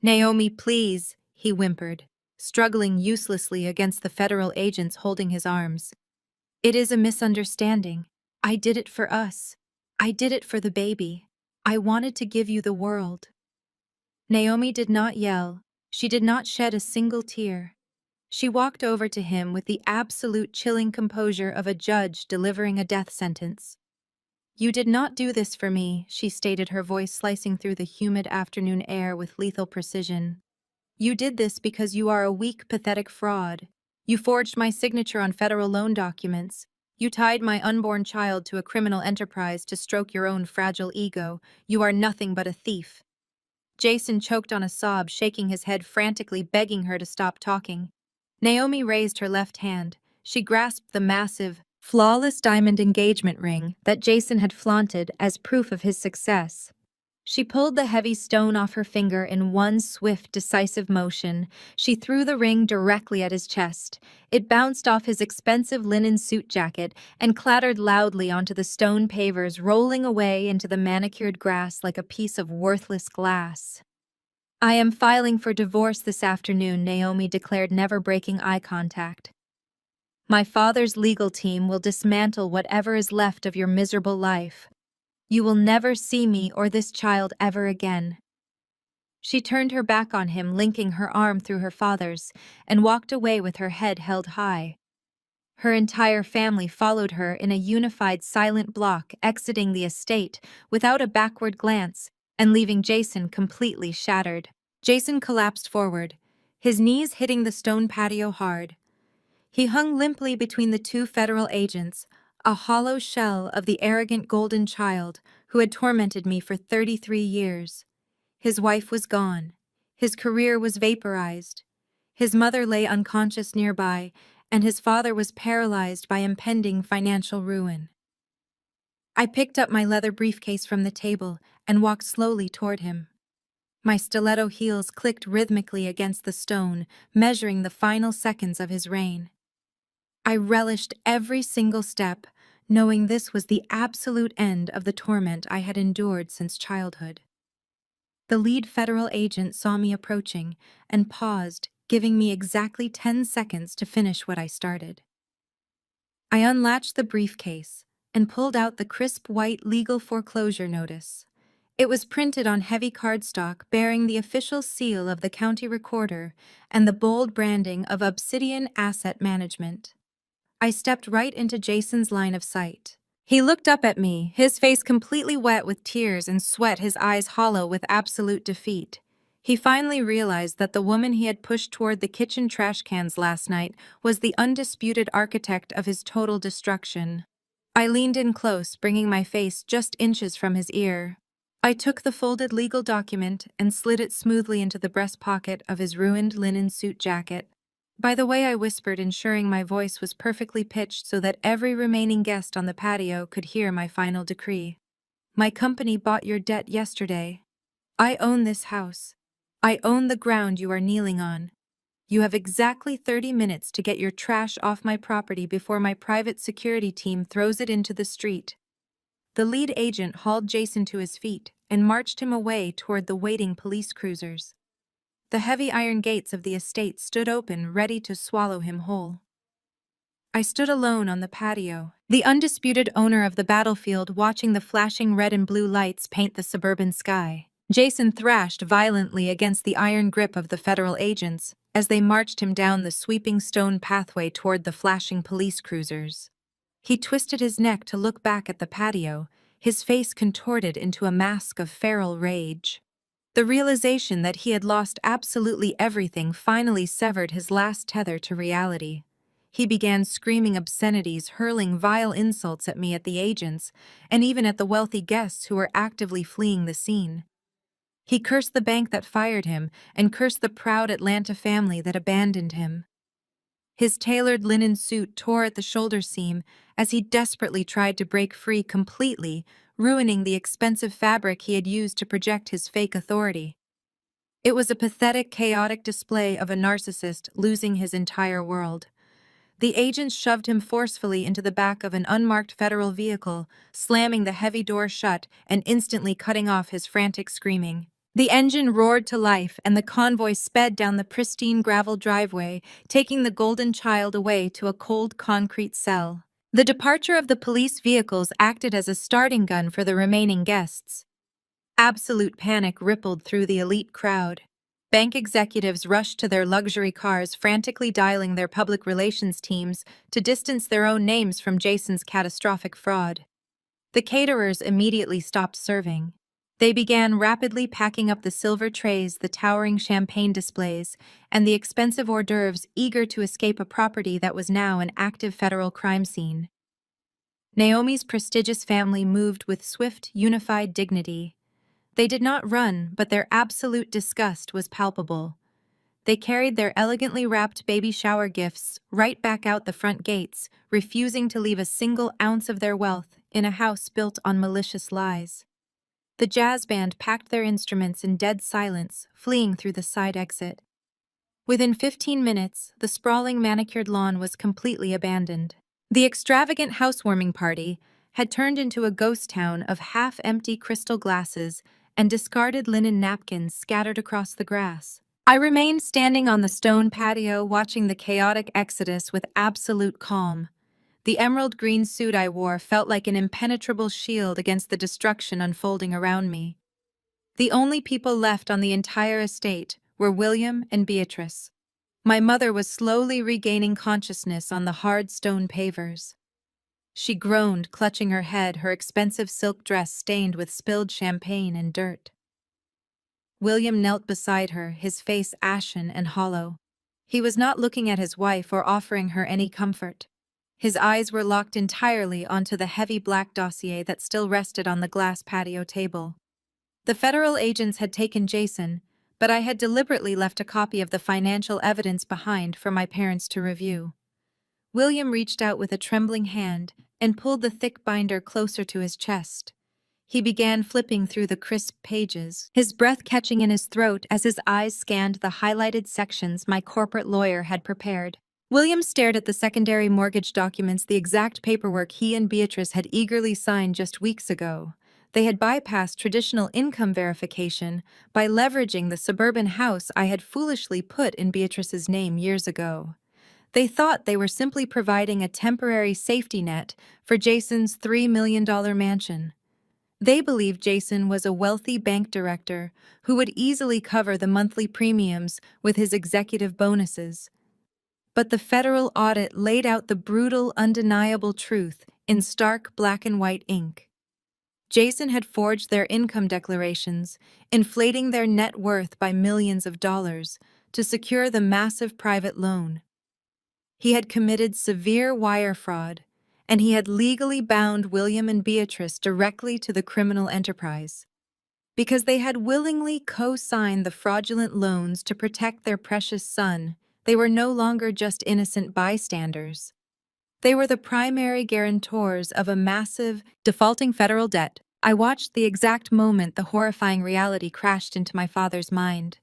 "Naomi, please," he whimpered, struggling uselessly against the federal agents holding his arms. "It is a misunderstanding. I did it for us. I did it for the baby. I wanted to give you the world." Naomi did not yell. She did not shed a single tear. She walked over to him with the absolute chilling composure of a judge delivering a death sentence. "You did not do this for me," she stated, her voice slicing through the humid afternoon air with lethal precision. "You did this because you are a weak, pathetic fraud. You forged my signature on federal loan documents. You tied my unborn child to a criminal enterprise to stroke your own fragile ego. You are nothing but a thief." Jason choked on a sob, shaking his head frantically, begging her to stop talking. Naomi raised her left hand. She grasped the massive, flawless diamond engagement ring that Jason had flaunted as proof of his success. She pulled the heavy stone off her finger in one swift, decisive motion. She threw the ring directly at his chest. It bounced off his expensive linen suit jacket and clattered loudly onto the stone pavers, rolling away into the manicured grass like a piece of worthless glass. "I am filing for divorce this afternoon," Naomi declared, never breaking eye contact. "My father's legal team will dismantle whatever is left of your miserable life. You will never see me or this child ever again." She turned her back on him, linking her arm through her father's, and walked away with her head held high. Her entire family followed her in a unified silent block, exiting the estate without a backward glance and leaving Jason completely shattered. Jason collapsed forward, his knees hitting the stone patio hard. He hung limply between the two federal agents, a hollow shell of the arrogant golden child who had tormented me for 33 years. His wife was gone. His career was vaporized. His mother lay unconscious nearby, and his father was paralyzed by impending financial ruin. I picked up my leather briefcase from the table and walked slowly toward him. My stiletto heels clicked rhythmically against the stone, measuring the final seconds of his reign. I relished every single step, knowing this was the absolute end of the torment I had endured since childhood. The lead federal agent saw me approaching and paused, giving me exactly 10 seconds to finish what I started. I unlatched the briefcase and pulled out the crisp white legal foreclosure notice. It was printed on heavy cardstock bearing the official seal of the county recorder and the bold branding of Obsidian Asset Management. I stepped right into Jason's line of sight. He looked up at me, his face completely wet with tears and sweat, his eyes hollow with absolute defeat. He finally realized that the woman he had pushed toward the kitchen trash cans last night was the undisputed architect of his total destruction. I leaned in close, bringing my face just inches from his ear. I took the folded legal document and slid it smoothly into the breast pocket of his ruined linen suit jacket. By the way, I whispered, ensuring my voice was perfectly pitched so that every remaining guest on the patio could hear my final decree. My company bought your debt yesterday. I own this house. I own the ground you are kneeling on. You have exactly 30 minutes to get your trash off my property before my private security team throws it into the street. The lead agent hauled Jason to his feet and marched him away toward the waiting police cruisers. The heavy iron gates of the estate stood open, ready to swallow him whole. I stood alone on the patio, the undisputed owner of the battlefield, watching the flashing red and blue lights paint the suburban sky. Jason thrashed violently against the iron grip of the federal agents as they marched him down the sweeping stone pathway toward the flashing police cruisers. He twisted his neck to look back at the patio, his face contorted into a mask of feral rage. The realization that he had lost absolutely everything finally severed his last tether to reality. He began screaming obscenities, hurling vile insults at me, at the agents, and even at the wealthy guests who were actively fleeing the scene. He cursed the bank that fired him and cursed the proud Atlanta family that abandoned him. His tailored linen suit tore at the shoulder seam as he desperately tried to break free completely, ruining the expensive fabric he had used to project his fake authority. It was a pathetic, chaotic display of a narcissist losing his entire world. The agents shoved him forcefully into the back of an unmarked federal vehicle, slamming the heavy door shut and instantly cutting off his frantic screaming. The engine roared to life, and the convoy sped down the pristine gravel driveway, taking the golden child away to a cold concrete cell. The departure of the police vehicles acted as a starting gun for the remaining guests. Absolute panic rippled through the elite crowd. Bank executives rushed to their luxury cars, frantically dialing their public relations teams to distance their own names from Jason's catastrophic fraud. The caterers immediately stopped serving. They began rapidly packing up the silver trays, the towering champagne displays, and the expensive hors d'oeuvres, eager to escape a property that was now an active federal crime scene. Naomi's prestigious family moved with swift, unified dignity. They did not run, but their absolute disgust was palpable. They carried their elegantly wrapped baby shower gifts right back out the front gates, refusing to leave a single ounce of their wealth in a house built on malicious lies. The jazz band packed their instruments in dead silence, fleeing through the side exit. Within 15 minutes, the sprawling manicured lawn was completely abandoned. The extravagant housewarming party had turned into a ghost town of half-empty crystal glasses and discarded linen napkins scattered across the grass. I remained standing on the stone patio, watching the chaotic exodus with absolute calm. The emerald green suit I wore felt like an impenetrable shield against the destruction unfolding around me. The only people left on the entire estate were William and Beatrice. My mother was slowly regaining consciousness on the hard stone pavers. She groaned, clutching her head, her expensive silk dress stained with spilled champagne and dirt. William knelt beside her, his face ashen and hollow. He was not looking at his wife or offering her any comfort. His eyes were locked entirely onto the heavy black dossier that still rested on the glass patio table. The federal agents had taken Jason, but I had deliberately left a copy of the financial evidence behind for my parents to review. William reached out with a trembling hand and pulled the thick binder closer to his chest. He began flipping through the crisp pages, his breath catching in his throat as his eyes scanned the highlighted sections my corporate lawyer had prepared. William stared at the secondary mortgage documents, the exact paperwork he and Beatrice had eagerly signed just weeks ago. They had bypassed traditional income verification by leveraging the suburban house I had foolishly put in Beatrice's name years ago. They thought they were simply providing a temporary safety net for Jason's $3 million mansion. They believed Jason was a wealthy bank director who would easily cover the monthly premiums with his executive bonuses. But the federal audit laid out the brutal, undeniable truth in stark black and white ink. Jason had forged their income declarations, inflating their net worth by millions of dollars to secure the massive private loan. He had committed severe wire fraud, and he had legally bound William and Beatrice directly to the criminal enterprise. Because they had willingly co-signed the fraudulent loans to protect their precious son, They were no longer just innocent bystanders. They were the primary guarantors of a massive, defaulting federal debt. I watched the exact moment the horrifying reality crashed into my father's mind.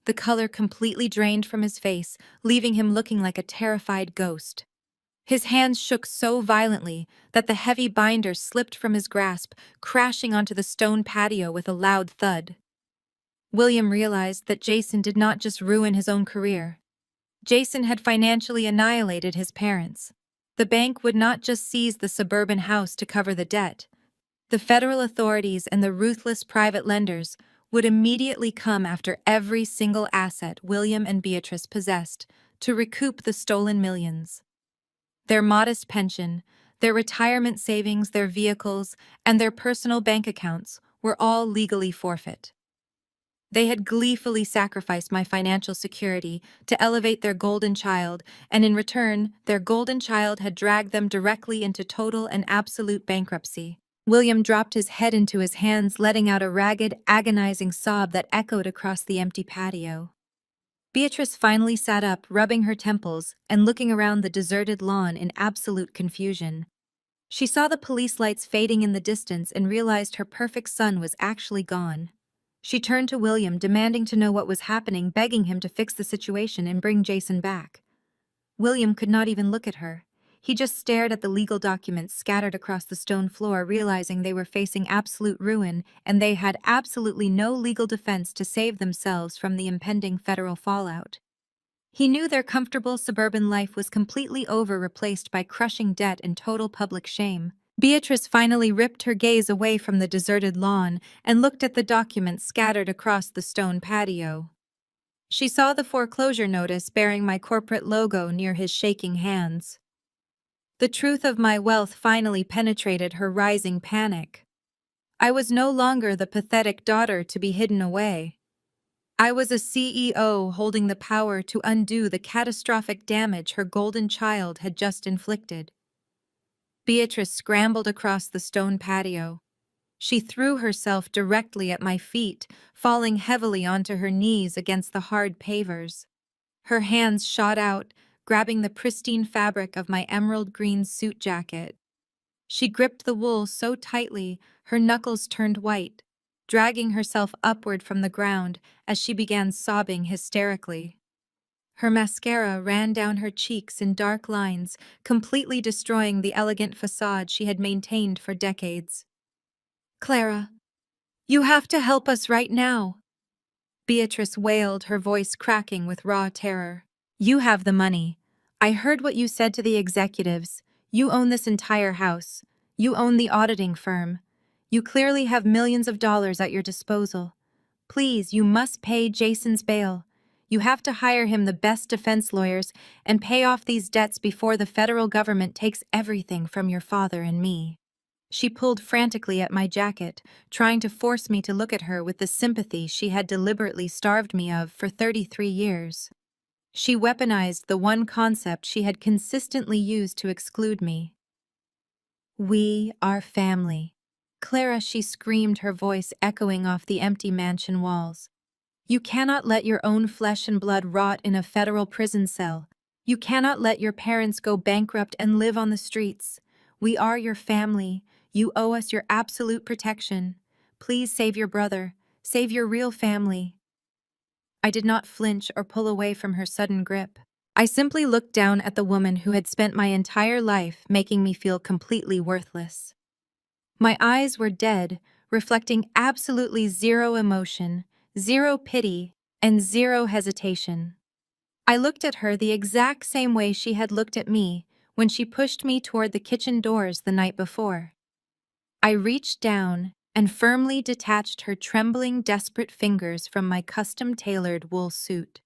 The color completely drained from his face, leaving him looking like a terrified ghost. His hands shook so violently that the heavy binder slipped from his grasp, crashing onto the stone patio with a loud thud. William realized that Jason did not just ruin his own career. Jason had financially annihilated his parents. The bank would not just seize the suburban house to cover the debt. The federal authorities and the ruthless private lenders would immediately come after every single asset William and Beatrice possessed to recoup the stolen millions. Their modest pension, their retirement savings, their vehicles, and their personal bank accounts were all legally forfeit. They had gleefully sacrificed my financial security to elevate their golden child, and in return, their golden child had dragged them directly into total and absolute bankruptcy. William dropped his head into his hands, letting out a ragged, agonizing sob that echoed across the empty patio. Beatrice finally sat up, rubbing her temples and looking around the deserted lawn in absolute confusion. She saw the police lights fading in the distance and realized her perfect son was actually gone. She turned to William, demanding to know what was happening, begging him to fix the situation and bring Jason back. William could not even look at her. He just stared at the legal documents scattered across the stone floor, realizing they were facing absolute ruin and they had absolutely no legal defense to save themselves from the impending federal fallout. He knew their comfortable suburban life was completely over, replaced by crushing debt and total public shame. Beatrice finally ripped her gaze away from the deserted lawn and looked at the documents scattered across the stone patio. She saw the foreclosure notice bearing my corporate logo near his shaking hands. The truth of my wealth finally penetrated her rising panic. I was no longer the pathetic daughter to be hidden away. I was a CEO holding the power to undo the catastrophic damage her golden child had just inflicted. Beatrice scrambled across the stone patio. She threw herself directly at my feet, falling heavily onto her knees against the hard pavers. Her hands shot out, grabbing the pristine fabric of my emerald green suit jacket. She gripped the wool so tightly, her knuckles turned white, dragging herself upward from the ground as she began sobbing hysterically. Her mascara ran down her cheeks in dark lines, completely destroying the elegant facade she had maintained for decades. "Clara, you have to help us right now," Beatrice wailed, her voice cracking with raw terror. "You have the money. I heard what you said to the executives. You own this entire house. You own the auditing firm. You clearly have millions of dollars at your disposal. Please, you must pay Jason's bail. You have to hire him the best defense lawyers and pay off these debts before the federal government takes everything from your father and me." She pulled frantically at my jacket, trying to force me to look at her with the sympathy she had deliberately starved me of for 33 years. She weaponized the one concept she had consistently used to exclude me. "We are family." "Clara," she screamed, her voice echoing off the empty mansion walls. "You cannot let your own flesh and blood rot in a federal prison cell. You cannot let your parents go bankrupt and live on the streets. We are your family. You owe us your absolute protection. Please save your brother. Save your real family." I did not flinch or pull away from her sudden grip. I simply looked down at the woman who had spent my entire life making me feel completely worthless. My eyes were dead, reflecting absolutely zero emotion, zero pity, and zero hesitation. I looked at her the exact same way she had looked at me when she pushed me toward the kitchen doors the night before. I reached down and firmly detached her trembling, desperate fingers from my custom-tailored wool suit.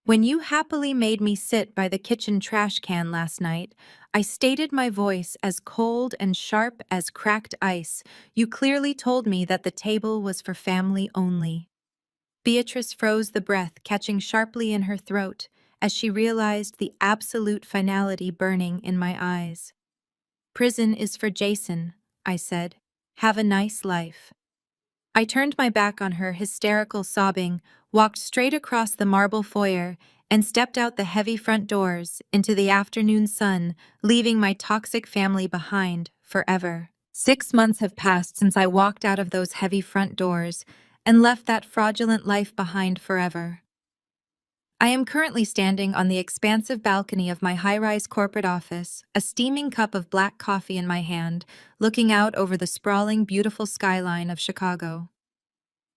"When you happily made me sit by the kitchen trash can last night, I stated my voice as cold and sharp as cracked ice. You clearly told me that the table was for family only." Beatrice froze, the breath catching sharply in her throat as she realized the absolute finality burning in my eyes. "Prison is for Jason," I said. "Have a nice life." I turned my back on her, hysterical sobbing, walked straight across the marble foyer, and stepped out the heavy front doors into the afternoon sun, leaving my toxic family behind forever. 6 months have passed since I walked out of those heavy front doors and left that fraudulent life behind forever. I am currently standing on the expansive balcony of my high-rise corporate office, a steaming cup of black coffee in my hand, looking out over the sprawling, beautiful skyline of Chicago.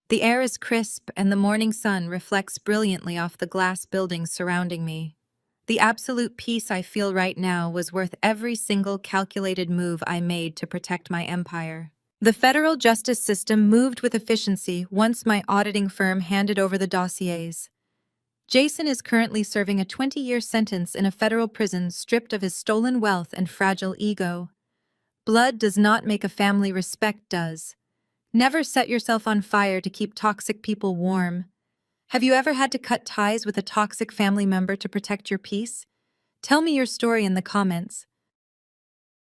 The air is crisp and the morning sun reflects brilliantly off the glass buildings surrounding me. The absolute peace I feel right now was worth every single calculated move I made to protect my empire. The federal justice system moved with efficiency once my auditing firm handed over the dossiers. Jason is currently serving a 20-year sentence in a federal prison stripped of his stolen wealth and fragile ego. Blood does not make a family, respect does. Never set yourself on fire to keep toxic people warm. Have you ever had to cut ties with a toxic family member to protect your peace? Tell me your story in the comments.